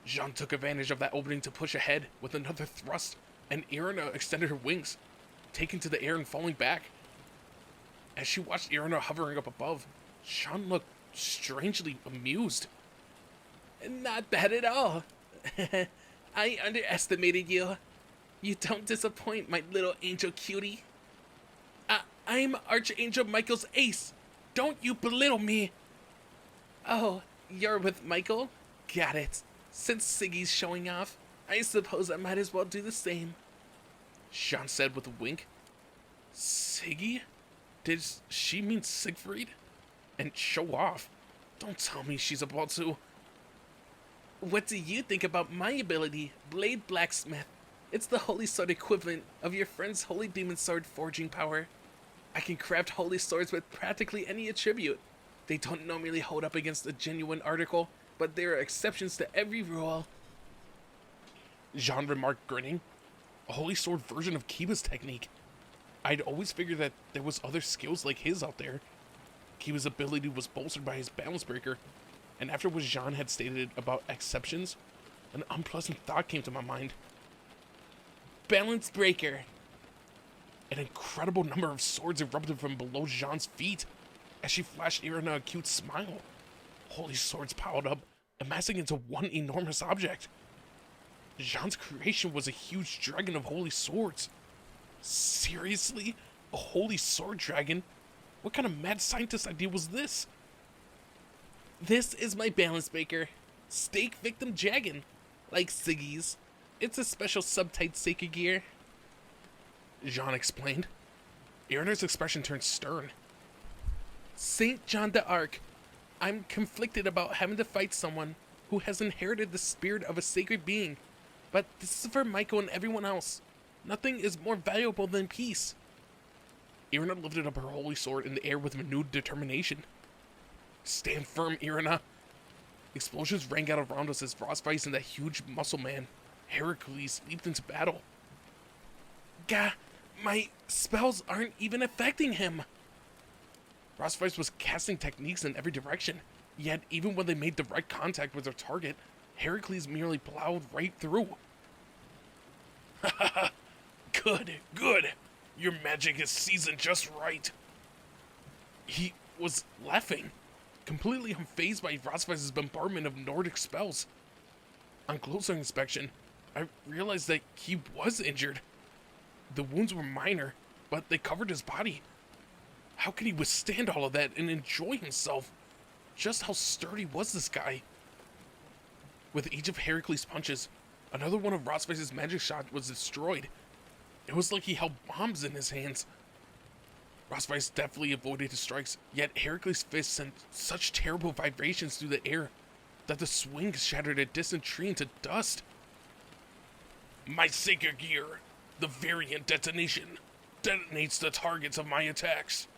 Jean took advantage of that opening to push ahead with another thrust, and Irina extended her wings, taking to the air and falling back. As she watched Irina hovering up above, Jean looked strangely amused. Not bad at all. I underestimated you. You don't disappoint, my little angel cutie. I'm Archangel Michael's ace. Don't you belittle me. Oh, you're with Michael? Got it. Since Siggy's showing off, I suppose I might as well do the same. Jean said with a wink. Siggy? Did she mean Siegfried? And show off? Don't tell me she's about to... What do you think about my ability, Blade Blacksmith? It's the Holy Sword equivalent of your friend's Holy Demon Sword forging power. I can craft holy swords with practically any attribute. They don't normally hold up against a genuine article, but there are exceptions to every rule. Jean remarked, grinning. A holy sword version of Kiba's technique. I'd always figured that there was other skills like his out there. Kiba's ability was bolstered by his balance breaker, and after what Jean had stated about exceptions, an unpleasant thought came to my mind. Balance breaker! An incredible number of swords erupted from below Jean's feet as she flashed Irina a cute smile. Holy swords piled up, amassing into one enormous object. Jean's creation was a huge dragon of holy swords. Seriously? A holy sword dragon? What kind of mad scientist idea was this? This is my balance breaker. Stake victim dragon. Like Siggy's. It's a special subtype Seika gear. Jean explained. Irina's expression turned stern. Saint John d'Arc, I'm conflicted about having to fight someone who has inherited the spirit of a sacred being, but this is for Michael and everyone else. Nothing is more valuable than peace. Irina lifted up her holy sword in the air with renewed determination. Stand firm, Irina. Explosions rang out around us as Frostface and that huge muscle man, Heracles, leaped into battle. Gah, my spells aren't even affecting him. Frostface was casting techniques in every direction, yet even when they made direct contact with their target, Heracles merely plowed right through. Ha. Good, good. Your magic is seasoned just right. He was laughing, completely unfazed by Frostface's bombardment of Nordic spells. On closer inspection, I realized that he was injured. The wounds were minor, but they covered his body. How could he withstand all of that and enjoy himself? Just how sturdy was this guy? With each of Heracles' punches, another one of Frostface's magic shots was destroyed. It was like he held bombs in his hands. Frostface deftly avoided his strikes, yet Heracles' fists sent such terrible vibrations through the air that the swings shattered a distant tree into dust. My Seika gear, the variant detonation, detonates the targets of my attacks.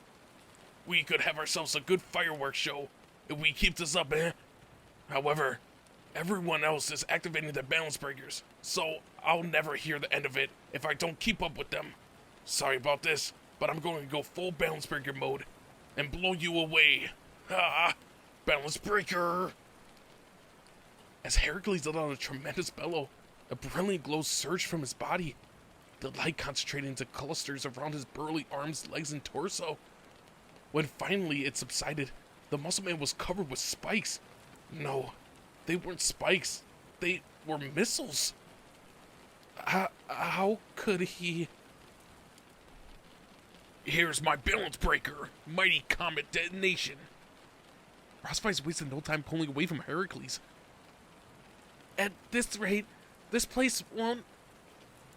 We could have ourselves a good fireworks show if we keep this up, eh? However, everyone else is activating their balance breakers, so I'll never hear the end of it if I don't keep up with them. Sorry about this, but I'm going to go full balance breaker mode and blow you away. Ha! Balance breaker! As Heracles let out a tremendous bellow, a brilliant glow surged from his body. The light concentrated into clusters around his burly arms, legs, and torso. When finally it subsided, the muscle man was covered with spikes. No, they weren't spikes. They were missiles. How could he... Here's my balance breaker, mighty comet detonation. Frostface wasted no time pulling away from Heracles. At this rate, this place won't...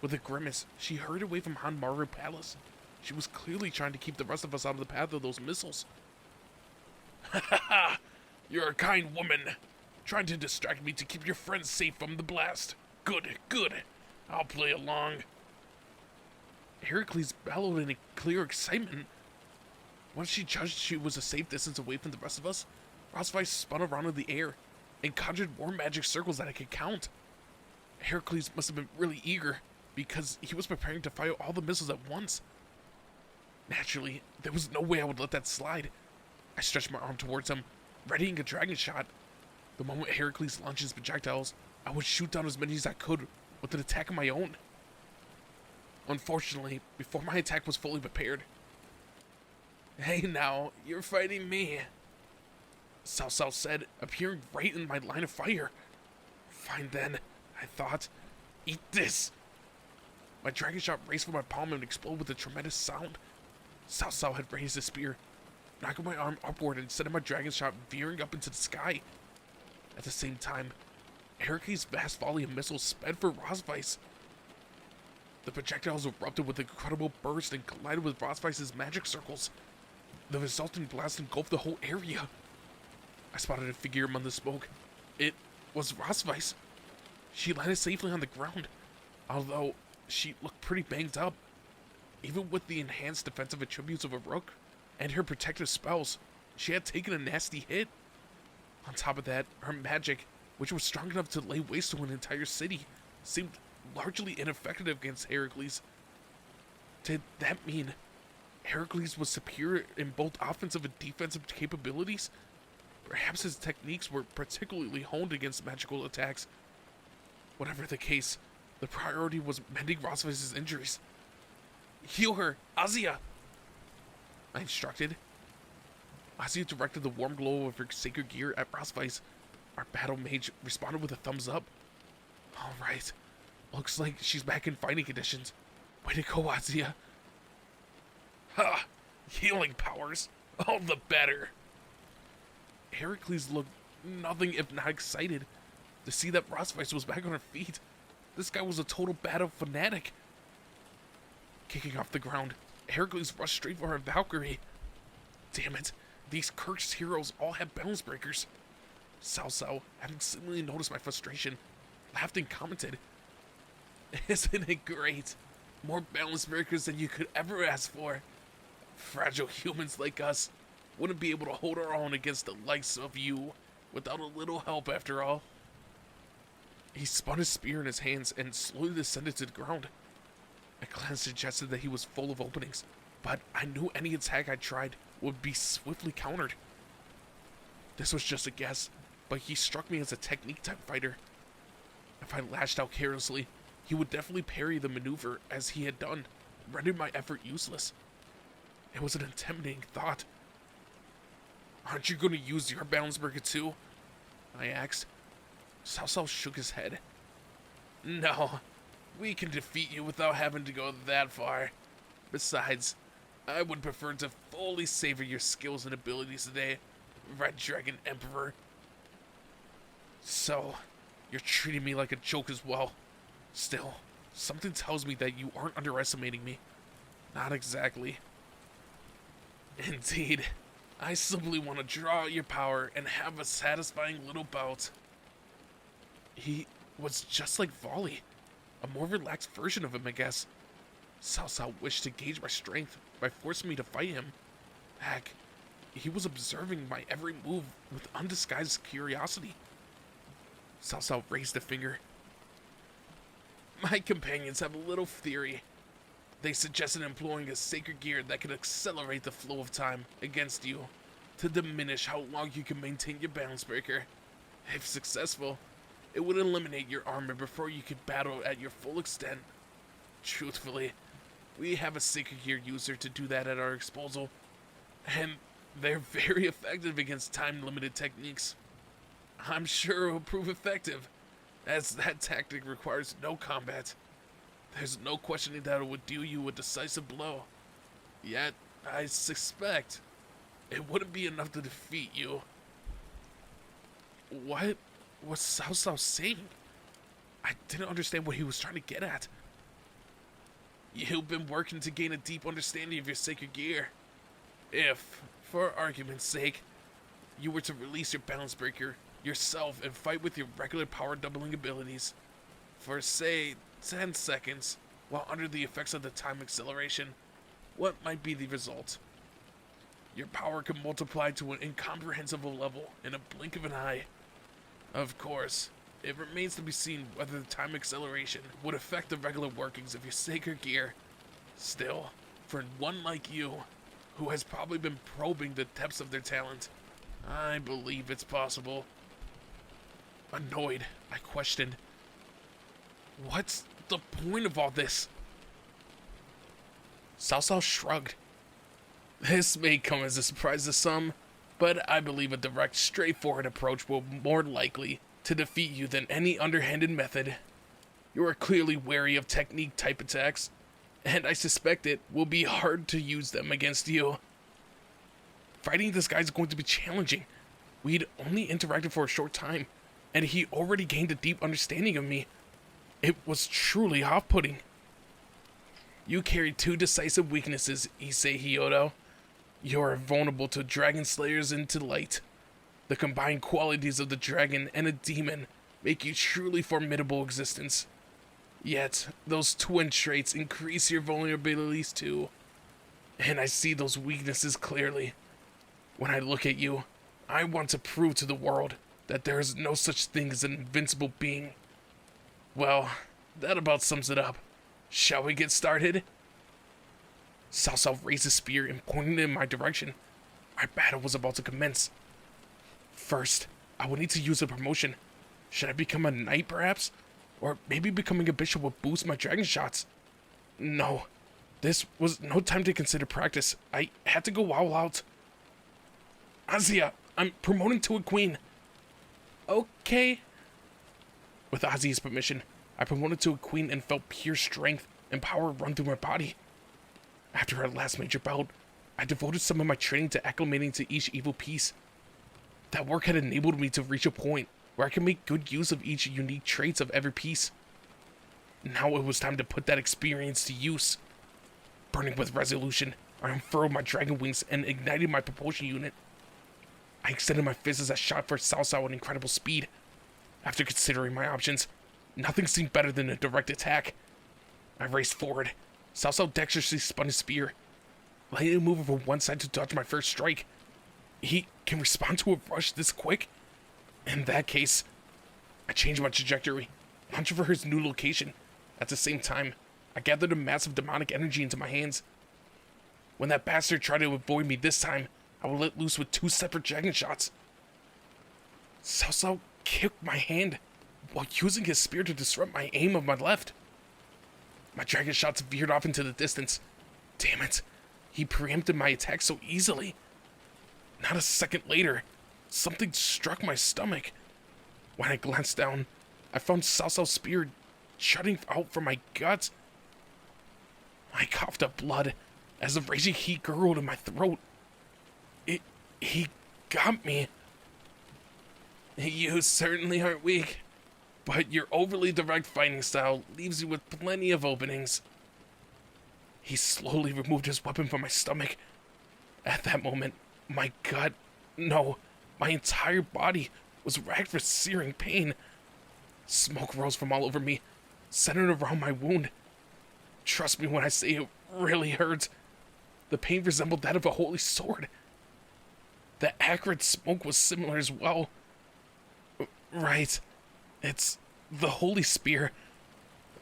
With a grimace, she hurried away from Hanmaru Palace. She was clearly trying to keep the rest of us out of the path of those missiles. Ha ha ha! You're a kind woman, trying to distract me to keep your friends safe from the blast. Good, good. I'll play along. Heracles bellowed in a clear excitement. Once she judged she was a safe distance away from the rest of us, Frostface spun around in the air and conjured more magic circles that I could count. Heracles must have been really eager, because he was preparing to fire all the missiles at once. Naturally, there was no way I would let that slide. I stretched my arm towards him, readying a dragon shot. The moment Heracles launched his projectiles, I would shoot down as many as I could with an attack of my own. Unfortunately, before my attack was fully prepared... Hey now, you're fighting me, Cao Cao said, appearing right in my line of fire. Fine then, I thought. Eat this! My dragon shot raced for my palm and exploded with a tremendous sound. Cao Cao had raised his spear, knocking my arm upward and sending my dragon shot veering up into the sky. At the same time, Heracles' vast volley of missiles sped for Frostface. The projectiles erupted with an incredible burst and collided with Frostface's magic circles. The resulting blast engulfed the whole area. I spotted a figure among the smoke. It was Frostface. She landed safely on the ground, although she looked pretty banged up. Even with the enhanced defensive attributes of a rook and her protective spells, she had taken a nasty hit. On top of that, her magic, which was strong enough to lay waste to an entire city, seemed largely ineffective against Heracles. Did that mean Heracles was superior in both offensive and defensive capabilities? Perhaps his techniques were particularly honed against magical attacks. Whatever the case, the priority was mending Rosvice's injuries. Heal her, Azia! I instructed. Azia directed the warm glow of her sacred gear at Rosvice. Our battle mage responded with a thumbs up. Alright, looks like she's back in fighting conditions. Way to go, Azia. Ha! Healing powers, all the better. Heracles looked nothing if not excited to see that Rosvice was back on her feet. This guy was a total battle fanatic. Kicking off the ground, Heracles rushed straight for her Valkyrie. Damn it, these cursed heroes all have balance breakers. Sao, having suddenly noticed my frustration, laughed and commented, Isn't it great? More balance breakers than you could ever ask for. Fragile humans like us wouldn't be able to hold our own against the likes of you without a little help after all. He spun his spear in his hands and slowly descended to the ground. A glance suggested that he was full of openings, but I knew any attack I tried would be swiftly countered. This was just a guess, but he struck me as a technique-type fighter. If I lashed out carelessly, he would definitely parry the maneuver as he had done, rendering my effort useless. It was an intimidating thought. Aren't you going to use your balance breaker too? I asked. Sao shook his head. No, we can defeat you without having to go that far. Besides, I would prefer to fully savor your skills and abilities today, Red Dragon Emperor. So, you're treating me like a joke as well. Still, something tells me that you aren't underestimating me. Not exactly. Indeed, I simply want to draw out your power and have a satisfying little bout. He was just like Volley, a more relaxed version of him, I guess. Sao wished to gauge my strength by forcing me to fight him. Heck, he was observing my every move with undisguised curiosity. Sao raised a finger. My companions have a little theory. They suggested employing a sacred gear that could accelerate the flow of time against you to diminish how long you can maintain your balance breaker. If successful, it would eliminate your armor before you could battle at your full extent. Truthfully, we have a sacred gear user to do that at our disposal, and they're very effective against time-limited techniques. I'm sure it will prove effective, as that tactic requires no combat. There's no questioning that it would deal you a decisive blow. Yet, I suspect it wouldn't be enough to defeat you. What was Sao saying? I didn't understand what he was trying to get at. You've been working to gain a deep understanding of your sacred gear. If, for argument's sake, you were to release your balance breaker yourself and fight with your regular power doubling abilities for, say, 10 seconds while under the effects of the time acceleration, what might be the result? Your power can multiply to an incomprehensible level in a blink of an eye. Of course, it remains to be seen whether the time acceleration would affect the regular workings of your sacred gear. Still, for one like you, who has probably been probing the depths of their talent, I believe it's possible. Annoyed, I questioned, what's the point of all this? Sao shrugged. This may come as a surprise to some, but I believe a direct, straightforward approach will be more likely to defeat you than any underhanded method. You are clearly wary of technique-type attacks, and I suspect it will be hard to use them against you. Fighting this guy is going to be challenging. We'd only interacted for a short time, and he already gained a deep understanding of me. It was truly off-putting. You carry two decisive weaknesses, Issei Hyoto. You are vulnerable to dragon slayers into light. The combined qualities of the dragon and a demon make you truly formidable existence. Yet, those twin traits increase your vulnerabilities too. And I see those weaknesses clearly. When I look at you, I want to prove to the world that there is no such thing as an invincible being. Well, that about sums it up. Shall we get started? Sao raised his spear and pointed in my direction. Our battle was about to commence. First, I would need to use a promotion. Should I become a knight, perhaps? Or maybe becoming a bishop would boost my dragon shots. No, this was no time to consider practice. I had to go all out. Azia, I'm promoting to a queen. Okay. With Azia's permission, I promoted to a queen and felt pure strength and power run through my body. After our last major bout, I devoted some of my training to acclimating to each evil piece. That work had enabled me to reach a point where I could make good use of each unique traits of every piece. Now it was time to put that experience to use. Burning with resolution, I unfurled my dragon wings and ignited my propulsion unit. I extended my fists as I shot for Cao Cao at incredible speed. After considering my options, nothing seemed better than a direct attack. I raced forward. Cao Cao dexterously spun his spear, letting it move over one side to dodge my first strike. He can respond to a rush this quick? In that case, I changed my trajectory, launching for his new location. At the same time, I gathered a massive demonic energy into my hands. When that bastard tried to avoid me this time, I will let loose with 2 separate dragon shots. Cao Cao kicked my hand while using his spear to disrupt my aim of my left. My dragon shots veered off into the distance. Damn it, he preempted my attack so easily. Not a second later, something struck my stomach. When I glanced down, I found Cao Cao's spear jutting out from my guts. I coughed up blood as the raging heat gurgled in my throat. He got me. You certainly aren't weak, but your overly direct fighting style leaves you with plenty of openings. He slowly removed his weapon from my stomach. At that moment, my gut, no, my entire body was racked with searing pain. Smoke rose from all over me, centered around my wound. Trust me when I say it really hurts. The pain resembled that of a holy sword. The acrid smoke was similar as well. Right. It's the holy spear.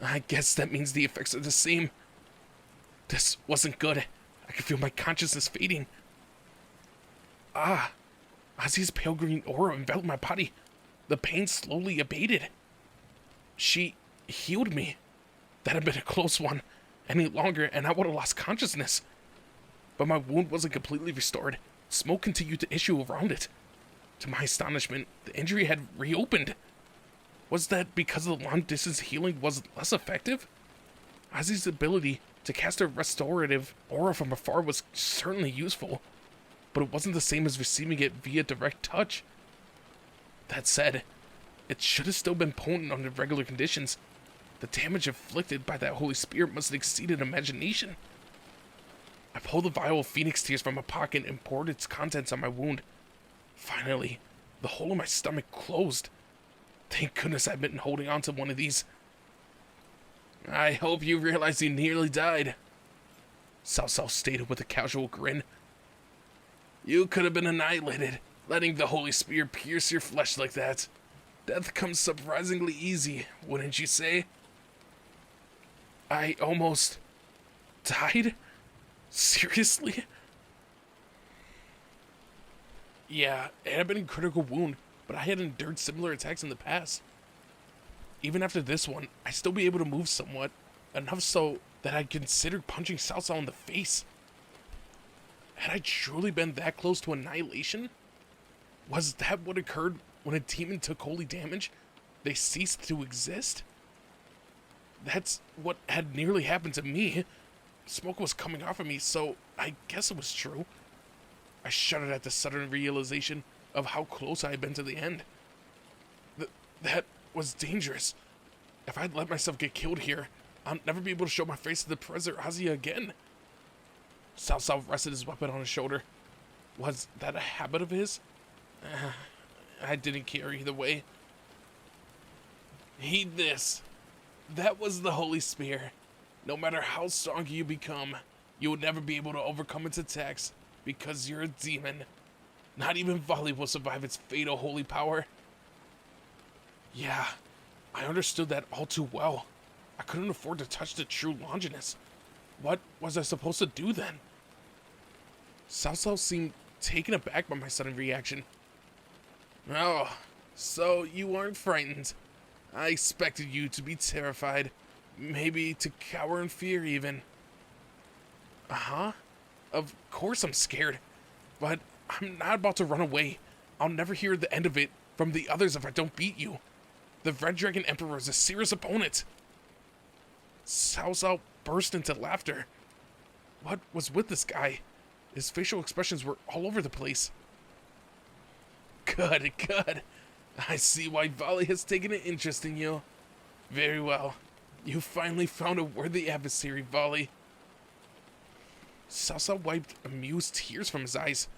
I guess that means the effects are the same. This wasn't good. I could feel my consciousness fading. Ozzy's pale green aura enveloped my body. The pain slowly abated. She healed me. That had been a close one. Any longer, and I would have lost consciousness. But my wound wasn't completely restored. Smoke continued to issue around it. To my astonishment, the injury had reopened. Was that because the long-distance healing was less effective? Ozzy's ability to cast a restorative aura from afar was certainly useful, but it wasn't the same as receiving it via direct touch. That said, it should have still been potent under regular conditions. The damage inflicted by that holy spirit must have exceeded imagination. I pulled the vial of phoenix tears from my pocket and poured its contents on my wound. Finally, the hole in my stomach closed. Thank goodness I've been holding on to one of these. I hope you realize you nearly died, Cao Cao stated with a casual grin. You could have been annihilated, letting the holy spear pierce your flesh like that. Death comes surprisingly easy, wouldn't you say? I almost died? Seriously? Yeah, it had been a critical wound, but I had endured similar attacks in the past. Even after this one, I'd still be able to move somewhat, enough so that I'd consider punching Cao Cao in the face. Had I truly been that close to annihilation? Was that what occurred when a demon took holy damage? They ceased to exist? That's what had nearly happened to me. Smoke was coming off of me, so I guess it was true. I shuddered at the sudden realization of how close I had been to the end. That was dangerous. If I'd let myself get killed here, I'll never be able to show my face to the Professor Azia again. Cao Cao rested his weapon on his shoulder. Was that a habit of his? I didn't care either way. Heed this. That was the holy spear. No matter how strong you become, you will never be able to overcome its attacks because you're a demon. Not even Vali will survive its fatal holy power. Yeah, I understood that all too well. I couldn't afford to touch the true Longinus. What was I supposed to do then? Cao Cao seemed taken aback by my sudden reaction. Oh, so you aren't frightened. I expected you to be terrified. Maybe to cower in fear, even. Uh-huh. Of course I'm scared. But I'm not about to run away. I'll never hear the end of it from the others if I don't beat you. The Red Dragon Emperor is a serious opponent. Cao Cao burst into laughter. What was with this guy? His facial expressions were all over the place. Good, good. I see why Volley has taken an interest in you. Very well. You finally found a worthy adversary, Volley. Cao Cao wiped amused tears from his eyes,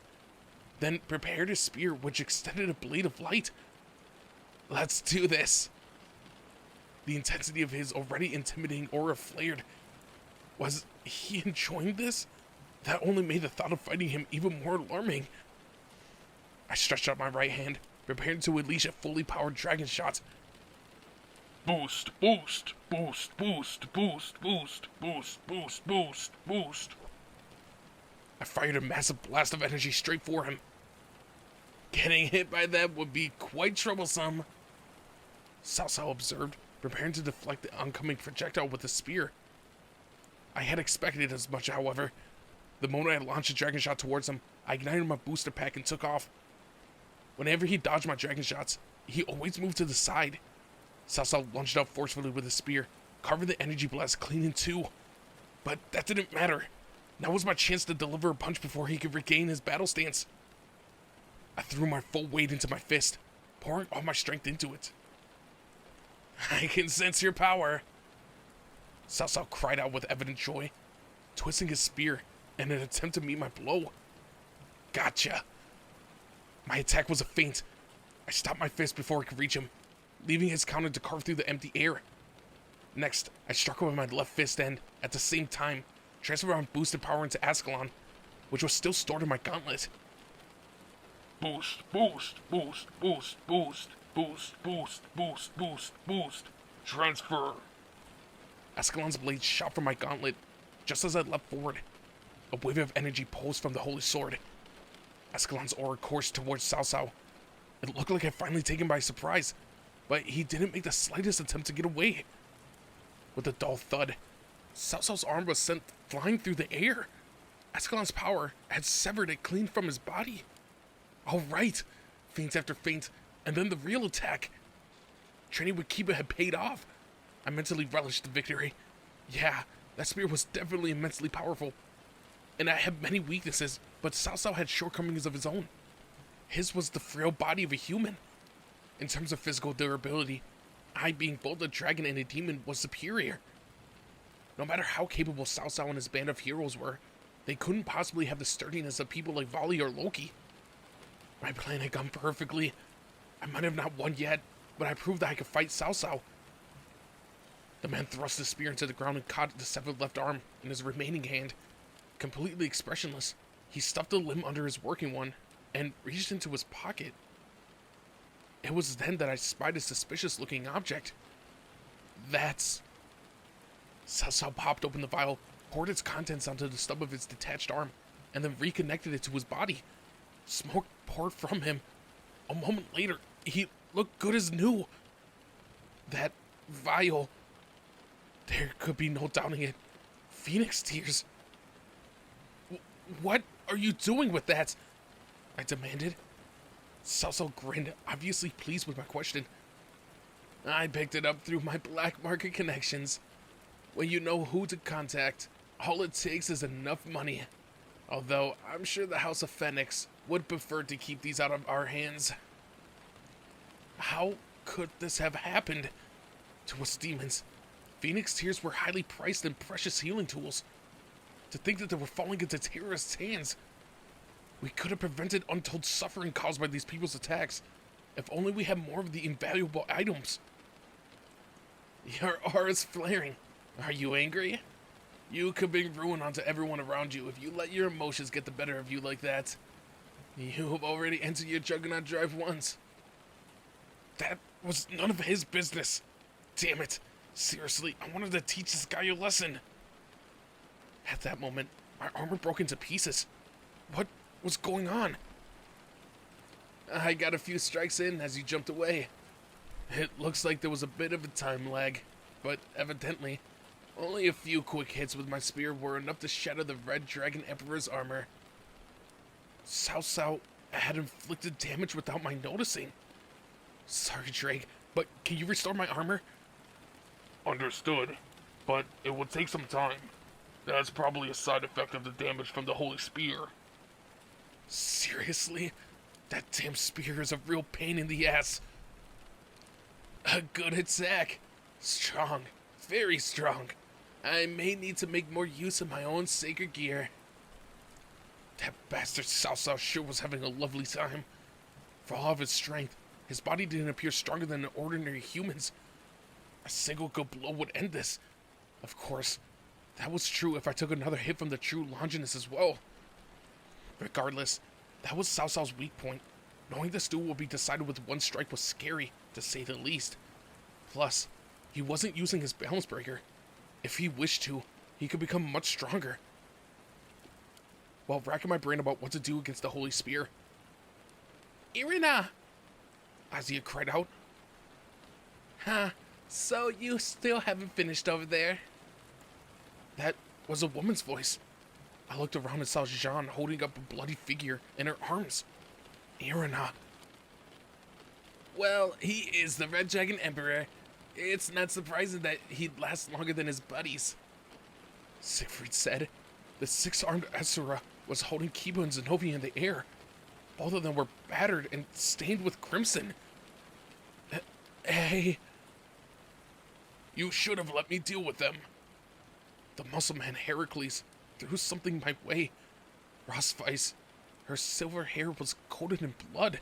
then prepared his spear, which extended a blade of light. Let's do this. The intensity of his already intimidating aura flared. Was he enjoying this? That only made the thought of fighting him even more alarming. I stretched out my right hand, preparing to unleash a fully powered dragon shot. Boost, boost, boost, boost, boost, boost, boost, boost, boost, boost. I fired a massive blast of energy straight for him. Getting hit by that would be quite troublesome, Cao Cao observed, preparing to deflect the oncoming projectile with a spear. I had expected as much, however. The moment I launched a dragon shot towards him, I ignited my booster pack and took off. Whenever he dodged my dragon shots, he always moved to the side. Cao Cao lunged out forcefully with a spear, carving the energy blast clean in two. But that didn't matter. Now was my chance to deliver a punch before he could regain his battle stance. I threw my full weight into my fist, pouring all my strength into it. I can sense your power, Cao Cao cried out with evident joy, twisting his spear in an attempt to meet my blow. Gotcha. My attack was a feint. I stopped my fist before I could reach him, leaving his counter to carve through the empty air. Next, I struck him with my left fist and, at the same time, transferred my boosted power into Ascalon, which was still stored in my gauntlet. Boost, boost, boost, boost, boost, boost, boost, boost, boost, boost. Transfer. Ascalon's blade shot from my gauntlet just as I leapt forward. A wave of energy pulsed from the holy sword. Ascalon's aura coursed towards Cao Cao. It looked like I'd finally taken him by surprise, but he didn't make the slightest attempt to get away. With a dull thud, Cao Cao's arm was sent flying through the air. Ascalon's power had severed it clean from his body. All right, feint after feint, and then the real attack. Training with Kiba had paid off. I mentally relished the victory. Yeah, that spear was definitely immensely powerful. And I had many weaknesses, but Cao Cao had shortcomings of his own. His was the frail body of a human. In terms of physical durability, I, being both a dragon and a demon, was superior. No matter how capable Cao Cao and his band of heroes were, they couldn't possibly have the sturdiness of people like Volley or Loki. My plan had gone perfectly. I might have not won yet, but I proved that I could fight Cao Cao. The man thrust his spear into the ground and caught the severed left arm in his remaining hand. Completely expressionless, he stuffed the limb under his working one and reached into his pocket. It was then that I spied a suspicious-looking object. That's... Cao Cao popped open the vial, poured its contents onto the stub of his detached arm, and then reconnected it to his body. Smoke poured from him. A moment later, he looked good as new. That vial... There could be no doubting it. Phoenix tears. What are you doing with that? I demanded. Cao Cao grinned, obviously pleased with my question. I picked it up through my black market connections. When you know who to contact, all it takes is enough money. Although, I'm sure the House of Phoenix would prefer to keep these out of our hands. How could this have happened? To us demons, Phoenix tears were highly priced and precious healing tools. To think that they were falling into terrorists' hands. We could have prevented untold suffering caused by these people's attacks, if only we had more of the invaluable items. Your aura's flaring. Are you angry? You could bring ruin onto everyone around you if you let your emotions get the better of you like that. You have already entered your Juggernaut drive once. That was none of his business. Damn it. Seriously, I wanted to teach this guy a lesson. At that moment, my armor broke into pieces. What was going on? I got a few strikes in as you jumped away. It looks like there was a bit of a time lag, but evidently, only a few quick hits with my spear were enough to shatter the Red Dragon Emperor's armor. Cao Cao had inflicted damage without my noticing. Sorry, Drake, but can you restore my armor? Understood, but it will take some time. That's probably a side effect of the damage from the Holy Spear. Seriously? That damn spear is a real pain in the ass. A good attack. Strong. Very strong. I may need to make more use of my own sacred gear. That bastard Cao Cao sure was having a lovely time. For all of his strength, his body didn't appear stronger than an ordinary human's. A single good blow would end this. Of course, that was true if I took another hit from the true Longinus as well. Regardless, that was Cao Cao's weak point. Knowing this duel would be decided with one strike was scary, to say the least. Plus, he wasn't using his balance breaker. If he wished to, he could become much stronger. While racking my brain about what to do against the Holy Spear, "Irina!" Azia cried out. "Huh, so you still haven't finished over there?" That was a woman's voice. I looked around and saw Jean holding up a bloody figure in her arms. Irina. Well, he is the Red Dragon Emperor. It's not surprising that he'd last longer than his buddies. Siegfried said. The six-armed Asura was holding Kiba and Zenobia in the air. Both of them were battered and stained with crimson. Hey. You should have let me deal with them. The muscle man Heracles threw something my way. Rosvice. Her silver hair was coated in blood.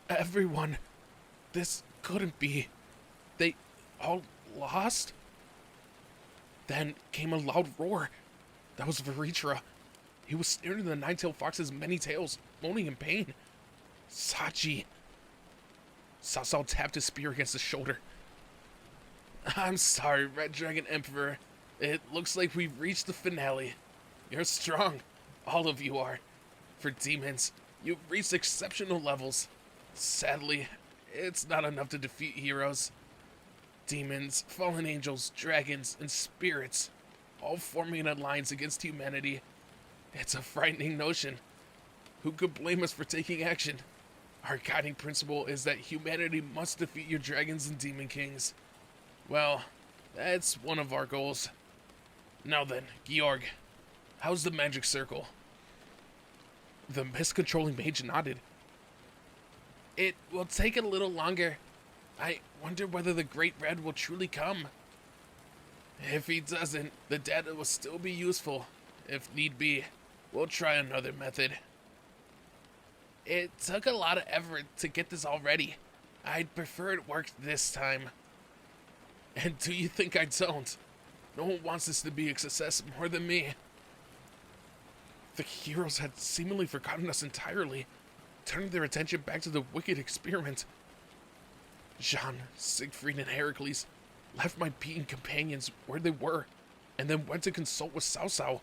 Everyone. This couldn't be. They all lost? Then came a loud roar. That was Veritra. He was staring at the nine-tailed fox's many tails, moaning in pain. Sachi. Cao Cao tapped his spear against his shoulder. I'm sorry, Red Dragon Emperor. It looks like we've reached the finale. You're strong. All of you are. For demons, you've reached exceptional levels. Sadly, it's not enough to defeat heroes. Demons, fallen angels, dragons, and spirits, all forming an alliance against humanity. It's a frightening notion. Who could blame us for taking action? Our guiding principle is that humanity must defeat your dragons and demon kings. Well, that's one of our goals. Now then, Georg, how's the magic circle? The mist-controlling mage nodded. It will take a little longer. I wonder whether the Great Red will truly come. If he doesn't, the data will still be useful. If need be, we'll try another method. It took a lot of effort to get this all ready. I'd prefer it worked this time. And do you think I don't? No one wants this to be a success more than me. The heroes had seemingly forgotten us entirely, turning their attention back to the wicked experiment. Jean, Siegfried, and Heracles left my beaten companions where they were, and then went to consult with Cao Cao.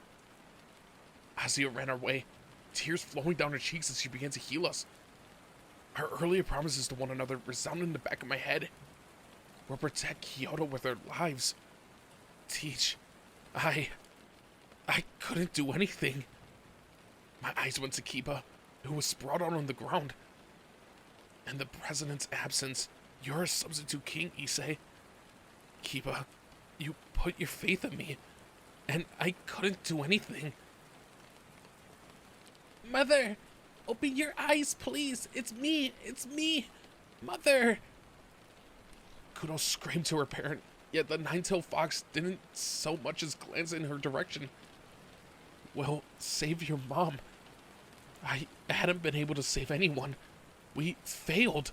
Azia ran our way, tears flowing down her cheeks as she began to heal us. Our earlier promises to one another resounded in the back of my head. We'll protect Kyoto with our lives. Teach. I couldn't do anything. My eyes went to Kiba, who was sprawled out on the ground. In the president's absence, you're a substitute king, Issei. Kiba, you put your faith in me, and I couldn't do anything. Mother! Open your eyes, please! It's me! It's me! Mother! Kudo screamed to her parent, yet the nine-tailed fox didn't so much as glance in her direction. Well, save your mom. I hadn't been able to save anyone. We failed.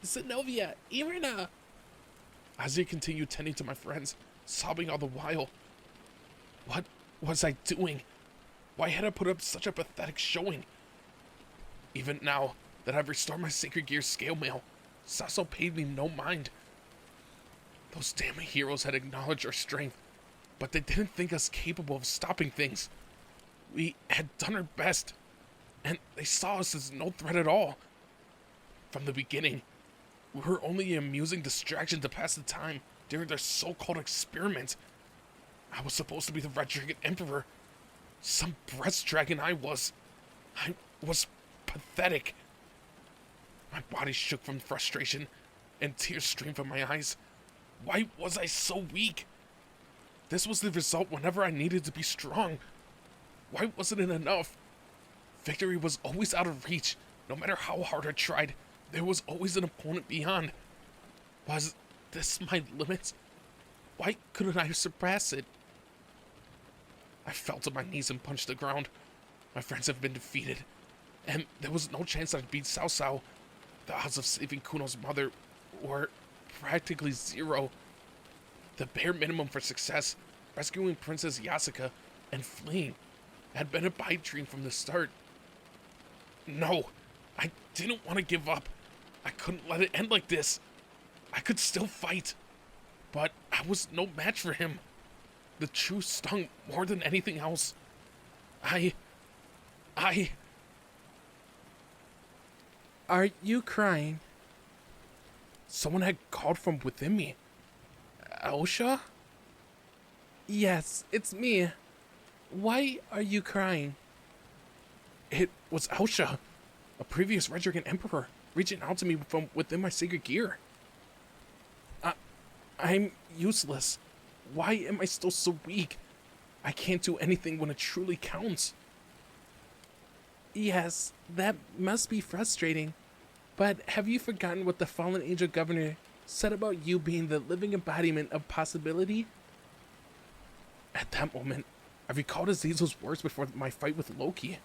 Zenobia, Irina! Azia continued tending to my friends, sobbing all the while. What was I doing? Why had I put up such a pathetic showing? Even now that I've restored my Sacred Gear scale mail, Cao Cao paid me no mind. Those damn heroes had acknowledged our strength, but they didn't think us capable of stopping things. We had done our best, and they saw us as no threat at all. from the beginning. We were only an amusing distraction to pass the time during their so-called experiment. I was supposed to be the Red Dragon Emperor. Some breast dragon I was pathetic. My body shook from frustration, and tears streamed from my eyes. Why was I so weak? This was the result whenever I needed to be strong. Why wasn't it enough? Victory was always out of reach. No matter how hard I tried, there was always an opponent beyond. Was this my limit? Why couldn't I surpass it? I fell to my knees and punched the ground. My friends have been defeated, and there was no chance I'd beat Cao Cao. The odds of saving Kuno's mother were practically zero. The bare minimum for success, rescuing Princess Yasa and fleeing, had been a pipe dream from the start. No, I didn't want to give up. I couldn't let it end like this. I could still fight, but I was no match for him. The truth stung more than anything else. Are you crying? Someone had called from within me. Elsha? Yes, it's me. Why are you crying? It was Elsha, a previous Red Dragon Emperor, reaching out to me from within my sacred gear. I'm useless. Why am I still so weak? I can't do anything when it truly counts. Yes, that must be frustrating. But have you forgotten what the fallen angel governor said about you being the living embodiment of possibility? At that moment, I recalled Azazel's words before my fight with Loki.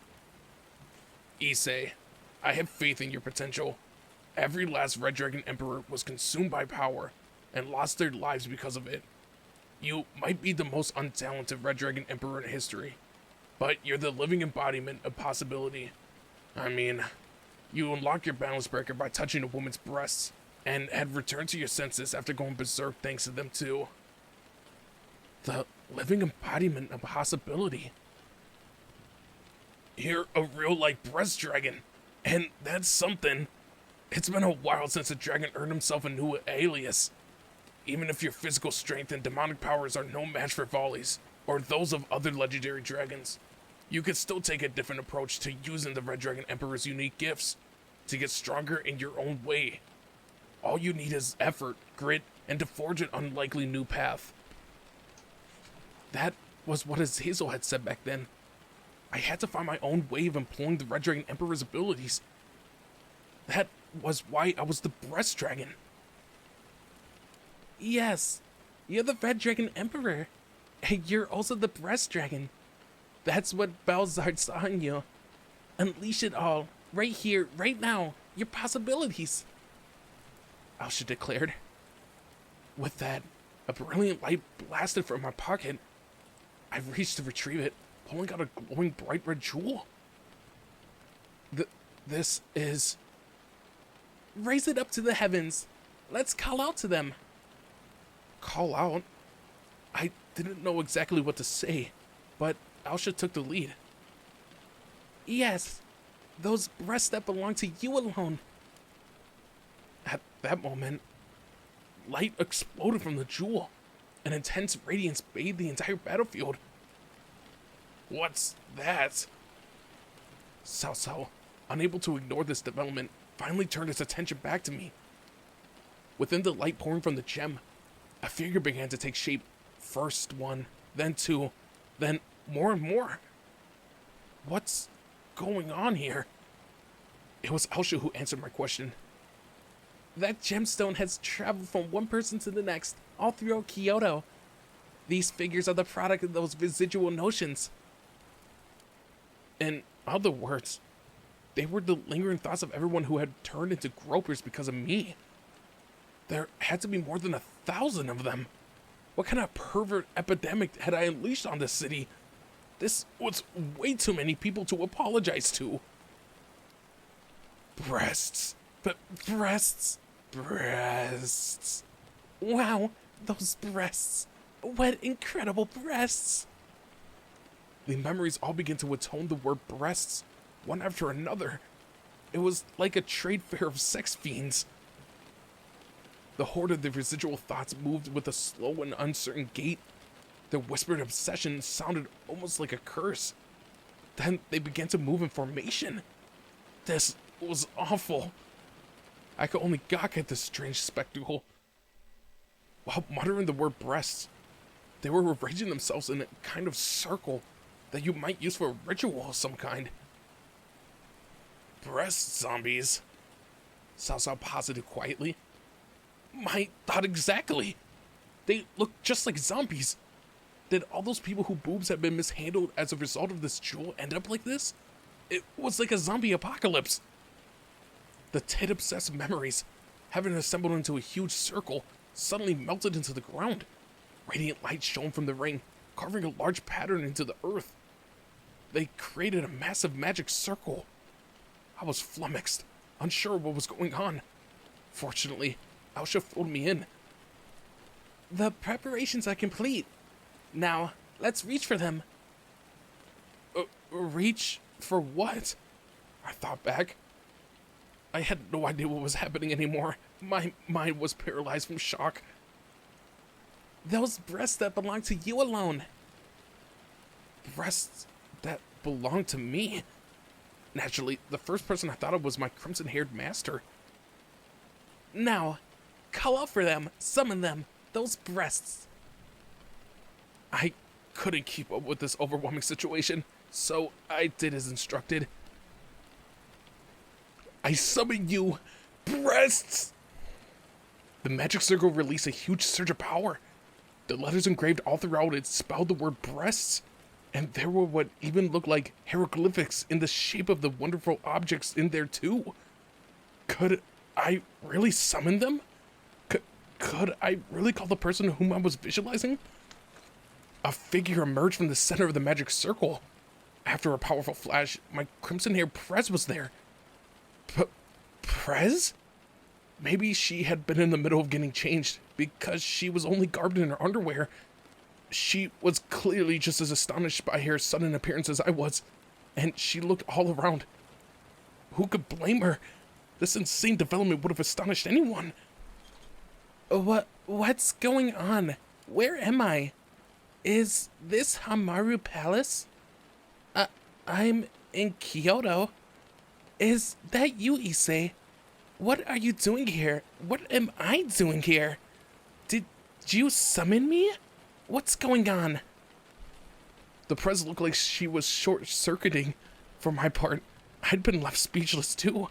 Issei, I have faith in your potential. Every last Red Dragon Emperor was consumed by power and lost their lives because of it. You might be the most untalented Red Dragon Emperor in history, but you're the living embodiment of possibility. I mean, you unlock your balance breaker by touching a woman's breasts, and had returned to your senses after going berserk thanks to them too. The living embodiment of possibility. You're a real-life breast dragon, and that's something. It's been a while since a dragon earned himself a new alias. Even if your physical strength and demonic powers are no match for Volley's, or those of other legendary dragons, you could still take a different approach to using the Red Dragon Emperor's unique gifts to get stronger in your own way. All you need is effort, grit, and to forge an unlikely new path. That was what Azazel had said back then. I had to find my own way of employing the Red Dragon Emperor's abilities. That was why I was the Breast Dragon. Yes, you're the Red Dragon Emperor. And you're also the Breast Dragon. That's what Balzard saw in you. Unleash it all, right here, right now. Your possibilities. Elsha declared. With that, a brilliant light blasted from my pocket. I reached to retrieve it, pulling out a glowing bright red jewel. This is... Raise it up to the heavens. Let's call out to them. Call out? I didn't know exactly what to say, but Elsha took the lead. Yes, those breasts that belong to you alone. At that moment, light exploded from the jewel. An intense radiance bathed the entire battlefield. What's that? Cao Cao, unable to ignore this development, finally turned its attention back to me. Within the light pouring from the gem, a figure began to take shape. First one, then two, then more and more. What's going on here? It was Elsha who answered my question. That gemstone has traveled from one person to the next, all throughout Kyoto. These figures are the product of those residual notions. In other words, they were the lingering thoughts of everyone who had turned into gropers because of me. There had to be more than 1,000 of them. What kind of pervert epidemic had I unleashed on this city? This was way too many people to apologize to. Breasts. Breasts. Breasts. Wow, those breasts. What incredible breasts. The memories all began to atone the word breasts, one after another. It was like a trade fair of sex fiends. The horde of the residual thoughts moved with a slow and uncertain gait. Their whispered obsession sounded almost like a curse. Then they began to move in formation. This was awful. I could only gawk at this strange spectacle. While muttering the word breasts, they were arranging themselves in a kind of circle that you might use for a ritual of some kind. Breast zombies, Cao Cao posited quietly. My thought exactly. They look just like zombies. Did all those people whose boobs have been mishandled as a result of this jewel end up like this? It was like a zombie apocalypse. The tit-obsessed memories, having assembled into a huge circle, suddenly melted into the ground. Radiant light shone from the ring, carving a large pattern into the earth. They created a massive magic circle. I was flummoxed, unsure what was going on. Fortunately, Aosha filled me in. The preparations are complete. Now, let's reach for them. Reach for what? I thought back. I had no idea what was happening anymore. My mind was paralyzed from shock. Those breasts that belong to you alone. Breasts that belong to me? Naturally, the first person I thought of was my crimson-haired master. Now, call out for them, summon them, those breasts. I couldn't keep up with this overwhelming situation, so I did as instructed. I summon you, breasts! The magic circle released a huge surge of power. The letters engraved all throughout it spelled the word breasts, and there were what even looked like hieroglyphics in the shape of the wonderful objects in there too. Could I really summon them? Could I really call the person whom I was visualizing? A figure emerged from the center of the magic circle. After a powerful flash, my crimson-haired Prez was there. Prez? Maybe she had been in the middle of getting changed, because she was only garbed in her underwear. She was clearly just as astonished by her sudden appearance as I was, and she looked all around. Who could blame her? This insane development would have astonished anyone. What's going on? Where am I? Is this Hamaru Palace? I'm in Kyoto. Is that you, Issei? What are you doing here? What am I doing here? Did you summon me? What's going on? The Prez looked like she was short-circuiting. For my part, I'd been left speechless too.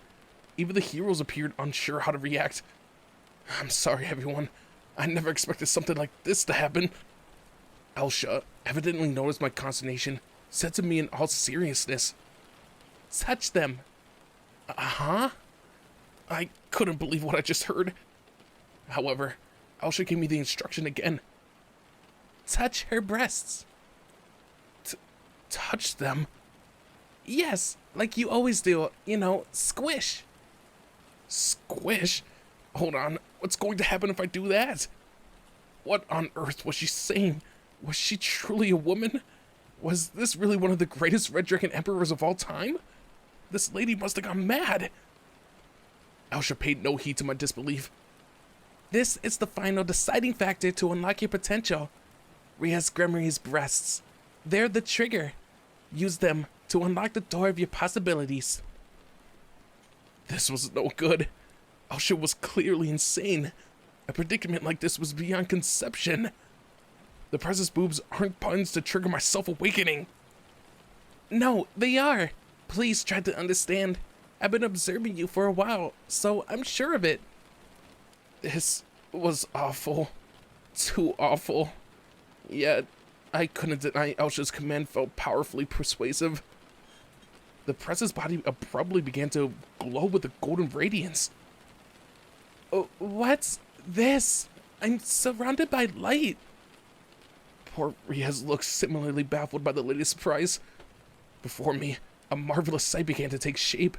Even the heroes appeared unsure how to react. I'm sorry, everyone. I never expected something like this to happen. Aosha, evidently noticed my consternation, said to me in all seriousness, "Touch them." Huh? I couldn't believe what I just heard. However, Aosha gave me the instruction again. Touch her breasts. Touch them? Yes, like you always do. You know, squish. Squish? Hold on, what's going to happen if I do that? What on earth was she saying? Was she truly a woman? Was this really one of the greatest Red Dragon Emperors of all time? This lady must have gone mad. Aosha paid no heed to my disbelief. This is the final deciding factor to unlock your potential. Ria's Gremory's breasts. They're the trigger. Use them to unlock the door of your possibilities. This was no good. Aosha was clearly insane. A predicament like this was beyond conception. The Prez's boobs aren't buttons to trigger my self-awakening. No, they are. Please try to understand. I've been observing you for a while, so I'm sure of it. This was awful. Too awful. Yet, I couldn't deny Aosha's command felt powerfully persuasive. The Prez's body abruptly began to glow with a golden radiance. Oh, what's this? I'm surrounded by light. Poor Riaz looked similarly baffled by the latest surprise. Before me, a marvelous sight began to take shape.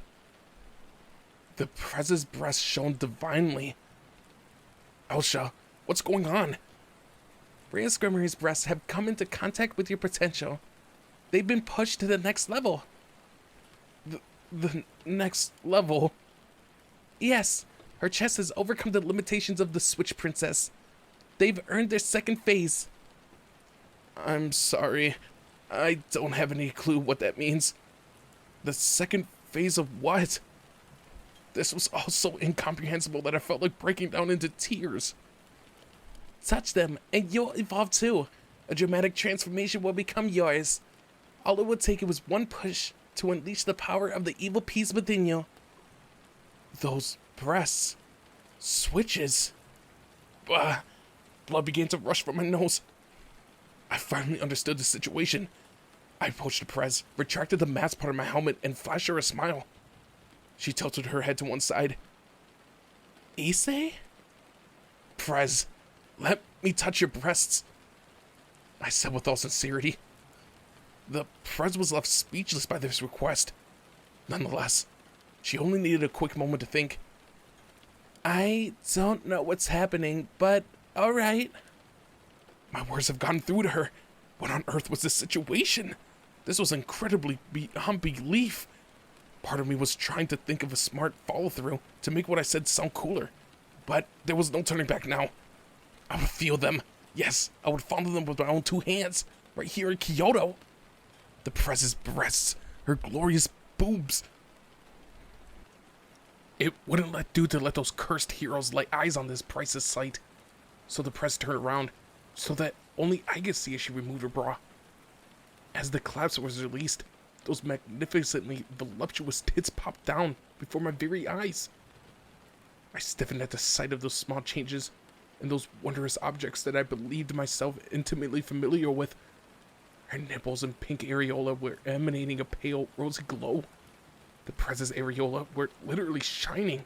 The Prez's breast shone divinely. Aosha, what's going on? Riaz Gremory's breasts have come into contact with your potential. They've been pushed to the next level. the next level. Yes, her chest has overcome the limitations of the Switch Princess. They've earned their second phase. I'm sorry. I don't have any clue what that means. The second phase of what? This was all so incomprehensible that I felt like breaking down into tears. Touch them, and you'll evolve too. A dramatic transformation will become yours. All it would take was one push to unleash the power of the evil piece within you. Those breasts. Switches. Bah. Blood began to rush from my nose. I finally understood the situation. I approached the Prez, retracted the mask part of my helmet, and flashed her a smile. She tilted her head to one side. Issei? Prez, let me touch your breasts, I said with all sincerity. The Prez was left speechless by this request. Nonetheless, she only needed a quick moment to think. I don't know what's happening, but alright. My words have gone through to her. What on earth was this situation? This was incredibly beyond belief. Part of me was trying to think of a smart follow-through to make what I said sound cooler. But there was no turning back now. I would feel them. Yes, I would fondle them with my own two hands, right here in Kyoto. The Prez's breasts, her glorious boobs. It wouldn't do to let those cursed heroes lay eyes on this priceless sight. So the Prez turned around, so that only I could see as she removed her bra. As the clasp was released, those magnificently voluptuous tits popped down before my very eyes. I stiffened at the sight of those small changes and those wondrous objects that I believed myself intimately familiar with. Her nipples and pink areola were emanating a pale, rosy glow. The Prez's areola were literally shining.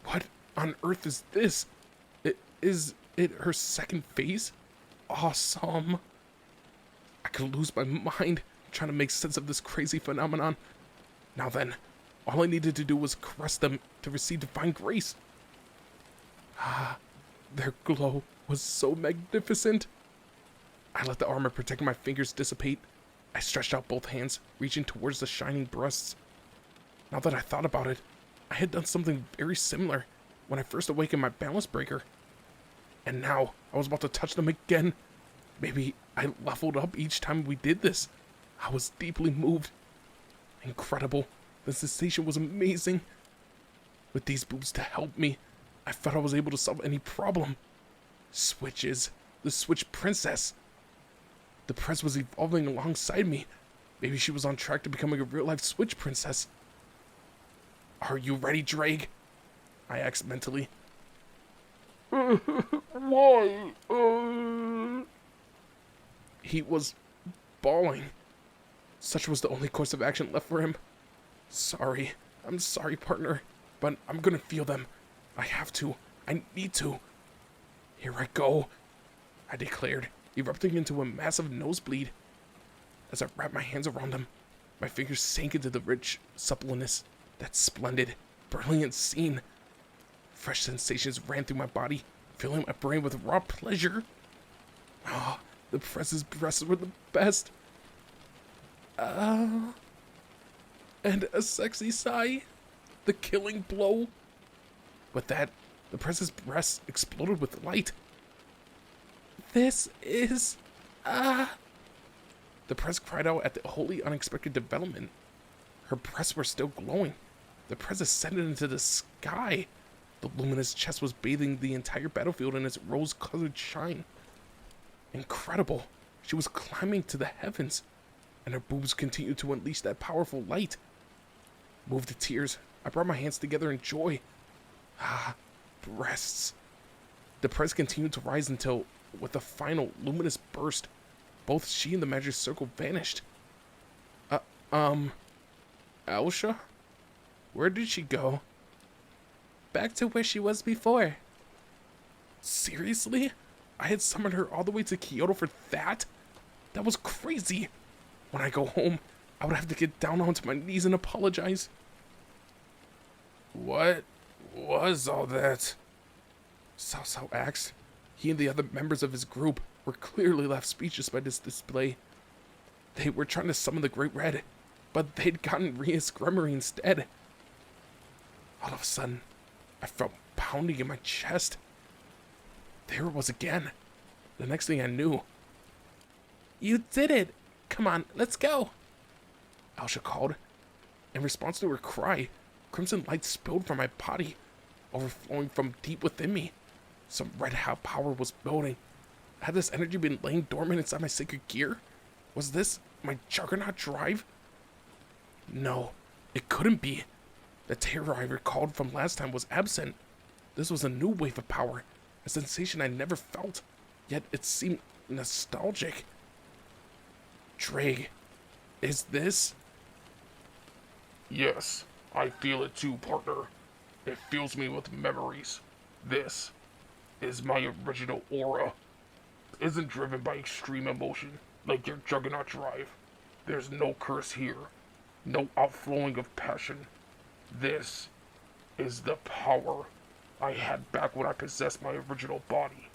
What on earth is this? Is it her second phase? Awesome. I could lose my mind trying to make sense of this crazy phenomenon. Now then, all I needed to do was caress them to receive divine grace. Ah, their glow was so magnificent. I let the armor protecting my fingers dissipate. I stretched out both hands, reaching towards the shining breasts. Now that I thought about it, I had done something very similar when I first awakened my balance breaker. And now I was about to touch them again. Maybe I leveled up each time we did this. I was deeply moved. Incredible. The sensation was amazing. With these boobs to help me, I felt I was able to solve any problem. Switches. The Switch Princess. The Prez was evolving alongside me. Maybe she was on track to becoming a real-life Switch Princess. Are you ready, Drake? I asked mentally. Why? He was bawling. Such was the only course of action left for him. Sorry. I'm sorry, partner. But I'm gonna feel them. I have to. I need to. Here I go, I declared, erupting into a massive nosebleed. As I wrapped my hands around him, my fingers sank into the rich suppleness, that splendid, brilliant scene. Fresh sensations ran through my body, filling my brain with raw pleasure. Ah, the Prez's breasts were the best. And a sexy sigh. The killing blow. With that, the Prez's breasts exploded with light. This is... The Prez cried out at the wholly unexpected development. Her breasts were still glowing. The Prez ascended into the sky. The luminous chest was bathing the entire battlefield in its rose-colored shine. Incredible. She was climbing to the heavens, and her boobs continued to unleash that powerful light. Moved to tears, I brought my hands together in joy. Ah, breasts. The Prez continued to rise until, with a final luminous burst, both she and the magic circle vanished. Elsha? Where did she go? Back to where she was before. Seriously? I had summoned her all the way to Kyoto for that? That was crazy. When I go home, I would have to get down onto my knees and apologize. What was all that? Cao Cao asked. He and the other members of his group were clearly left speechless by this display. They were trying to summon the Great Red. but they'd gotten Ria's grimoire instead. All of a sudden, I felt pounding in my chest. There it was again. The next thing I knew... You did it! Come on, let's go! Aisha called. In response to her cry, crimson light spilled from my body, overflowing from deep within me. Some red hot power was building. Had this energy been laying dormant inside my sacred gear? Was this my juggernaut drive? No, it couldn't be. The terror I recalled from last time was absent. This was a new wave of power, a sensation I never felt, yet it seemed nostalgic. Drake, is this? Yes, I feel it too, partner. It fills me with memories. This is my original aura. It isn't driven by extreme emotion, like your juggernaut drive. There's no curse here, no outflowing of passion. This is the power I had back when I possessed my original body,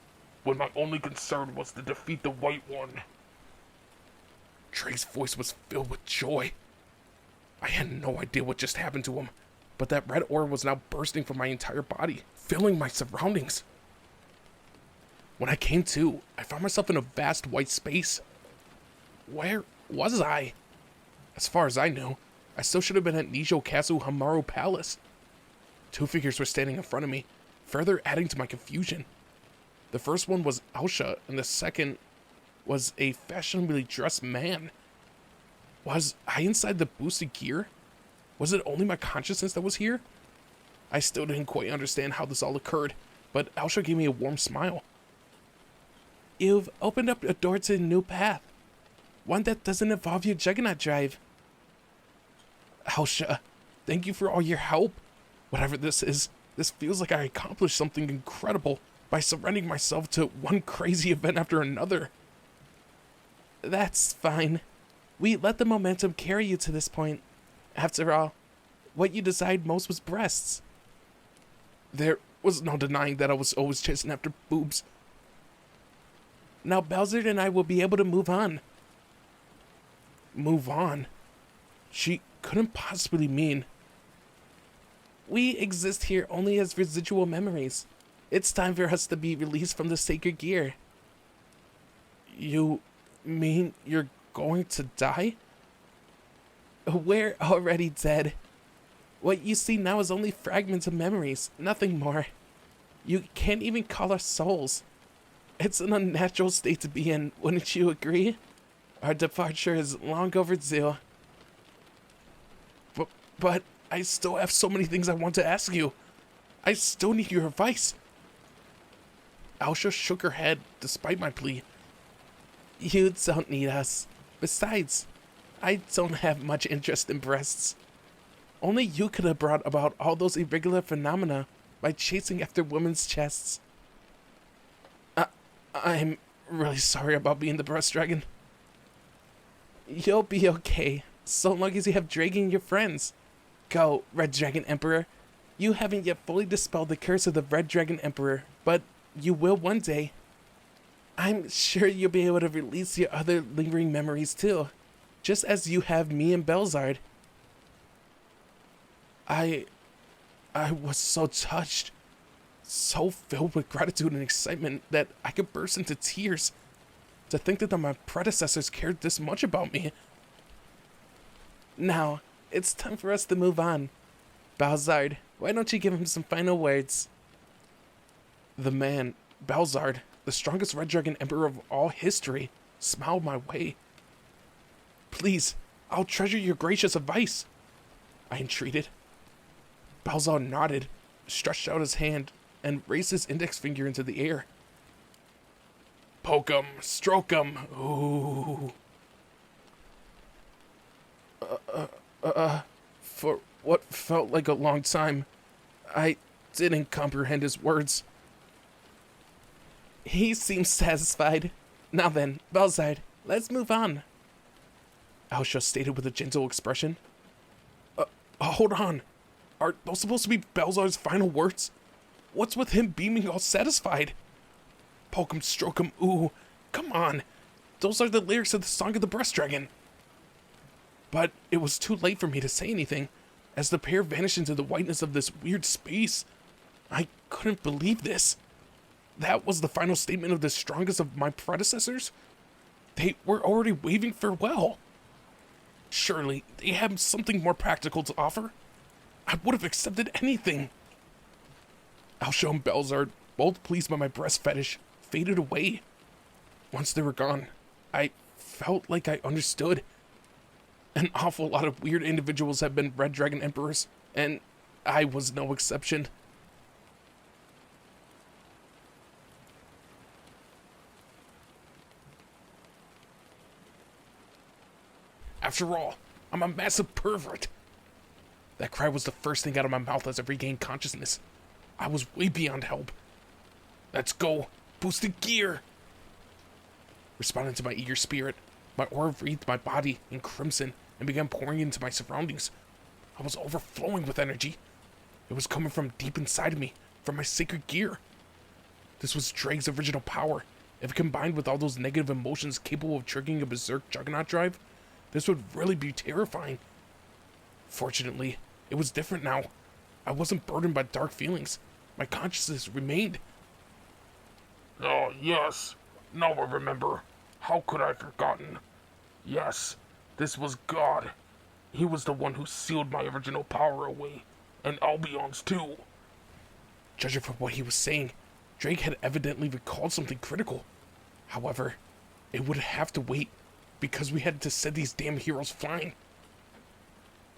when my only concern was to defeat the White One. Drake's voice was filled with joy. I had no idea what just happened to him, but that red aura was now bursting from my entire body, filling my surroundings. When I came to, I found myself in a vast white space. Where was I? As far as I knew, I still should have been at Nijou Castle Hamaru Palace. Two figures were standing in front of me, further adding to my confusion. The first one was Aisha, and the second was a fashionably dressed man. Was I inside the boosted gear? Was it only my consciousness that was here? I still didn't quite understand how this all occurred, but Aisha gave me a warm smile. You've opened up a door to a new path. One that doesn't involve your juggernaut drive. Aisha, thank you for all your help. Whatever this is, this feels like I accomplished something incredible by surrendering myself to one crazy event after another. That's fine. We let the momentum carry you to this point. After all, what you desired most was breasts. There was no denying that I was always chasing after boobs. Now Bowser and I will be able to move on. Move on? She couldn't possibly mean... We exist here only as residual memories. It's time for us to be released from the sacred gear. You mean you're going to die? We're already dead. What you see now is only fragments of memories, nothing more. You can't even call us souls. It's an unnatural state to be in, wouldn't you agree? Our departure is long overdue. But I still have so many things I want to ask you. I still need your advice. Aisha shook her head, despite my plea. You don't need us. Besides, I don't have much interest in breasts. Only you could have brought about all those irregular phenomena by chasing after women's chests. I'm really sorry about being the breast dragon. You'll be okay, so long as you have Drake and your friends. Go, Red Dragon Emperor. You haven't yet fully dispelled the curse of the Red Dragon Emperor, but you will one day. I'm sure you'll be able to release your other lingering memories too, just as you have me and Belzard. I was so touched, so filled with gratitude and excitement that I could burst into tears. To think that my predecessors cared this much about me. Now, it's time for us to move on. Belzard, why don't you give him some final words? The man, Belzard, the strongest Red Dragon Emperor of all history, smiled my way. Please, I'll treasure your gracious advice, I entreated. Belzard nodded, stretched out his hand, and raised his index finger into the air. Poke 'em, stroke 'em, ooh. For what felt like a long time, I didn't comprehend his words. He seems satisfied. Now then, Belzard, let's move on. Aisha stated with a gentle expression. Hold on. Are those supposed to be Belzard's final words? What's with him beaming all satisfied? Poke 'em, stroke 'em, ooh. Come on. Those are the lyrics of the Song of the Breast Dragon. But it was too late for me to say anything, as the pair vanished into the whiteness of this weird space. I couldn't believe this. That was the final statement of the strongest of my predecessors? They were already waving farewell. Surely they had something more practical to offer. I would have accepted anything. Alsha and Belzard, both pleased by my breast fetish, faded away. Once they were gone, I felt like I understood. An awful lot of weird individuals have been Red Dragon Emperors, and I was no exception. After all, I'm a massive pervert. That cry was the first thing out of my mouth as I regained consciousness. I was way beyond help. Let's go. Boosted gear. Responding to my eager spirit, my aura wreathed my body in crimson and began pouring into my surroundings. I was overflowing with energy. It was coming from deep inside of me, from my sacred gear. This was Drake's original power. If combined with all those negative emotions capable of triggering a berserk juggernaut drive, this would really be terrifying. Fortunately, it was different now. I wasn't burdened by dark feelings. My consciousness remained. Oh, yes. Now I remember. How could I have forgotten? Yes, this was God. He was the one who sealed my original power away, and Albion's too. Judging from what he was saying, Drake had evidently recalled something critical. However, it would have to wait, because we had to set these damn heroes flying.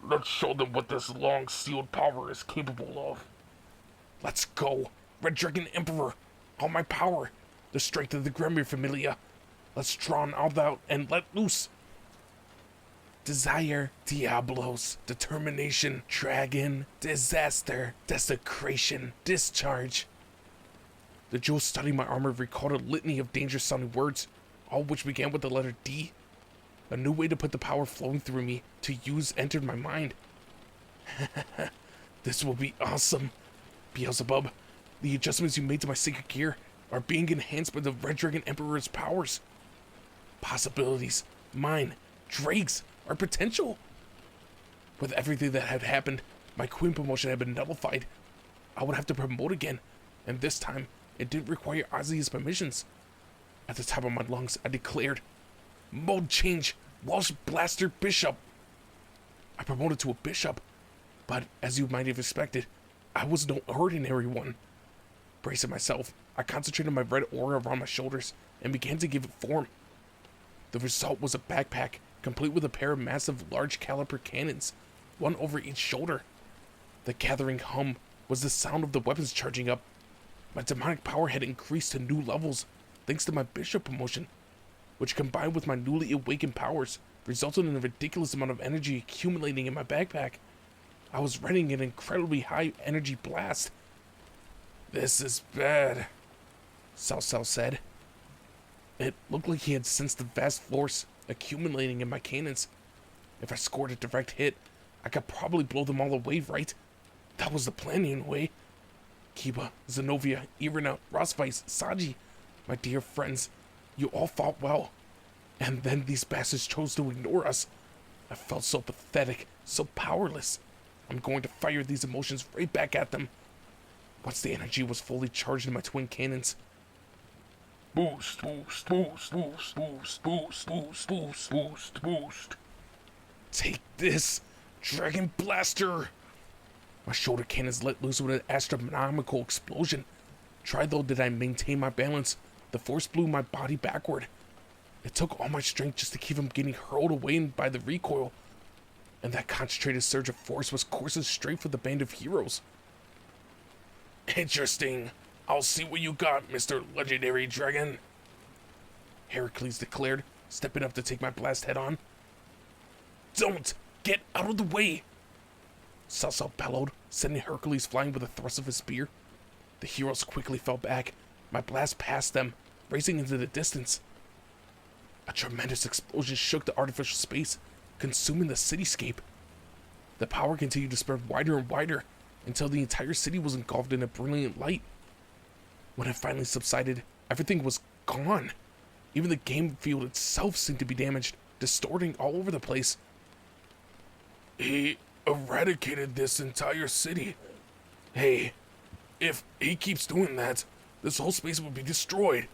Let's show them what this long sealed power is capable of. Let's go. Red Dragon Emperor. All my power. The strength of the Gremir Familia. Let's draw on all that and let loose. Desire, Diablos, Determination, Dragon, Disaster, Desecration, Discharge. The jewel studying my armor recalled a litany of dangerous sounding words, all which began with the letter D. A new way to put the power flowing through me to use entered my mind. This will be awesome. Beelzebub, the adjustments you made to my sacred gear are being enhanced by the Red Dragon Emperor's powers. Possibilities, mine, Drake's, our potential. With everything that had happened, my queen promotion had been nullified. I would have to promote again, and this time, it didn't require Ozzy's permissions. At the top of my lungs, I declared, Mode change, Welsh Blaster Bishop. I promoted to a bishop, but as you might have expected, I was no ordinary one. Bracing myself, I concentrated my red aura around my shoulders and began to give it form. The result was a backpack, complete with a pair of massive large caliber cannons, one over each shoulder. The gathering hum was the sound of the weapons charging up. My demonic power had increased to new levels, thanks to my bishop promotion, which combined with my newly awakened powers, resulted in a ridiculous amount of energy accumulating in my backpack. I was running an incredibly high energy blast. This is bad, Salsal said. It looked like he had sensed the vast force accumulating in my cannons. If I scored a direct hit, I could probably blow them all away, right? That was the plan anyway. Kiba, Zenobia, Irina, Rosvice, Saji, my dear friends, you all fought well. And then these bastards chose to ignore us. I felt so pathetic, so powerless. I'm going to fire these emotions right back at them. Once the energy was fully charged in my twin cannons. Boost, boost, boost, boost, boost, boost, boost, boost, boost, boost. Take this, Dragon Blaster! My shoulder cannons let loose with an astronomical explosion. Try though did I maintain my balance, the force blew my body backward. It took all my strength just to keep him getting hurled away by the recoil. And that concentrated surge of force was coursing straight for the band of heroes. Interesting. I'll see what you got, Mr. Legendary Dragon. Heracles declared, stepping up to take my blast head on. Don't! Get out of the way! Salsal bellowed, sending Hercules flying with a thrust of his spear. The heroes quickly fell back. My blast passed them, racing into the distance. A tremendous explosion shook the artificial space, consuming the cityscape. The power continued to spread wider and wider until the entire city was engulfed in a brilliant light. When it finally subsided, everything was gone. Even the game field itself seemed to be damaged, distorting all over the place. He eradicated this entire city. Hey, if he keeps doing that, this whole space will be destroyed.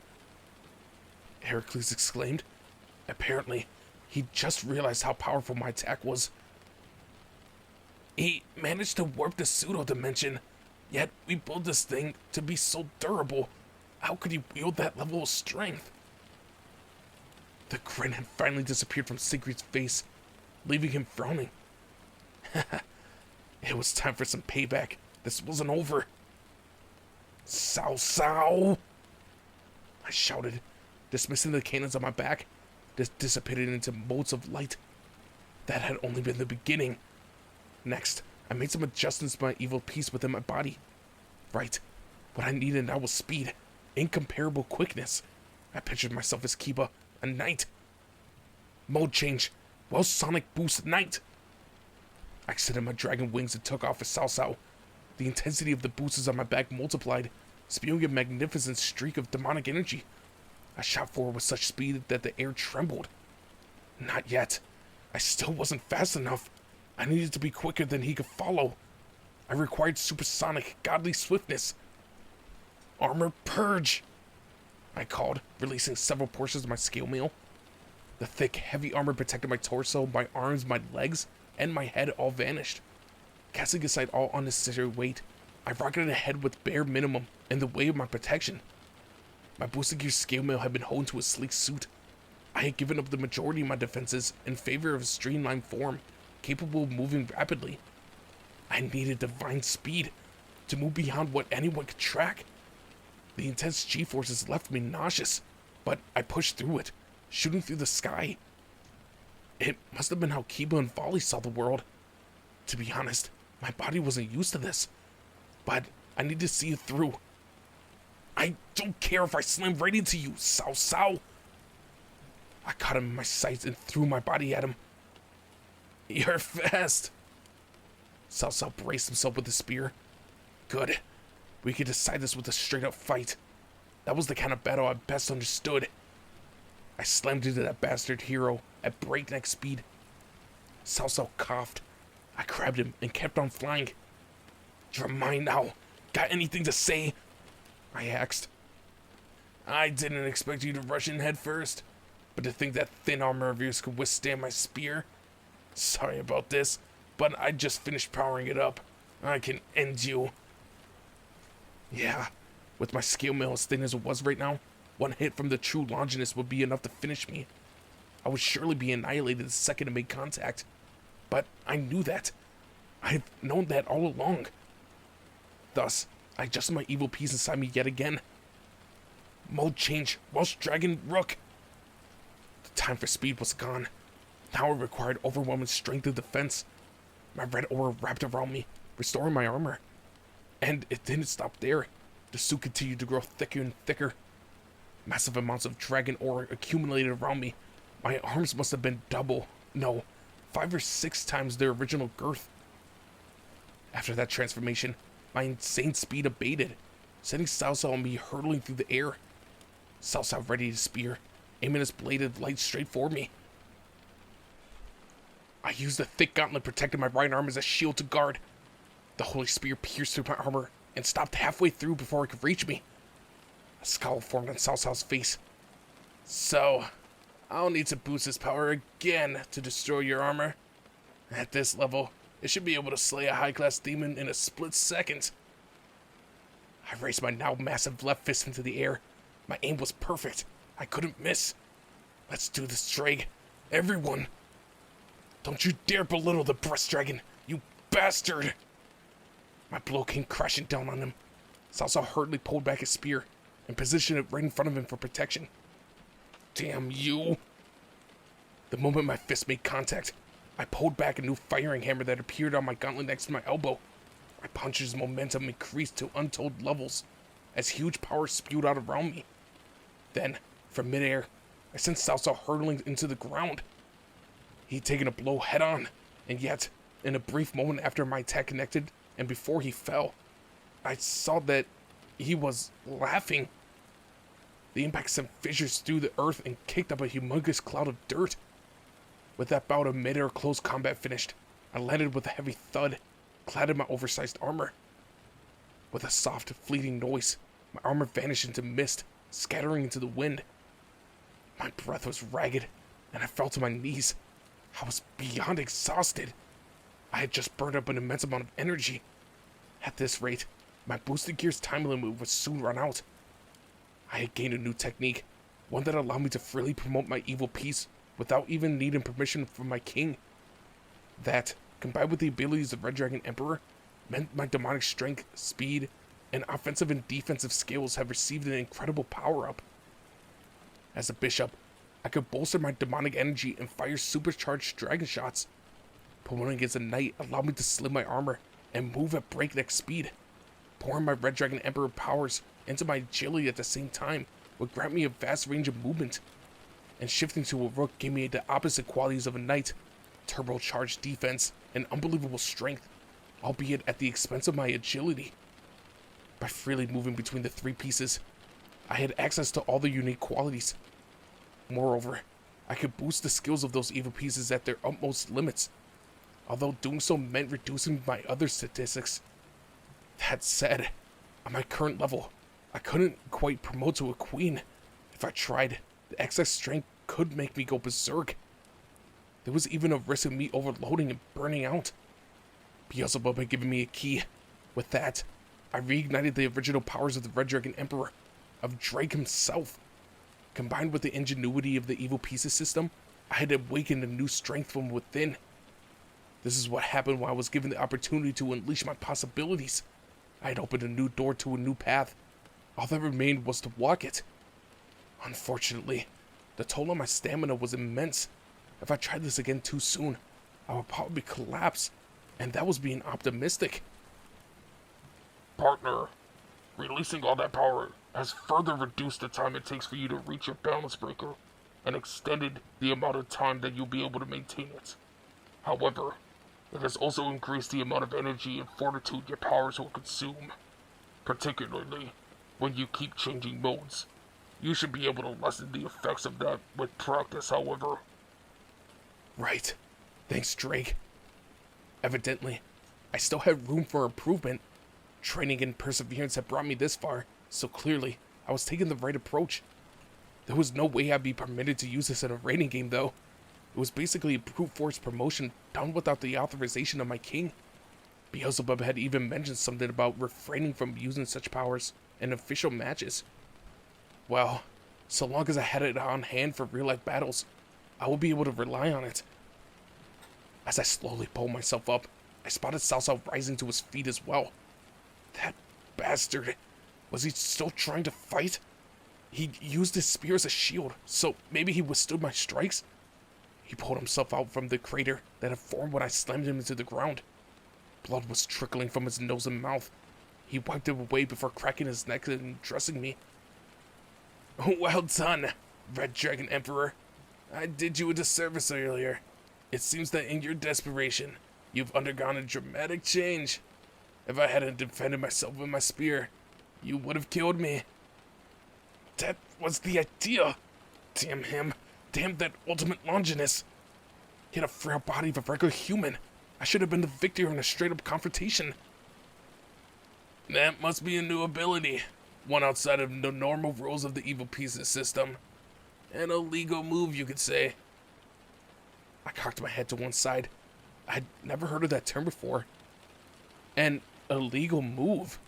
Heracles exclaimed. Apparently, he just realized how powerful my attack was. He managed to warp the pseudo-dimension, yet we built this thing to be so durable. How could he wield that level of strength? The grin had finally disappeared from Siegfried's face, leaving him frowning. It was time for some payback. This wasn't over. Sao Sao! I shouted, dismissing the cannons on my back. This dissipated into motes of light. That had only been the beginning. Next, I made some adjustments to my evil piece within my body. Right, what I needed now was speed, incomparable quickness. I pictured myself as Kiba, a knight. Mode change, well sonic boost knight. I extended my dragon wings and took off as Sao Sao. The intensity of the boosts on my back multiplied, spewing a magnificent streak of demonic energy. I shot forward with such speed that the air trembled. Not yet. I still wasn't fast enough. I needed to be quicker than he could follow. I required supersonic, godly swiftness. Armor purge! I called, releasing several portions of my scale mail. The thick, heavy armor protected my torso, my arms, my legs, and my head all vanished. Casting aside all unnecessary weight, I rocketed ahead with bare minimum in the way of my protection. My boosted gear scale mail had been honed to a sleek suit. I had given up the majority of my defenses in favor of a streamlined form, capable of moving rapidly. I needed divine speed to move beyond what anyone could track. The intense G-forces left me nauseous, but I pushed through it, shooting through the sky. It must have been how Kiba and Volley saw the world. To be honest, my body wasn't used to this, but I need to see it through. I don't care if I slam right into you, Sao Sao. I caught him in my sights and threw my body at him. You're fast. Sao Sao braced himself with the spear. Good. We could decide this with a straight-up fight. That was the kind of battle I best understood. I slammed into that bastard hero at breakneck speed. Sao Sao coughed. I grabbed him and kept on flying. You're mine now. Got anything to say? I asked. I didn't expect you to rush in head first, but to think that thin armor of yours could withstand my spear? Sorry about this, but I just finished powering it up. I can end you. Yeah, with my scale mail as thin as it was right now, one hit from the true Longinus would be enough to finish me. I would surely be annihilated the second I made contact. But I knew that. I've known that all along. Thus, I adjusted my evil piece inside me yet again. Mode change, Welsh Dragon Rook. The time for speed was gone. Now it required overwhelming strength of defense. My red aura wrapped around me, restoring my armor. And it didn't stop there. The suit continued to grow thicker and thicker. Massive amounts of dragon aura accumulated around me. My arms must have been double, no, 5 or 6 times their original girth. After that transformation, my insane speed abated, sending Sao Sao and me hurtling through the air. Sao Sao ready to spear, aiming his bladed light straight for me. I used the thick gauntlet protecting my right arm as a shield to guard. The holy spear pierced through my armor and stopped halfway through before it could reach me. A scowl formed on Sao Sao's face. So, I'll need to boost his power again to destroy your armor. At this level, it should be able to slay a high-class demon in a split second. I raised my now massive left fist into the air. My aim was perfect. I couldn't miss. Let's do this, Drag. Everyone. Don't you dare belittle the breast dragon, you bastard! My blow came crashing down on him. Sao Sao hurriedly pulled back his spear and positioned it right in front of him for protection. Damn you! The moment my fist made contact, I pulled back a new firing hammer that appeared on my gauntlet next to my elbow. My punch's momentum increased to untold levels as huge power spewed out around me. Then, from midair, I sent Sao Sao hurtling into the ground. He'd taken a blow head-on, and yet, in a brief moment after my attack connected, and before he fell, I saw that he was laughing. The impact sent fissures through the earth and kicked up a humongous cloud of dirt. With that bout of mid-air close combat finished, I landed with a heavy thud, clad in my oversized armor. With a soft, fleeting noise, my armor vanished into mist, scattering into the wind. My breath was ragged, and I fell to my knees. I was beyond exhausted. I had just burned up an immense amount of energy. At this rate, my boosted gear's time limit would soon run out. I had gained a new technique, one that allowed me to freely promote my evil peace without even needing permission from my king. That, combined with the abilities of Red Dragon Emperor, meant my demonic strength, speed, and offensive and defensive skills have received an incredible power-up. As a bishop, I could bolster my demonic energy and fire supercharged dragon shots. Promoting against a knight allowed me to slim my armor and move at breakneck speed. Pouring my Red Dragon Emperor powers into my agility at the same time would grant me a vast range of movement. And shifting to a rook gave me the opposite qualities of a knight: turbocharged defense and unbelievable strength, albeit at the expense of my agility. By freely moving between the three pieces, I had access to all the unique qualities. Moreover, I could boost the skills of those evil pieces at their utmost limits, although doing so meant reducing my other statistics. That said, at my current level, I couldn't quite promote to a queen. If I tried, the excess strength could make me go berserk. There was even a risk of me overloading and burning out. Beelzebub had given me a key. With that, I reignited the original powers of the Red Dragon Emperor, of Drake himself. Combined with the ingenuity of the evil pieces system, I had awakened a new strength from within. This is what happened when I was given the opportunity to unleash my possibilities. I had opened a new door to a new path. All that remained was to walk it. Unfortunately, the toll on my stamina was immense. If I tried this again too soon, I would probably collapse, and that was being optimistic. Partner, releasing all that power has further reduced the time it takes for you to reach your balance breaker, and extended the amount of time that you'll be able to maintain it. However, it has also increased the amount of energy and fortitude your powers will consume. Particularly, when you keep changing modes. You should be able to lessen the effects of that with practice, however. Right. Thanks, Drake. Evidently, I still had room for improvement. Training and perseverance had brought me this far, so clearly, I was taking the right approach. There was no way I'd be permitted to use this in a raiding game, though. It was basically a brute force promotion done without the authorization of my king. Beelzebub had even mentioned something about refraining from using such powers in official matches. Well, so long as I had it on hand for real-life battles, I would be able to rely on it. As I slowly pulled myself up, I spotted Salsa rising to his feet as well. That bastard. Was he still trying to fight? He used his spear as a shield, so maybe he withstood my strikes? He pulled himself out from the crater that had formed when I slammed him into the ground. Blood was trickling from his nose and mouth. He wiped it away before cracking his neck and dressing me. Well done, Red Dragon Emperor. I did you a disservice earlier. It seems that in your desperation, you've undergone a dramatic change. If I hadn't defended myself with my spear, you would have killed me. That was the idea. Damn him. Damn that ultimate Longinus. He had a frail body of a regular human. I should have been the victor in a straight-up confrontation. That must be a new ability. One outside of the normal rules of the evil pieces system. An illegal move, you could say. I cocked my head to one side. I'd never heard of that term before. An illegal move,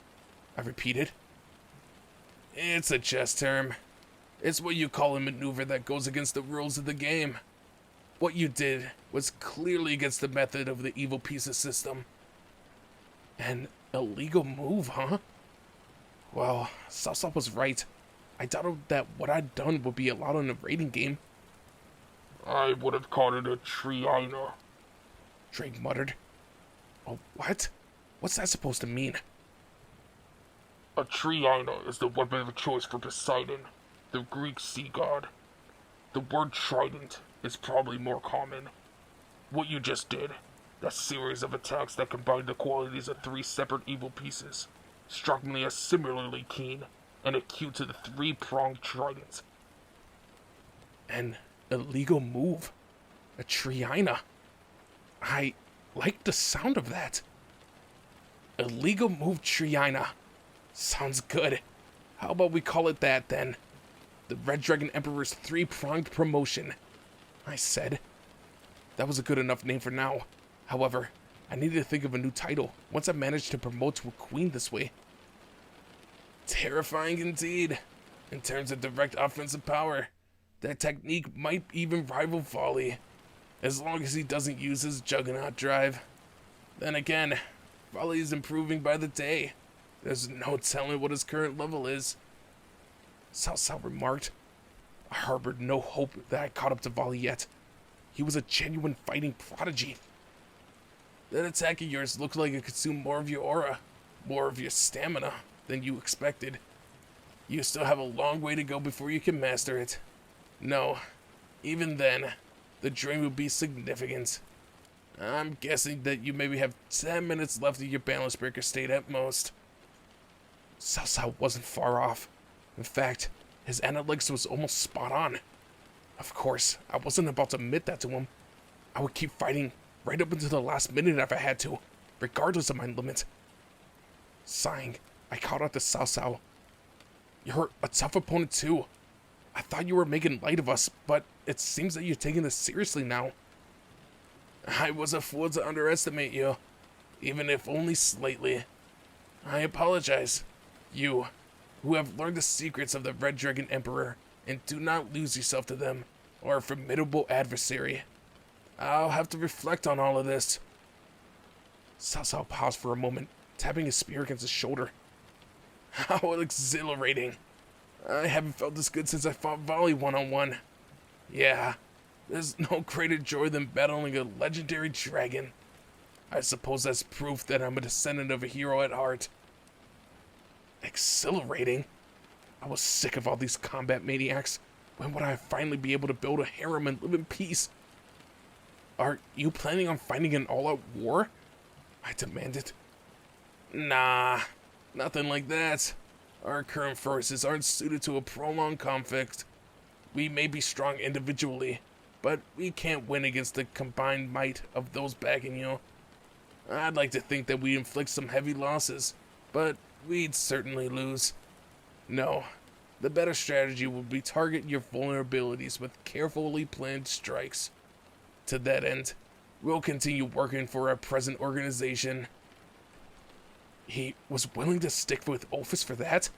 I repeated. It's a chess term. It's what you call a maneuver that goes against the rules of the game. What you did was clearly against the method of the evil pieces system. An illegal move, huh? Well, Salsa was right. I doubted that what I'd done would be allowed in a raiding game. I would have called it a triina. Drake muttered. A what? What's that supposed to mean? A triina is the weapon of choice for Poseidon, the Greek sea god. The word trident is probably more common. What you just did, that series of attacks that combined the qualities of three separate evil pieces, struck me as similarly keen and acute to the three-pronged trident. An illegal move? A triina? I like the sound of that. Illegal move Triana. Sounds good. How about we call it that, then? The Red Dragon Emperor's three-pronged promotion, I said. That was a good enough name for now. However, I needed to think of a new title once I managed to promote to a queen this way. Terrifying indeed. In terms of direct offensive power, that technique might even rival Volley, as long as he doesn't use his Juggernaut drive. Then again, Volley is improving by the day. There's no telling what his current level is. Cao Cao remarked. I harbored no hope that I caught up to Volley yet. He was a genuine fighting prodigy. That attack of yours looked like it consumed more of your aura, more of your stamina than you expected. You still have a long way to go before you can master it. No, even then, the drain will be significant. I'm guessing that you maybe have 10 minutes left of your balance breaker state at most. Cao Cao wasn't far off. In fact, his analytics was almost spot on. Of course, I wasn't about to admit that to him. I would keep fighting right up until the last minute if I had to, regardless of my limit. Sighing, I called out to Cao Cao. You're a tough opponent too. I thought you were making light of us, but it seems that you're taking this seriously now. I was a fool to underestimate you, even if only slightly. I apologize. You, who have learned the secrets of the Red Dragon Emperor, and do not lose yourself to them, are a formidable adversary. I'll have to reflect on all of this. Cao Cao paused for a moment, tapping his spear against his shoulder. How exhilarating. I haven't felt this good since I fought Volley one-on-one. Yeah, there's no greater joy than battling a legendary dragon. I suppose that's proof that I'm a descendant of a hero at heart. Exhilarating? I was sick of all these combat maniacs. When would I finally be able to build a harem and live in peace? Are you planning on fighting an all-out war? I demanded. Nah, nothing like that. Our current forces aren't suited to a prolonged conflict. We may be strong individually, but we can't win against the combined might of those backing you. I'd like to think that we inflict some heavy losses, but we'd certainly lose. No, the better strategy would be target your vulnerabilities with carefully planned strikes. To that end, we'll continue working for our present organization. He was willing to stick with Ophis for that?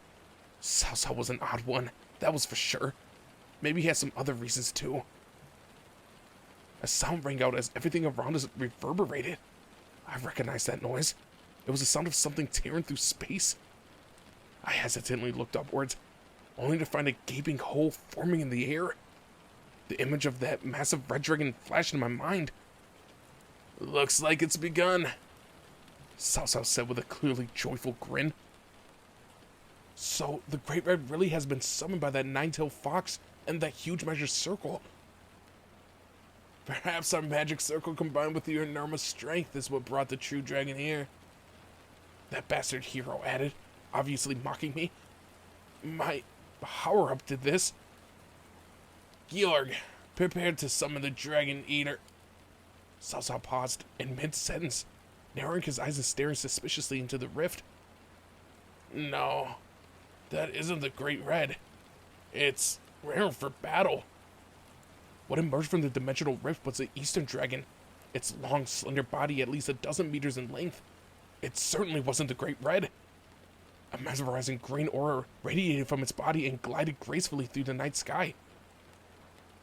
Cao Cao was an odd one, that was for sure. Maybe he had some other reasons too. A sound rang out as everything around us reverberated. I recognized that noise. It was the sound of something tearing through space. I hesitantly looked upwards, only to find a gaping hole forming in the air. The image of that massive red dragon flashed in my mind. Looks like it's begun, Cao Cao said with a clearly joyful grin. So, the Great Red really has been summoned by that nine-tailed fox and that huge magic circle. Perhaps our magic circle combined with your enormous strength is what brought the true dragon here. That bastard hero added, obviously mocking me. My power-up did this. Georg, prepare to summon the Dragon Eater. Cao Cao paused in mid-sentence, narrowing his eyes and staring suspiciously into the rift. No, that isn't the Great Red. It's rare for battle. What emerged from the dimensional rift was the Eastern Dragon, its long, slender body at least 12 meters in length. It certainly wasn't the Great Red. A mesmerizing green aura radiated from its body and glided gracefully through the night sky.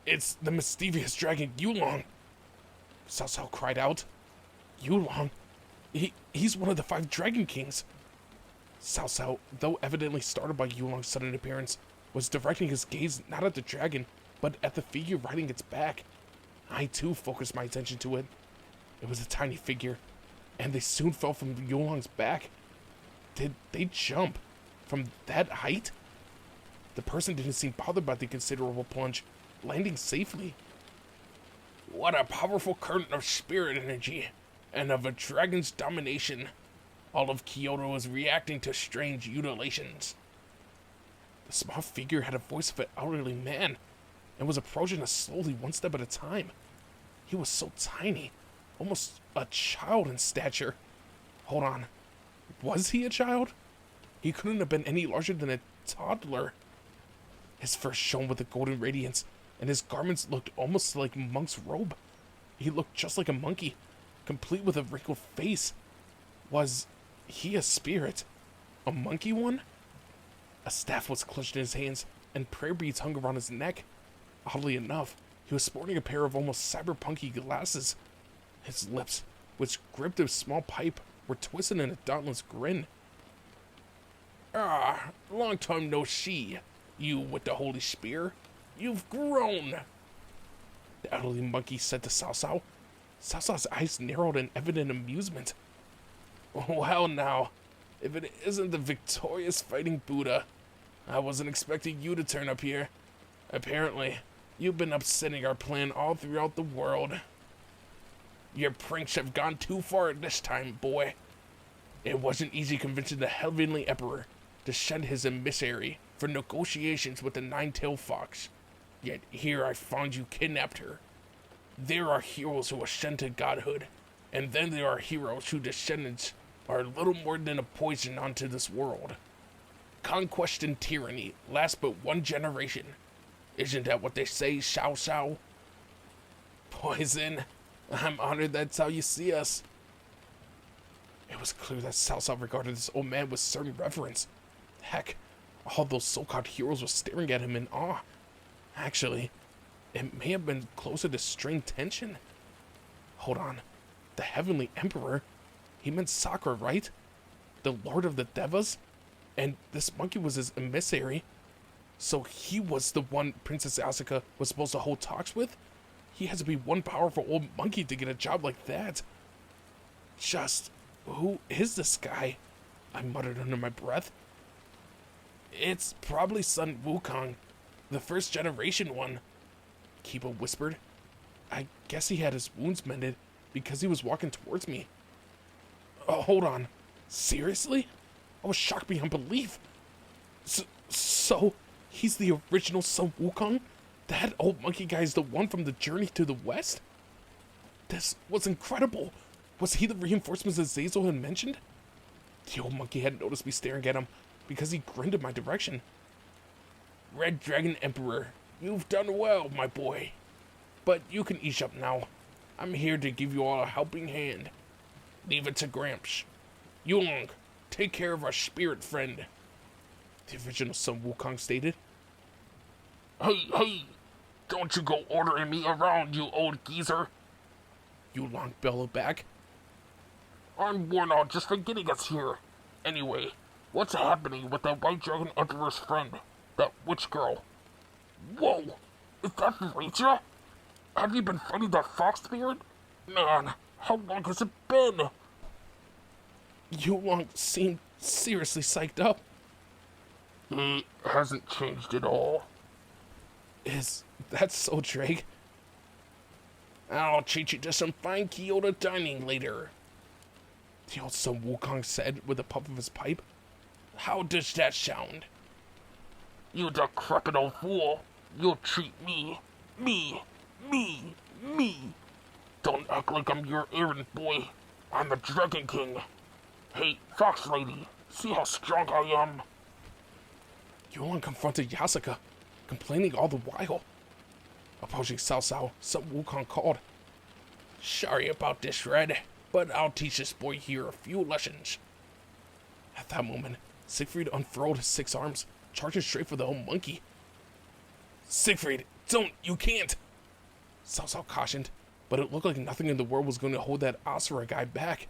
It's the mischievous dragon Yulong, Cao Cao cried out. Yulong? He's one of the 5 Dragon Kings. Cao Cao, though evidently startled by Yulong's sudden appearance, was directing his gaze not at the dragon, but at the figure riding its back. I too focused my attention to it. It was a tiny figure, and they soon fell from Yulong's back. Did they jump from that height? The person didn't seem bothered by the considerable plunge, landing safely. What a powerful current of spirit energy, and of a dragon's domination. All of Kyoto is reacting to strange utations. The small figure had a voice of an elderly man, and was approaching us slowly, one step at a time. He was so tiny, almost a child in stature. Hold on. Was he a child? He couldn't have been any larger than a toddler. His fur shone with a golden radiance, and his garments looked almost like a monk's robe. He looked just like a monkey, complete with a wrinkled face. Was he a spirit? A monkey one? A staff was clutched in his hands, and prayer beads hung around his neck. Oddly enough, he was sporting a pair of almost cyberpunky glasses. His lips, which gripped a small pipe, were twisted in a dauntless grin. "Ah, long time no see, you with the holy spear. You've grown," the elderly monkey said to Cao Cao. Cao Cao's eyes narrowed in evident amusement. "Well now, if it isn't the victorious fighting Buddha. I wasn't expecting you to turn up here. Apparently, you've been upsetting our plan all throughout the world. Your pranks have gone too far this time, boy. It wasn't easy convincing the Heavenly Emperor to send his emissary for negotiations with the Nine-Tailed Fox. Yet here I found you kidnapped her. There are heroes who ascend to godhood, and then there are heroes whose descendants are little more than a poison onto this world. Conquest and tyranny last but one generation. Isn't that what they say, Cao Cao?" "Poison? I'm honored that's how you see us." It was clear that Cao Cao regarded this old man with certain reverence. Heck, all those so-called heroes were staring at him in awe. Actually, it may have been closer to strained tension. Hold on. The Heavenly Emperor? He meant Sakura, right? The Lord of the Devas? And this monkey was his emissary. So he was the one Princess Asuka was supposed to hold talks with? He has to be one powerful old monkey to get a job like that. Just, who is this guy? I muttered under my breath. "It's probably Sun Wukong, the first generation one," Kiba whispered. "I guess he had his wounds mended because he was walking towards me." "Oh, hold on. Seriously?" I was shocked beyond belief. So, he's the original Sun Wukong? That old monkey guy is the one from the journey to the west? This was incredible. Was he the reinforcements that Zazel had mentioned? The old monkey hadn't noticed me staring at him because he grinned in my direction. "Red Dragon Emperor, you've done well, my boy. But you can ease up now. I'm here to give you all a helping hand. Leave it to Gramps. Yulong, take care of our spirit friend," the original Sun Wukong stated. Hey, don't you go ordering me around, you old geezer. Yulong bellowed back. I'm worn out just for getting us here. Anyway, what's happening with that White Dragon Emperor's friend? That witch girl? Whoa, is that Rachel? Have you been fighting that fox spirit? Man, how long has it been? Yulong seemed seriously psyched up. He hasn't changed at all. Is that so, Drake? "I'll treat you to some fine Kyoto dining later," the old Sun Wukong said with a puff of his pipe. "How does that sound?" You decrepit old fool. You'll treat me. Don't act like I'm your errand boy. I'm the Dragon King. Hey, Fox Lady, see how strong I am? Yulong confronted Yasuka, complaining all the while. Approaching Cao Cao, Sun Wukong called. "Sorry about this, Red, but I'll teach this boy here a few lessons." At that moment, Siegfried unfurled his 6 arms, charging straight for the old monkey. "Siegfried, don't! You can't!" Cao Cao cautioned, but it looked like nothing in the world was going to hold that Asura guy back.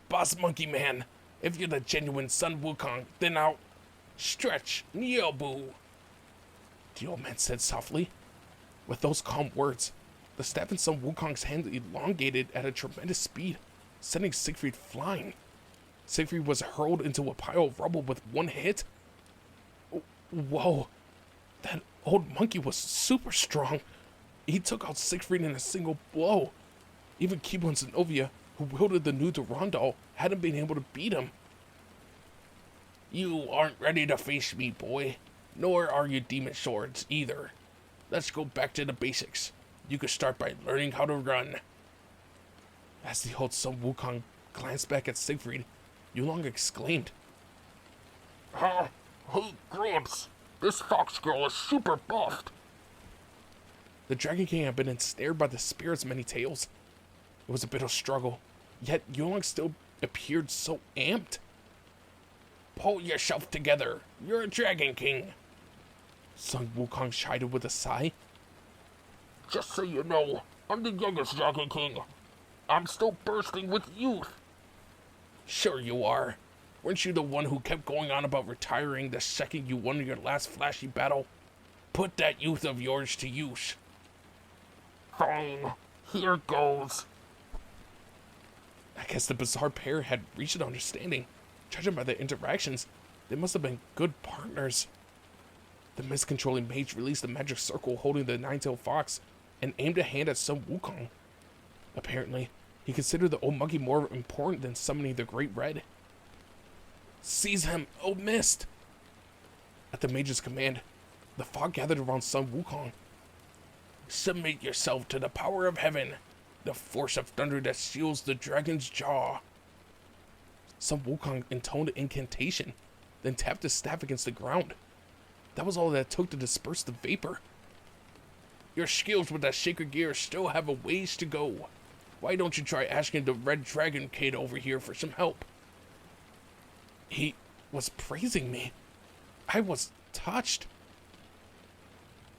"Boss Monkey Man, if you're the genuine Sun Wukong, then I'll... Stretch, Niobu," the old man said softly. With those calm words, the staff in Sun Wukong's hand elongated at a tremendous speed, sending Siegfried flying. Siegfried was hurled into a pile of rubble with one hit. Whoa, that old monkey was super strong. He took out Siegfried in a single blow. Even Kiba and Zenobia, who wielded the new Durandal, hadn't been able to beat him. "You aren't ready to face me, boy. Nor are your demon swords, either. Let's go back to the basics. You could start by learning how to run." As the old Sun Wukong glanced back at Siegfried, Yulong exclaimed, Huh? Hey, Gramps, this fox girl is super buffed. The Dragon King had been ensnared by the spirit's many tales. It was a bitter struggle, yet Yulong still appeared so amped. Pull yourself together. You're a Dragon King. Sun Wukong chided with a sigh. Just so you know, I'm the youngest Dragon King. I'm still bursting with youth. Sure you are. Weren't you the one who kept going on about retiring the second you won your last flashy battle? Put that youth of yours to use. Fine. Here goes. I guess the bizarre pair had reached an understanding. Judging by their interactions, they must have been good partners. The miscontrolling mage released the magic circle holding the nine-tailed fox and aimed a hand at Sun Wukong. Apparently, he considered the old monkey more important than summoning the Great Red. Seize him, O Mist! At the mage's command, the fog gathered around Sun Wukong. Submit yourself to the power of heaven, the force of thunder that seals the dragon's jaw. Sun Wukong intoned an incantation, then tapped his staff against the ground. That was all that it took to disperse the vapor. Your skills with that sacred gear still have a ways to go. Why don't you try asking the Red Dragon Kid over here for some help? He was praising me. I was touched.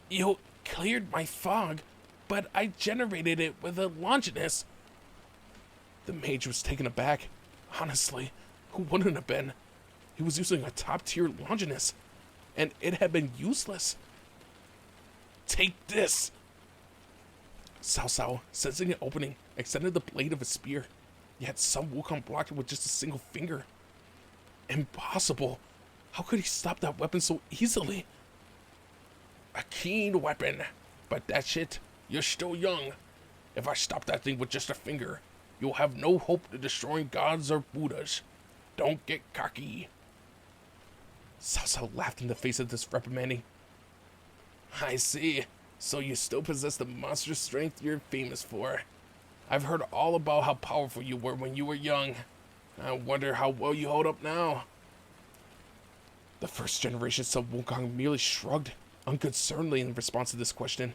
You cleared my fog, but I generated it with a Longinus. The mage was taken aback. Honestly, who wouldn't have been? He was using a top-tier Longinus, and it had been useless. Take this! Cao Cao, sensing an opening, extended the blade of his spear, yet Sun Wukong blocked it with just a single finger. Impossible! How could he stop that weapon so easily? A keen weapon, but that's it. You're still young. If I stop that thing with just a finger, you'll have no hope of destroying gods or Buddhas. Don't get cocky. Cao Cao laughed in the face of this reprimanding. I see. So you still possess the monstrous strength you're famous for. I've heard all about how powerful you were when you were young. I wonder how well you hold up now. The first generation Sun Wukong merely shrugged unconcernedly in response to this question.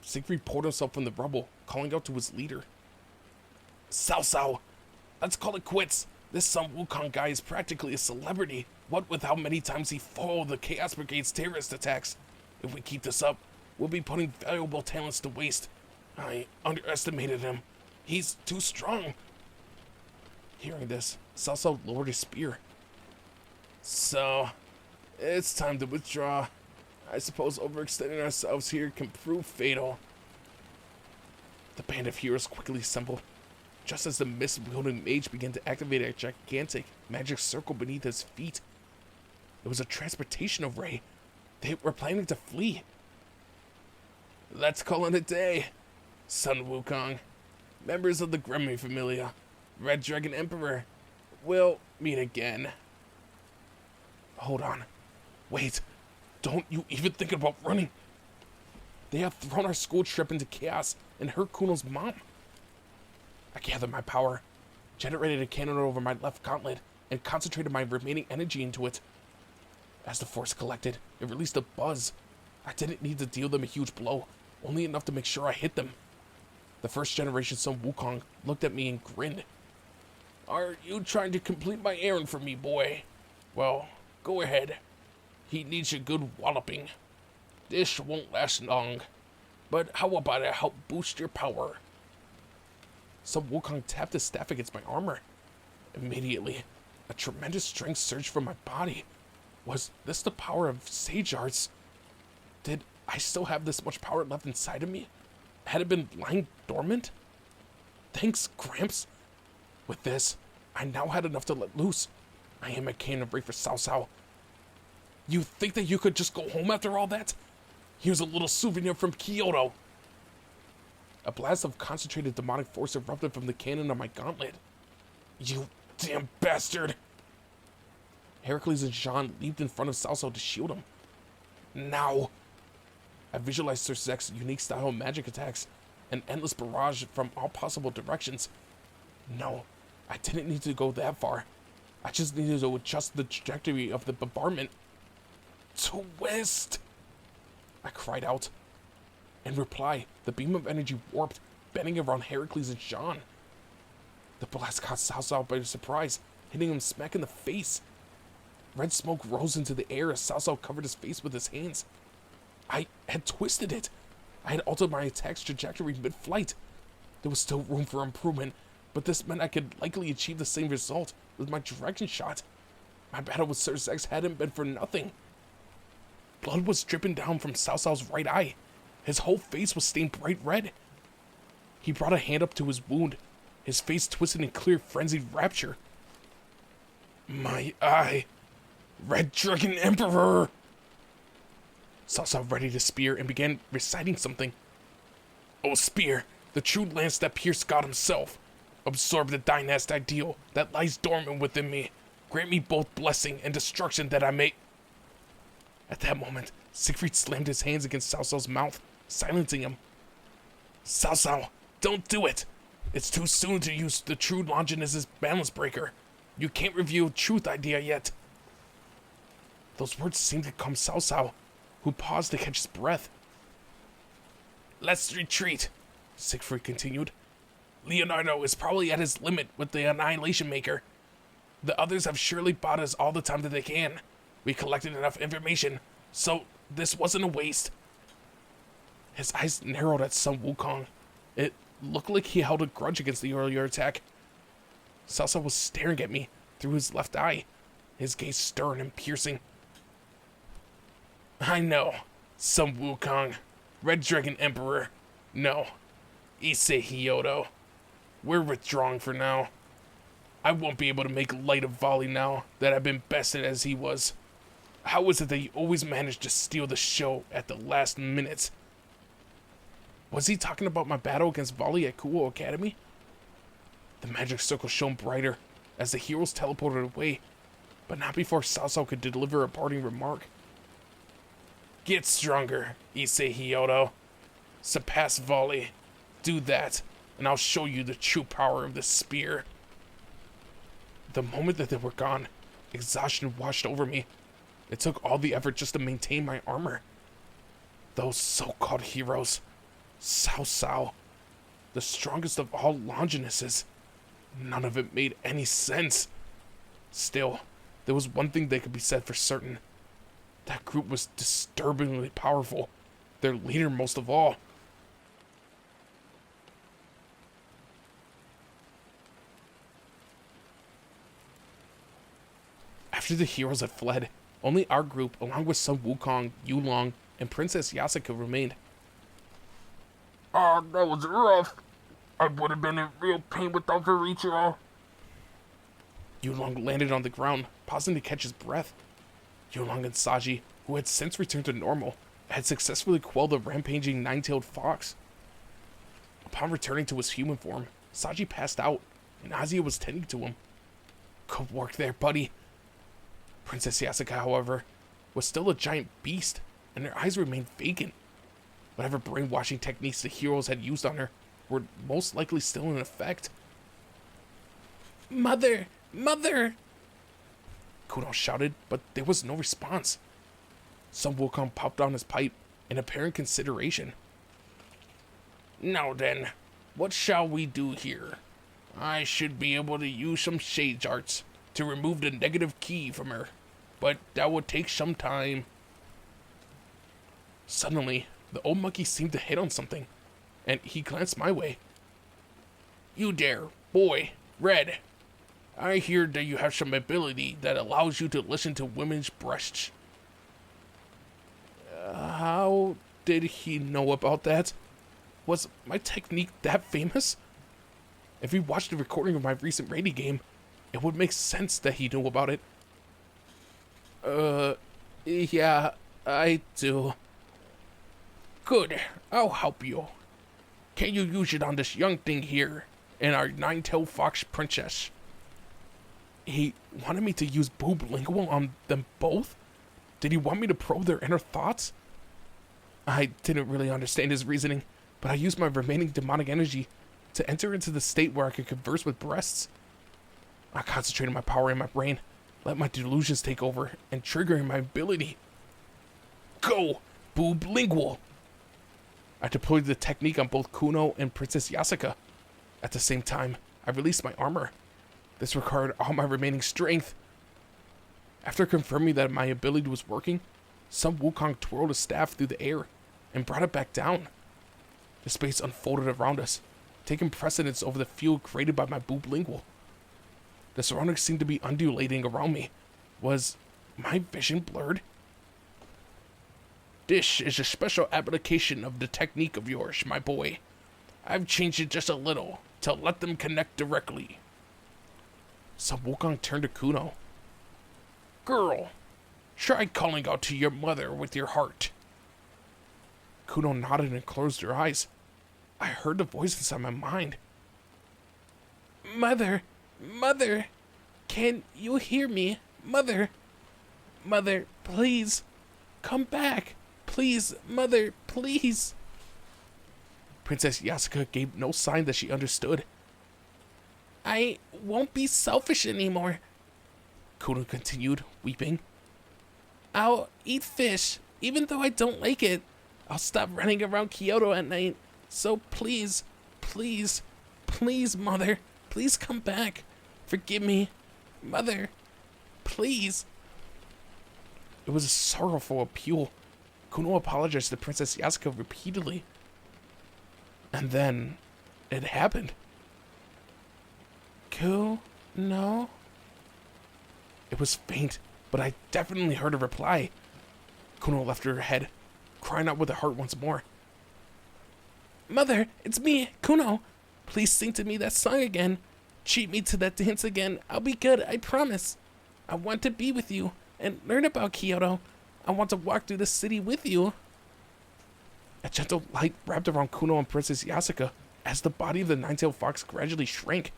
Siegfried pulled himself from the rubble, calling out to his leader. Cao Cao, let's call it quits. This Sun Wukong guy is practically a celebrity. What with how many times he foiled the Chaos Brigade's terrorist attacks. If we keep this up, we'll be putting valuable talents to waste. I underestimated him. He's too strong. Hearing this, Cao Cao lowered his spear. So, it's time to withdraw. I suppose overextending ourselves here can prove fatal. The band of heroes quickly assembled. Just as the mist-wielding mage began to activate a gigantic magic circle beneath his feet. It was a transportation array. They were planning to flee. Let's call it a day, Sun Wukong. Members of the Gremlin Familia, Red Dragon Emperor, we'll meet again. Hold on. Wait. Don't you even think about running. They have thrown our school trip into chaos and hurt Kuno's mom. I gathered my power, generated a cannon over my left gauntlet, and concentrated my remaining energy into it. As the force collected, it released a buzz. I didn't need to deal them a huge blow, only enough to make sure I hit them. The first generation Sun Wukong looked at me and grinned. Are you trying to complete my errand for me, boy? Well, go ahead. He needs a good walloping. This won't last long, but how about I help boost your power? Sun Wukong tapped his staff against my armor. Immediately, a tremendous strength surged from my body. Was this the power of sage arts? Did I still have this much power left inside of me? Had it been lying dormant? Thanks, Gramps. With this, I now had enough to let loose. I am a cannon break for Cao Cao. You think that you could just go home after all that? Here's a little souvenir from Kyoto. A blast of concentrated demonic force erupted from the cannon on my gauntlet. You damn bastard! Heracles and Jean leaped in front of Cao Cao to shield him. Now! I visualized Sir Zek's unique style of magic attacks, an endless barrage from all possible directions. No, I didn't need to go that far. I just needed to adjust the trajectory of the bombardment. Twist! I cried out. In reply, the beam of energy warped, bending around Heracles and Jean. The blast caught Cao Cao by surprise, hitting him smack in the face. Red smoke rose into the air as Cao Cao covered his face with his hands. I had twisted it. I had altered my attack's trajectory mid-flight. There was still room for improvement, but this meant I could likely achieve the same result with my direction shot. My battle with Sir Zex hadn't been for nothing. Blood was dripping down from Cao Cao's right eye. His whole face was stained bright red. He brought a hand up to his wound, his face twisted in clear, frenzied rapture. My eye! Red Dragon Emperor! Cao Cao readied his spear and began reciting something. O spear, the true lance that pierced God himself. Absorb the dynast ideal that lies dormant within me. Grant me both blessing and destruction that I may... At that moment, Siegfried slammed his hands against Cao Cao's mouth, silencing him. Cao Cao, don't do it! It's too soon to use the true Longinus' balance breaker. You can't reveal truth idea yet. Those words seemed to calm Cao Cao, who paused to catch his breath. Let's retreat, Siegfried continued. Leonardo is probably at his limit with the Annihilation Maker. The others have surely bought us all the time that they can. We collected enough information, so this wasn't a waste. His eyes narrowed at Sun Wukong. It looked like he held a grudge against the earlier attack. Cao Cao was staring at me through his left eye, his gaze stern and piercing. I know, Sun Wukong, Red Dragon Emperor. No, Issei Kyoto. We're withdrawing for now. I won't be able to make light of Volley now that I've been bested as he was. How is it that you always managed to steal the show at the last minute? Was he talking about my battle against Volley at Kuo Academy? The magic circle shone brighter as the heroes teleported away, but not before Cao Cao could deliver a parting remark. Get stronger, Issei Kyoto. Surpass Volley. Do that, and I'll show you the true power of this spear. The moment that they were gone, exhaustion washed over me. It took all the effort just to maintain my armor. Those so-called heroes, Cao Cao, the strongest of all Longinuses, none of it made any sense. Still, there was one thing that could be said for certain. That group was disturbingly powerful, their leader most of all. After the heroes had fled, only our group, along with Sun Wukong, Yulong, and Princess Yasa remained. Ah, that was rough. I would have been in real pain without her reaching all. Yulong landed on the ground, pausing to catch his breath. Yulong and Saji, who had since returned to normal, had successfully quelled the rampaging nine-tailed fox. Upon returning to his human form, Saji passed out, and Azia was tending to him. Good work there, buddy. Princess Yasa, however, was still a giant beast, and her eyes remained vacant. Whatever brainwashing techniques the heroes had used on her were most likely still in effect. Mother! Mother! Kuno shouted, but there was no response. Sun Wukong popped on his pipe in apparent consideration. Now then, what shall we do here? I should be able to use some shade arts to remove the negative key from her, but that would take some time. Suddenly, the old monkey seemed to hit on something, and he glanced my way. You there, boy, Red. I hear that you have some ability that allows you to listen to women's breasts. How did he know about that? Was my technique that famous? If he watched a recording of my recent raiding game, it would make sense that he knew about it. Yeah, I do. Good, I'll help you. Can you use it on this young thing here, and our nine-tailed fox princess? He wanted me to use boob lingual on them both? Did he want me to probe their inner thoughts? I didn't really understand his reasoning, but I used my remaining demonic energy to enter into the state where I could converse with breasts. I concentrated my power in my brain, let my delusions take over, and triggering my ability. Go, boob lingual! I deployed the technique on both Kuno and Princess Yasuka. At the same time, I released my armor. This required all my remaining strength. After confirming that my ability was working, Sun Wukong twirled a staff through the air and brought it back down. The space unfolded around us, taking precedence over the field created by my boob lingual. The surroundings seemed to be undulating around me. Was my vision blurred? This is a special application of the technique of yours, my boy. I've changed it just a little to let them connect directly. Sun Wukong turned to Kuno. Girl, try calling out to your mother with your heart. Kuno nodded and closed her eyes. I heard the voice inside my mind. Mother, Mother, can you hear me? Mother, Mother, please, come back. Please, Mother, please. Princess Yasuka gave no sign that she understood. I won't be selfish anymore. Kuno continued, weeping. I'll eat fish, even though I don't like it. I'll stop running around Kyoto at night. So please, please, please, Mother, please come back. Forgive me. Mother, please. It was a sorrowful appeal. Kuno apologized to Princess Yasuka repeatedly. And then, it happened. No. It was faint, but I definitely heard a reply. Kuno left her head, crying out with her heart once more. Mother, it's me, Kuno. Please sing to me that song again. Treat me to that dance again. I'll be good, I promise. I want to be with you and learn about Kyoto. I want to walk through the city with you. A gentle light wrapped around Kuno and Princess Yasuka as the body of the nine-tailed fox gradually shrank.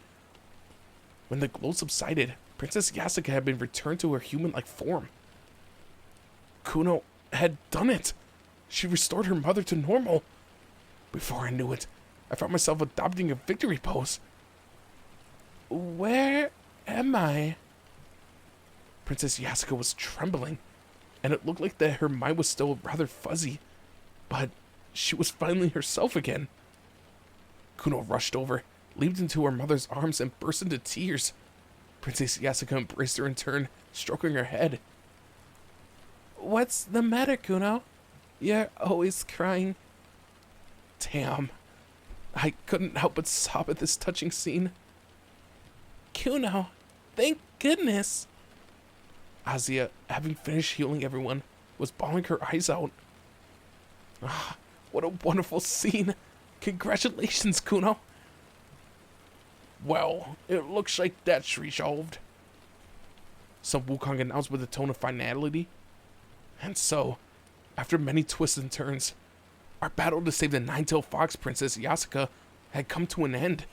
When the glow subsided, Princess Yasuka had been returned to her human-like form. Kuno had done it. She restored her mother to normal. Before I knew it, I found myself adopting a victory pose. Where am I? Princess Yasuka was trembling, and it looked like that her mind was still rather fuzzy, but she was finally herself again. Kuno rushed over, leaped into her mother's arms, and burst into tears. Princess Yasuka embraced her in turn, stroking her head. What's the matter, Kuno? You're always crying. Damn. I couldn't help but sob at this touching scene. Kuno, thank goodness. Azia, having finished healing everyone, was bawling her eyes out. Ah, what a wonderful scene. Congratulations, Kuno. Well, it looks like that's resolved. Sun Wukong announced with a tone of finality. And so, after many twists and turns, our battle to save the nine-tailed fox Princess Yasuka had come to an end.